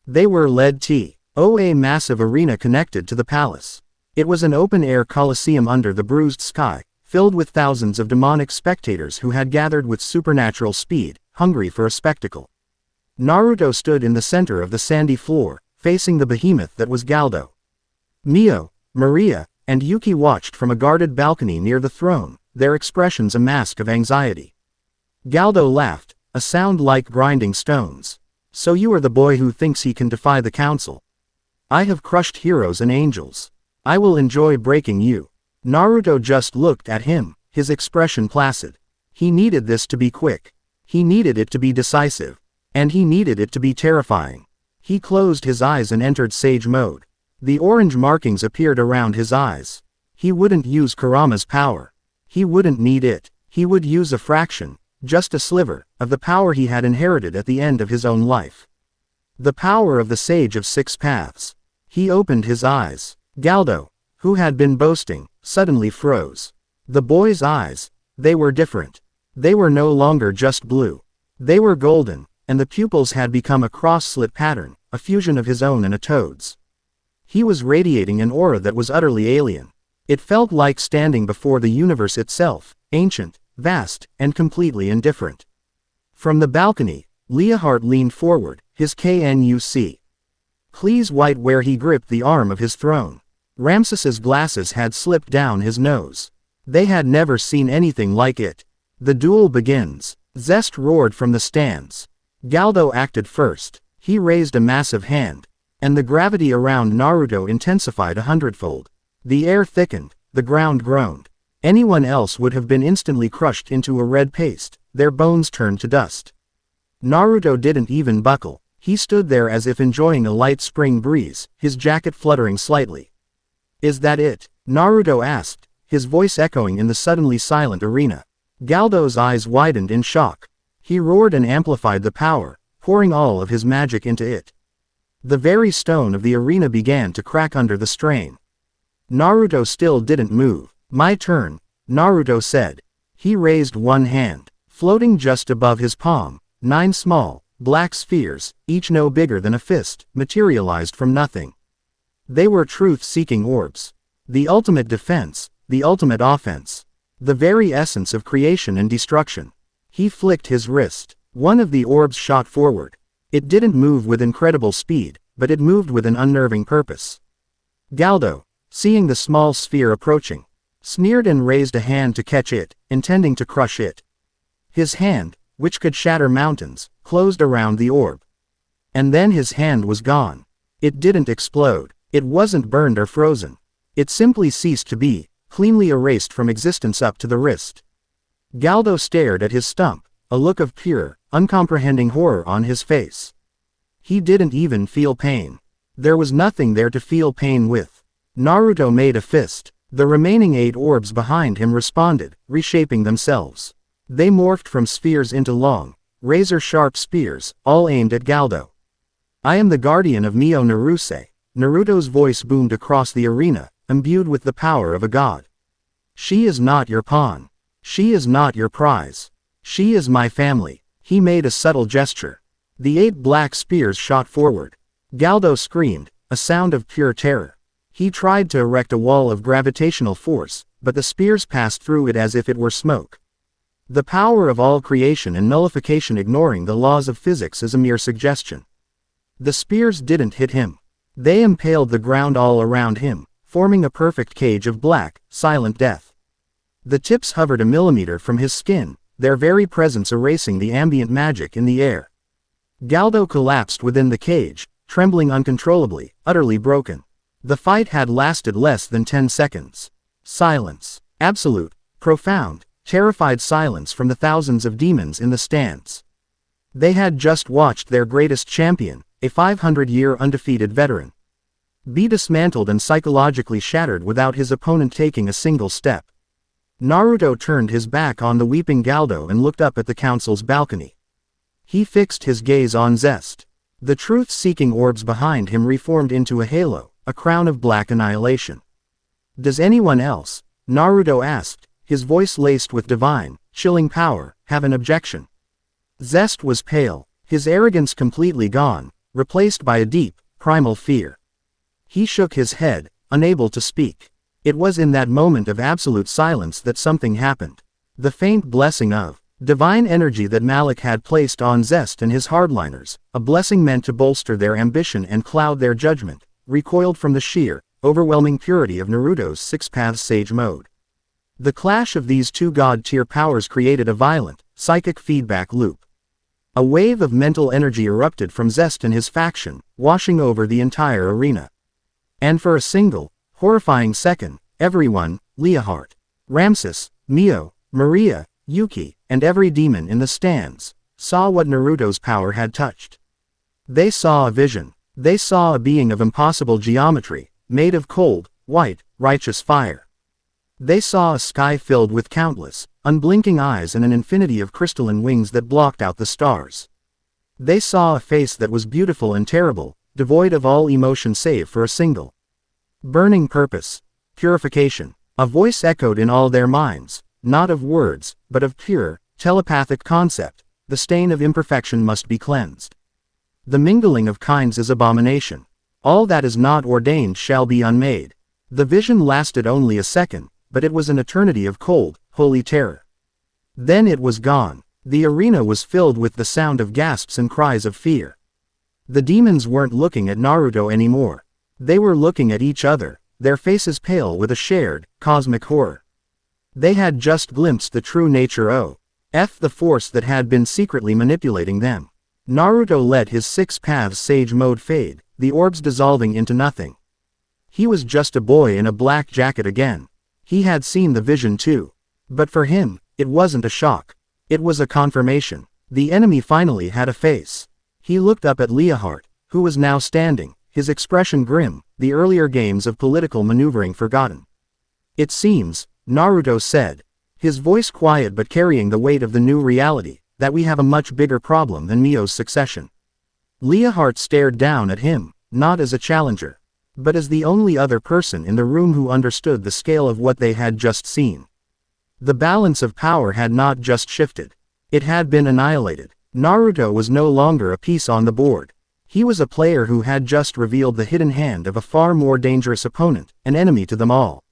They were led to a massive arena connected to the palace. It was an open-air coliseum under the bruised sky, filled with thousands of demonic spectators who had gathered with supernatural speed, hungry for a spectacle. Naruto stood in the center of the sandy floor, facing the behemoth that was Galdo. Mio, Maria, and Yuki watched from a guarded balcony near the throne, their expressions a mask of anxiety. Galdo laughed, a sound like grinding stones. So you are the boy who thinks he can defy the council. I have crushed heroes and angels. I will enjoy breaking you. Naruto just looked at him, his expression placid. He needed this to be quick. He needed it to be decisive. And he needed it to be terrifying. He closed his eyes and entered sage mode. The orange markings appeared around his eyes. He wouldn't use Kurama's power. He wouldn't need it. He would use a fraction, just a sliver, of the power he had inherited at the end of his own life. The power of the Sage of Six Paths. He opened his eyes. Galdo, who had been boasting, suddenly froze. The boy's eyes, they were different. They were no longer just blue. They were golden, and the pupils had become a cross-slit pattern, a fusion of his own and a toad's. He was radiating an aura that was utterly alien. It felt like standing before the universe itself, ancient, vast, and completely indifferent. From the balcony, Leahart leaned forward, his KNUC. Please white where he gripped the arm of his throne. Ramses's glasses had slipped down his nose. They had never seen anything like it. The duel begins. Zest roared from the stands. Galdo acted first. He raised a massive hand, and the gravity around Naruto intensified 100-fold. The air thickened, the ground groaned. Anyone else would have been instantly crushed into a red paste, their bones turned to dust. Naruto didn't even buckle. He stood there as if enjoying a light spring breeze, his jacket fluttering slightly. Is that it? Naruto asked, his voice echoing in the suddenly silent arena. Galdo's eyes widened in shock. He roared and amplified the power, pouring all of his magic into it. The very stone of the arena began to crack under the strain. Naruto still didn't move. My turn, Naruto said. He raised one hand. Floating just above his palm, 9 small, black spheres, each no bigger than a fist, materialized from nothing. They were truth-seeking orbs. The ultimate defense, the ultimate offense. The very essence of creation and destruction. He flicked his wrist. One of the orbs shot forward. It didn't move with incredible speed, but it moved with an unnerving purpose. Galdo, seeing the small sphere approaching, sneered and raised a hand to catch it, intending to crush it. His hand, which could shatter mountains, closed around the orb. And then his hand was gone. It didn't explode. It wasn't burned or frozen. It simply ceased to be, cleanly erased from existence up to the wrist. Galdo stared at his stump, a look of pure, uncomprehending horror on his face. He didn't even feel pain. There was nothing there to feel pain with. Naruto made a fist. The remaining 8 orbs behind him responded, reshaping themselves. They morphed from spheres into long, razor-sharp spears, all aimed at Galdo. I am the guardian of Mio Naruse. Naruto's voice boomed across the arena, imbued with the power of a god. She is not your pawn. She is not your prize. She is my family. He made a subtle gesture. The 8 black spears shot forward. Galdo screamed, a sound of pure terror. He tried to erect a wall of gravitational force, but the spears passed through it as if it were smoke. The power of all creation and nullification ignoring the laws of physics is a mere suggestion. The spears didn't hit him. They impaled the ground all around him, forming a perfect cage of black, silent death. The tips hovered a millimeter from his skin, their very presence erasing the ambient magic in the air. Galdo collapsed within the cage, trembling uncontrollably, utterly broken. The fight had lasted less than 10 seconds. Silence. Absolute, profound, terrified silence from the thousands of demons in the stands. They had just watched their greatest champion, a 500-year undefeated veteran, be dismantled and psychologically shattered without his opponent taking a single step. Naruto turned his back on the weeping Galdo and looked up at the council's balcony. He fixed his gaze on Zest. The truth-seeking orbs behind him reformed into a halo, a crown of black annihilation. Does anyone else, Naruto asked, his voice laced with divine, chilling power, have an objection? Zest was pale, his arrogance completely gone, replaced by a deep, primal fear. He shook his head, unable to speak. It was in that moment of absolute silence that something happened. The faint blessing of divine energy that Malik had placed on Zest and his hardliners, a blessing meant to bolster their ambition and cloud their judgment, recoiled from the sheer, overwhelming purity of Naruto's 6-path sage mode. The clash of these 2 god-tier powers created a violent, psychic feedback loop. A wave of mental energy erupted from Zest and his faction, washing over the entire arena. And for a single, horrifying second, everyone, Leahart, Ramses, Mio, Maria, Yuki, and every demon in the stands, saw what Naruto's power had touched. They saw a vision. They saw a being of impossible geometry, made of cold, white, righteous fire. They saw a sky filled with countless, unblinking eyes and an infinity of crystalline wings that blocked out the stars. They saw a face that was beautiful and terrible, devoid of all emotion save for a single burning purpose, purification. A voice echoed in all their minds, not of words, but of pure, telepathic concept. the stain of imperfection must be cleansed. The mingling of kinds is abomination. All that is not ordained shall be unmade. The vision lasted only a second, but it was an eternity of cold, holy terror. Then it was gone. The arena was filled with the sound of gasps and cries of fear. The demons weren't looking at Naruto anymore. They were looking at each other, their faces pale with a shared, cosmic horror. They had just glimpsed the true nature of the force that had been secretly manipulating them. Naruto let his six paths sage mode fade, the orbs dissolving into nothing. He was just a boy in a black jacket again. He had seen the vision too. But for him, it wasn't a shock. It was a confirmation. The enemy finally had a face. He looked up at Leahart, who was now standing, his expression grim, the earlier games of political maneuvering forgotten. It seems, Naruto said, his voice quiet but carrying the weight of the new reality, that we have a much bigger problem than Mio's succession. Leahart stared down at him, not as a challenger, but as the only other person in the room who understood the scale of what they had just seen. The balance of power had not just shifted. It had been annihilated. Naruto was no longer a piece on the board. He was a player who had just revealed the hidden hand of a far more dangerous opponent, an enemy to them all.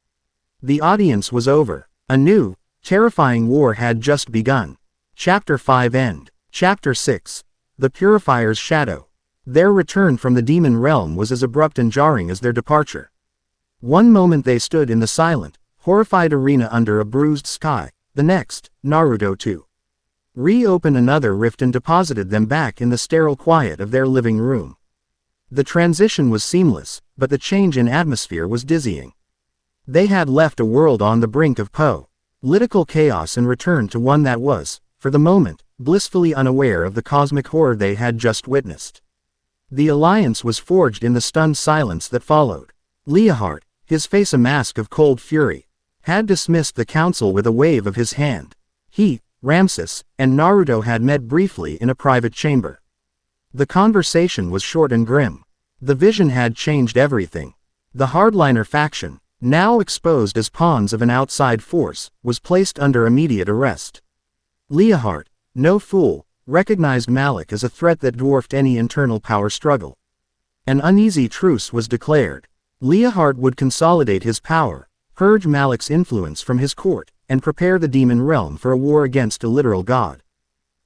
The audience was over. A new, terrifying war had just begun. Chapter 5 End. Chapter 6. The Purifier's Shadow. Their return from the demon realm was as abrupt and jarring as their departure. One moment they stood in the silent, horrified arena under a bruised sky, the next, Naruto too. Reopened another rift and deposited them back in the sterile quiet of their living room. The transition was seamless, but the change in atmosphere was dizzying. They had left a world on the brink of political chaos and returned to one that was, for the moment, blissfully unaware of the cosmic horror they had just witnessed. The alliance was forged in the stunned silence that followed. Leahart, his face a mask of cold fury, had dismissed the council with a wave of his hand. He, Ramses, and Naruto had met briefly in a private chamber. The conversation was short and grim. The vision had changed everything. The hardliner faction, now exposed as pawns of an outside force, was placed under immediate arrest. Leahart, no fool, recognized Malik as a threat that dwarfed any internal power struggle. An uneasy truce was declared. Leahart would consolidate his power, purge Malik's influence from his court, and prepare the demon realm for a war against a literal god.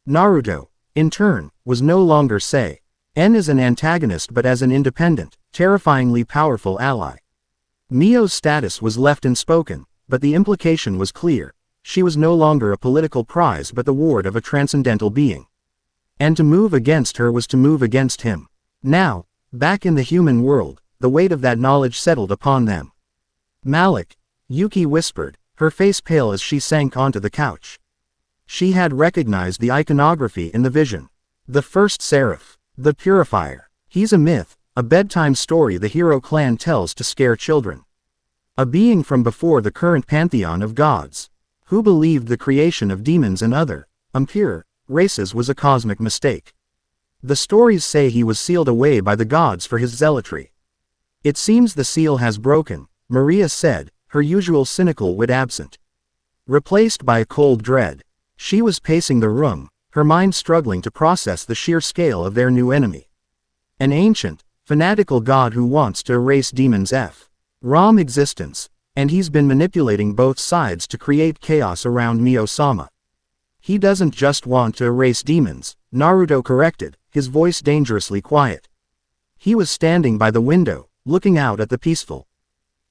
Naruto, in turn, was no longer seen as an antagonist but as an independent, terrifyingly powerful ally. Mio's status was left unspoken, but the implication was clear. She was no longer a political prize but the ward of a transcendental being. And to move against her was to move against him. Now, back in the human world, the weight of that knowledge settled upon them. Malik, Yuki whispered, her face pale as she sank onto the couch. She had recognized the iconography in the vision. The first seraph, the Purifier. He's a myth, a bedtime story the hero clan tells to scare children. A being from before the current pantheon of gods, who believed the creation of demons and other, impure, races was a cosmic mistake. The stories say he was sealed away by the gods for his zealotry. It seems the seal has broken, Maria said, her usual cynical wit absent. Replaced by a cold dread. She was pacing the room, her mind struggling to process the sheer scale of their new enemy. An ancient, fanatical god who wants to erase demons' Ram existence, and he's been manipulating both sides to create chaos around Mio-sama. He doesn't just want to erase demons, Naruto corrected, his voice dangerously quiet. He was standing by the window, looking out at the peaceful,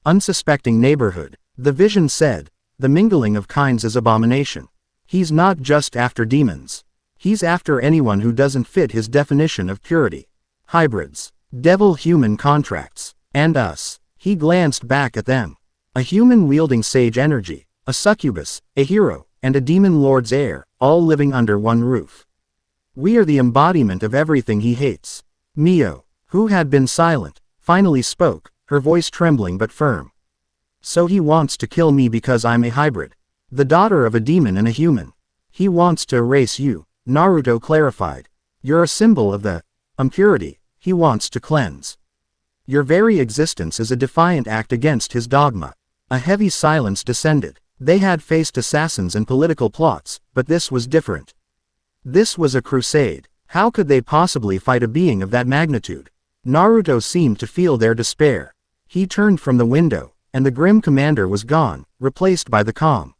unsuspecting neighborhood. The vision said, the mingling of kinds is abomination. He's not just after demons. He's after anyone who doesn't fit his definition of purity. Hybrids, devil-human contracts, and us. He glanced back at them. A human wielding sage energy, a succubus, a hero, and a demon lord's heir, all living under one roof. We are the embodiment of everything he hates. Mio, who had been silent, finally spoke, her voice trembling but firm. So he wants to kill me because I'm a hybrid. The daughter of a demon and a human. He wants to erase you, Naruto clarified. You're a symbol of the impurity he wants to cleanse. Your very existence is a defiant act against his dogma. A heavy silence descended. They had faced assassins and political plots, but this was different. This was a crusade. How could they possibly fight a being of that magnitude? Naruto seemed to feel their despair. He turned from the window, and the grim commander was gone, replaced by the calm,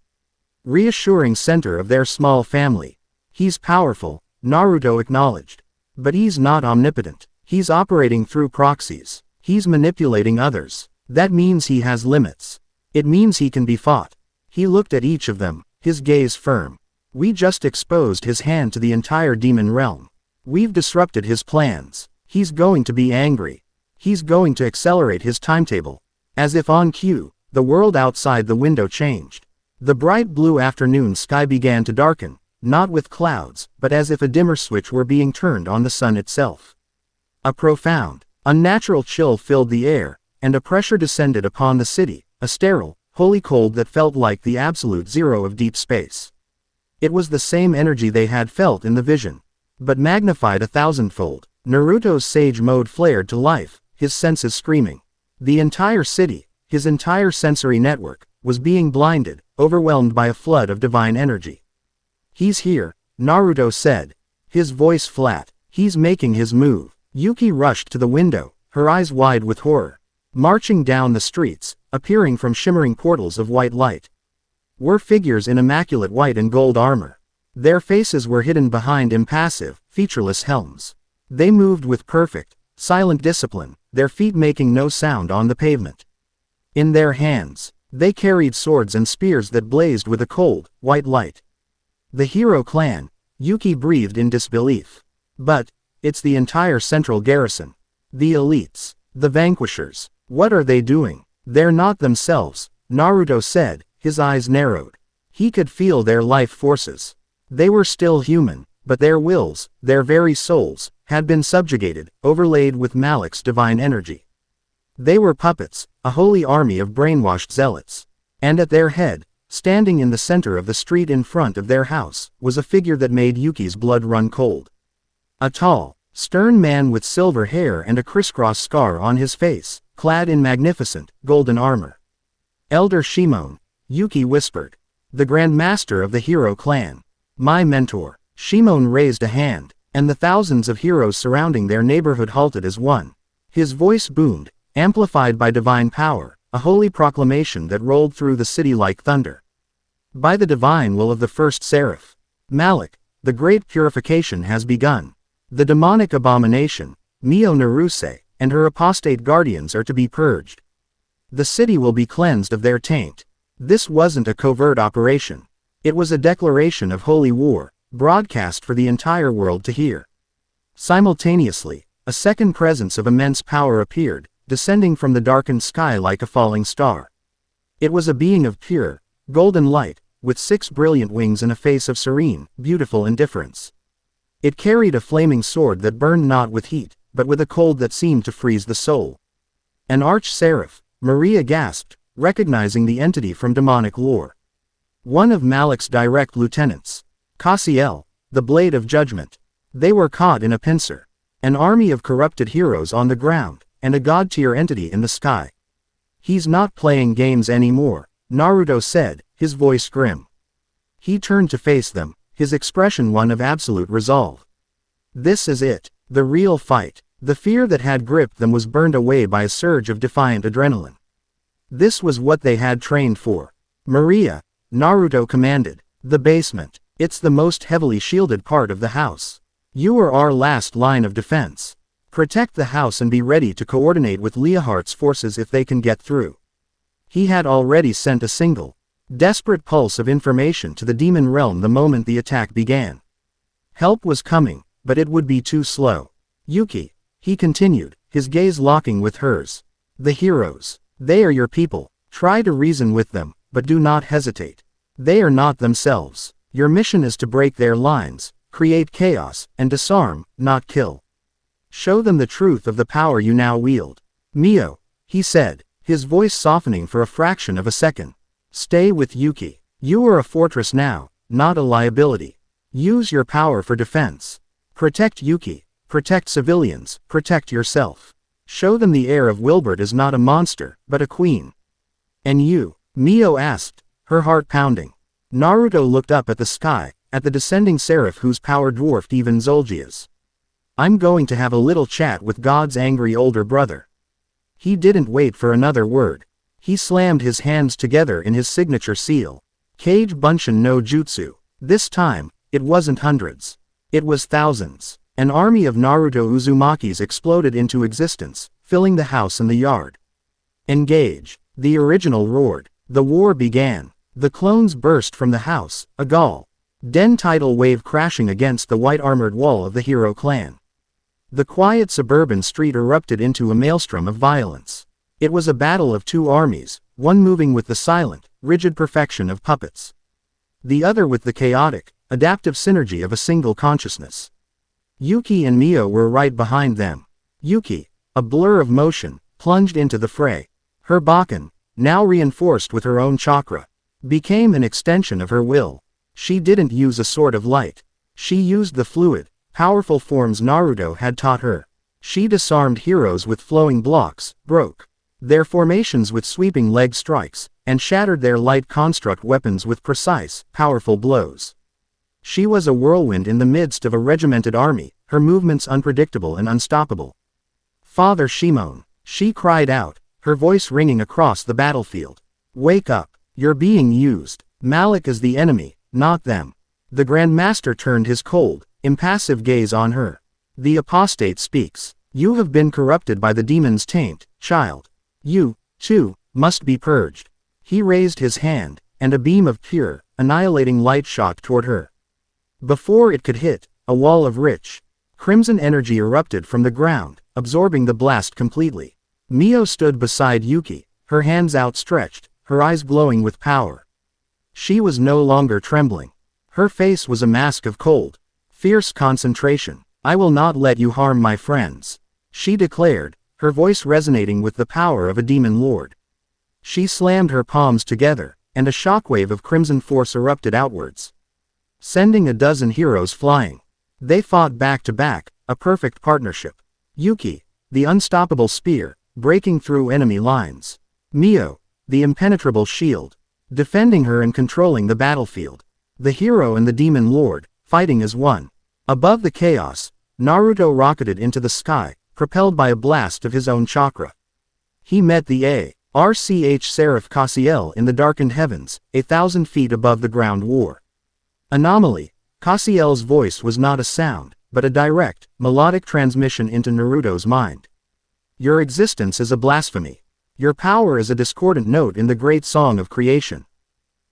reassuring center of their small family. He's powerful, Naruto acknowledged. But he's not omnipotent. He's operating through proxies. He's manipulating others. That means he has limits. It means he can be fought. He looked at each of them, his gaze firm. We just exposed his hand to the entire demon realm. We've disrupted his plans. He's going to be angry. He's going to accelerate his timetable. As if on cue, the world outside the window changed. The bright blue afternoon sky began to darken, not with clouds, but as if a dimmer switch were being turned on the sun itself. A profound, unnatural chill filled the air, and a pressure descended upon the city, a sterile, holy cold that felt like the absolute zero of deep space. It was the same energy they had felt in the vision, but magnified 1,000-fold. Naruto's sage mode flared to life, his senses screaming. The entire city, his entire sensory network, was being blinded, overwhelmed by a flood of divine energy. He's here, Naruto said, his voice flat. He's making his move. Yuki rushed to the window, her eyes wide with horror. Marching down the streets, appearing from shimmering portals of white light, were figures in immaculate white and gold armor. Their faces were hidden behind impassive, featureless helms. They moved with perfect, silent discipline, their feet making no sound on the pavement. In their hands, they carried swords and spears that blazed with a cold, white light. The hero clan, Yuki breathed in disbelief. But, it's the entire central garrison. The elites, the vanquishers. What are they doing? They're not themselves, Naruto said, his eyes narrowed. He could feel their life forces. They were still human, but their wills, their very souls, had been subjugated, overlaid with Malik's divine energy. They were puppets, a holy army of brainwashed zealots. And at their head, standing in the center of the street in front of their house, was a figure that made Yuki's blood run cold. A tall, stern man with silver hair and a crisscross scar on his face, clad in magnificent, golden armor. Elder Shimon, Yuki whispered. The Grand Master of the Hero clan. My mentor. Shimon raised a hand, and the thousands of heroes surrounding their neighborhood halted as one. His voice boomed, amplified by divine power, a holy proclamation that rolled through the city like thunder. By the divine will of the first seraph, Malik, the great purification has begun. The demonic abomination, Mio Naruse, and her apostate guardians are to be purged. The city will be cleansed of their taint. This wasn't a covert operation. It was a declaration of holy war, broadcast for the entire world to hear. Simultaneously, a second presence of immense power appeared, descending from the darkened sky like a falling star. It was a being of pure, golden light, with 6 brilliant wings and a face of serene, beautiful indifference. It carried a flaming sword that burned not with heat, but with a cold that seemed to freeze the soul. An arch-seraph, Maria gasped, recognizing the entity from demonic lore. One of Malik's direct lieutenants. Cassiel, the Blade of Judgment. They were caught in a pincer. An army of corrupted heroes on the ground, and a god-tier entity in the sky. He's not playing games anymore, Naruto said, his voice grim. He turned to face them, his expression one of absolute resolve. This is it, the real fight. The fear that had gripped them was burned away by a surge of defiant adrenaline. This was what they had trained for. Maria, Naruto commanded. The basement. It's the most heavily shielded part of the house. You are our last line of defense. Protect the house and be ready to coordinate with Leohart's forces if they can get through. He had already sent a single, desperate pulse of information to the demon realm the moment the attack began. Help was coming, but it would be too slow. Yuki, he continued, his gaze locking with hers. The heroes. They are your people. Try to reason with them, but do not hesitate. They are not themselves. Your mission is to break their lines, create chaos, and disarm, not kill. Show them the truth of the power you now wield. Mio, he said, his voice softening for a fraction of a second. Stay with Yuki. You are a fortress now, not a liability. Use your power for defense. Protect Yuki, protect civilians, protect yourself. Show them the heir of Wilbert is not a monster, but a queen. And you? Mio asked, her heart pounding. Naruto looked up at the sky, at the descending seraph whose power dwarfed even Zuljia's. I'm going to have a little chat with God's angry older brother. He didn't wait for another word. He slammed his hands together in his signature seal. Kage Bunshin no Jutsu. This time, it wasn't hundreds. It was thousands. An army of Naruto Uzumakis exploded into existence, filling the house and the yard. Engage. The original roared. The war began. The clones burst from the house, a Gall Den tidal wave crashing against the white-armored wall of the hero clan. The quiet suburban street erupted into a maelstrom of violence. It was a battle of two armies, one moving with the silent, rigid perfection of puppets. The other with the chaotic, adaptive synergy of a single consciousness. Yuki and Mio were right behind them. Yuki, a blur of motion, plunged into the fray. Her Bakken, now reinforced with her own chakra, became an extension of her will. She didn't use a sword of light. She used the fluid, powerful forms Naruto had taught her. She disarmed heroes with flowing blocks, broke their formations with sweeping leg strikes, and shattered their light construct weapons with precise, powerful blows. She was a whirlwind in the midst of a regimented army, her movements unpredictable and unstoppable. Father Shimon, she cried out, her voice ringing across the battlefield. Wake up, you're being used. Malik is the enemy, not them. The Grand Master turned his cold, impassive gaze on her. The apostate speaks. You have been corrupted by the demon's taint, child. You, too, must be purged. He raised his hand, and a beam of pure, annihilating light shot toward her. Before it could hit, a wall of rich, crimson energy erupted from the ground, absorbing the blast completely. Mio stood beside Yuki, her hands outstretched, her eyes glowing with power. She was no longer trembling. Her face was a mask of cold, fierce concentration. I will not let you harm my friends, she declared, her voice resonating with the power of a demon lord. She slammed her palms together, and a shockwave of crimson force erupted outwards, sending a dozen heroes flying. They fought back to back, a perfect partnership. Yuki, the unstoppable spear, breaking through enemy lines. Mio, the impenetrable shield, defending her and controlling the battlefield. The hero and the demon lord, fighting as one. Above the chaos, Naruto rocketed into the sky, propelled by a blast of his own chakra. He met the A.R.C.H. Seraph Cassiel in the darkened heavens, 1,000 feet above the ground war. Anomaly. Cassiel's voice was not a sound, but a direct, melodic transmission into Naruto's mind. Your existence is a blasphemy. Your power is a discordant note in the great song of creation.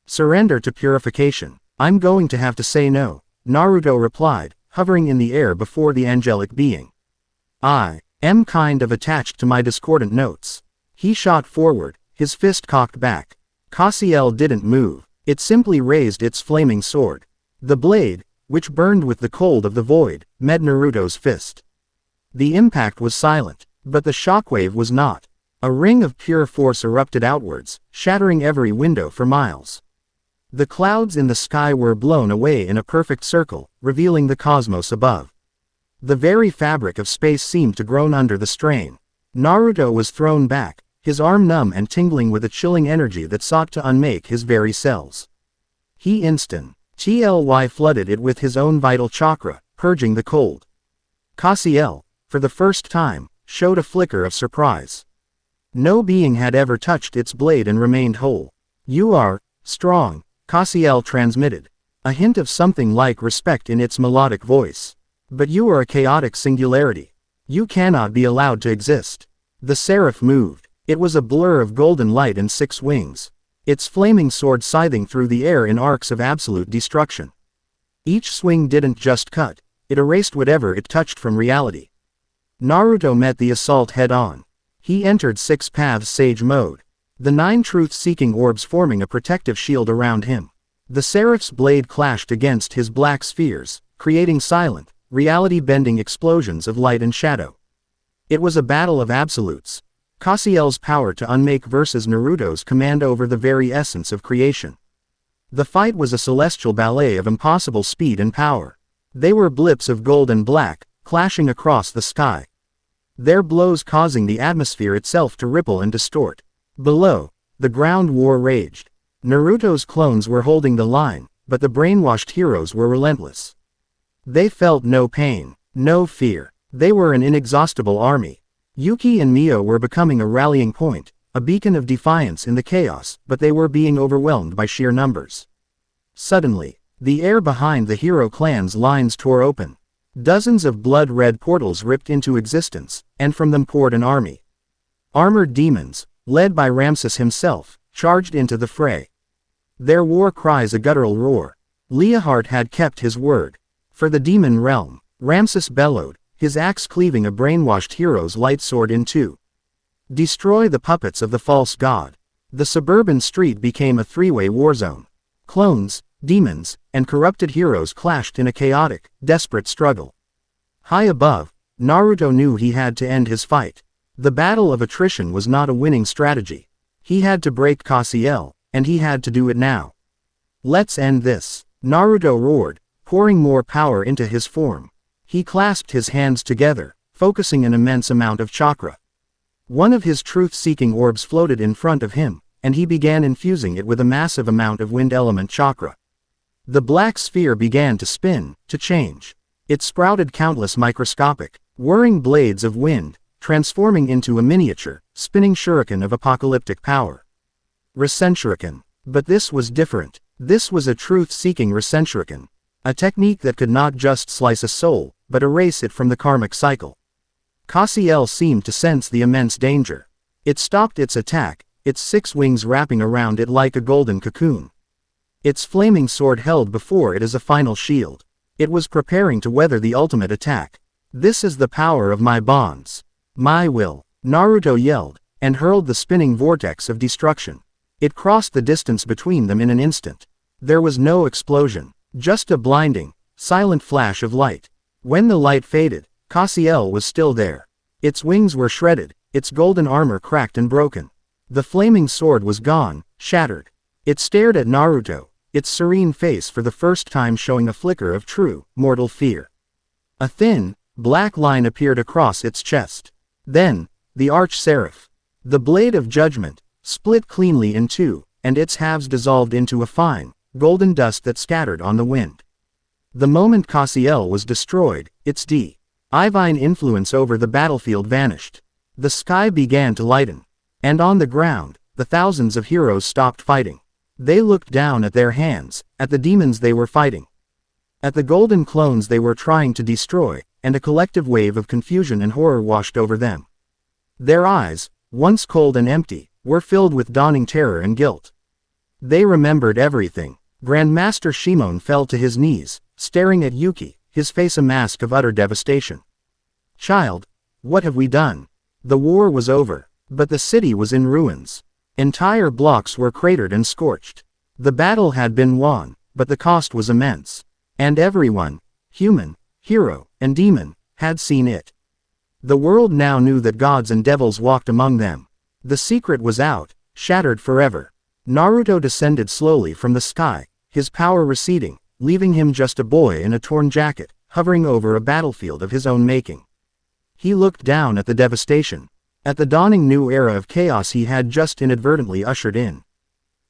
Surrender to purification. I'm going to have to say no, Naruto replied, hovering in the air before the angelic being. I am kind of attached to my discordant notes. He shot forward, his fist cocked back. Cassiel didn't move. It simply raised its flaming sword. The blade, which burned with the cold of the void, met Naruto's fist. The impact was silent, but the shockwave was not. A ring of pure force erupted outwards, shattering every window for miles. The clouds in the sky were blown away in a perfect circle, revealing the cosmos above. The very fabric of space seemed to groan under the strain. Naruto was thrown back, his arm numb and tingling with a chilling energy that sought to unmake his very cells. He instantly flooded it with his own vital chakra, purging the cold. Cassiel, for the first time, showed a flicker of surprise. No being had ever touched its blade and remained whole. You are strong, Cassiel transmitted, a hint of something like respect in its melodic voice. But you are a chaotic singularity. You cannot be allowed to exist. The seraph moved. It was a blur of golden light and 6 wings. Its flaming sword scything through the air in arcs of absolute destruction. Each swing didn't just cut, it erased whatever it touched from reality. Naruto met the assault head-on. He entered 6 Paths Sage mode. The 9 truth-seeking orbs forming a protective shield around him. The seraph's blade clashed against his black spheres, creating silent, reality-bending explosions of light and shadow. It was a battle of absolutes. Cassiel's power to unmake versus Naruto's command over the very essence of creation. The fight was a celestial ballet of impossible speed and power. They were blips of gold and black, clashing across the sky. Their blows causing the atmosphere itself to ripple and distort. Below, the ground war raged. Naruto's clones were holding the line, but the brainwashed heroes were relentless. They felt no pain, no fear. They were an inexhaustible army. Yuki and Mio were becoming a rallying point, a beacon of defiance in the chaos, but they were being overwhelmed by sheer numbers. Suddenly, the air behind the hero clan's lines tore open. Dozens of blood-red portals ripped into existence, and from them poured an army. Armored demons, led by Ramsus himself, charged into the fray. Their war cries a guttural roar. Leahart had kept his word. For the demon realm, Ramsus bellowed, his axe cleaving a brainwashed hero's light sword in two. Destroy the puppets of the false god. The suburban street became a three-way war zone. Clones, demons, and corrupted heroes clashed in a chaotic, desperate struggle. High above, Naruto knew he had to end his fight. The battle of attrition was not a winning strategy. He had to break Cassiel, and he had to do it now. Let's end this, Naruto roared, pouring more power into his form. He clasped his hands together, focusing an immense amount of chakra. One of his truth-seeking orbs floated in front of him, and he began infusing it with a massive amount of wind element chakra. The black sphere began to spin, to change. It sprouted countless microscopic, whirring blades of wind, transforming into a miniature, spinning shuriken of apocalyptic power. Rasenshuriken. But this was different. This was a truth-seeking Rasenshuriken. A technique that could not just slice a soul, but erase it from the karmic cycle. Cassiel seemed to sense the immense danger. It stopped its attack, its 6 wings wrapping around it like a golden cocoon. Its flaming sword held before it as a final shield. It was preparing to weather the ultimate attack. This is the power of my bonds. My will, Naruto yelled, and hurled the spinning vortex of destruction. It crossed the distance between them in an instant. There was no explosion, just a blinding, silent flash of light. When the light faded, Cassiel was still there. Its wings were shredded, its golden armor cracked and broken. The flaming sword was gone, shattered. It stared at Naruto, its serene face for the first time showing a flicker of true, mortal fear. A thin, black line appeared across its chest. Then, the Arch-Seraph. The blade of judgment, split cleanly in two, and its halves dissolved into a fine, golden dust that scattered on the wind. The moment Cassiel was destroyed, its divine influence over the battlefield vanished. The sky began to lighten. And on the ground, the thousands of heroes stopped fighting. They looked down at their hands, at the demons they were fighting. At the golden clones they were trying to destroy, and a collective wave of confusion and horror washed over them. Their eyes, once cold and empty, were filled with dawning terror and guilt. They remembered everything. Grandmaster Shimon fell to his knees, staring at Yuki, his face a mask of utter devastation. Child, what have we done? The war was over, but the city was in ruins. Entire blocks were cratered and scorched. The battle had been won, but the cost was immense. And everyone, human, hero, and demon, had seen it. The world now knew that gods and devils walked among them. The secret was out, shattered forever. Naruto descended slowly from the sky, his power receding, leaving him just a boy in a torn jacket, hovering over a battlefield of his own making. He looked down at the devastation, at the dawning new era of chaos he had just inadvertently ushered in.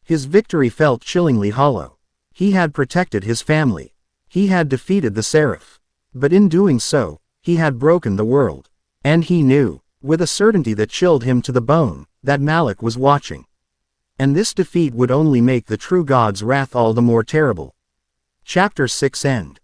His victory felt chillingly hollow. He had protected his family. He had defeated the Seraph. But in doing so, he had broken the world. And he knew, with a certainty that chilled him to the bone, that Malik was watching. And this defeat would only make the true god's wrath all the more terrible. Chapter 6 End.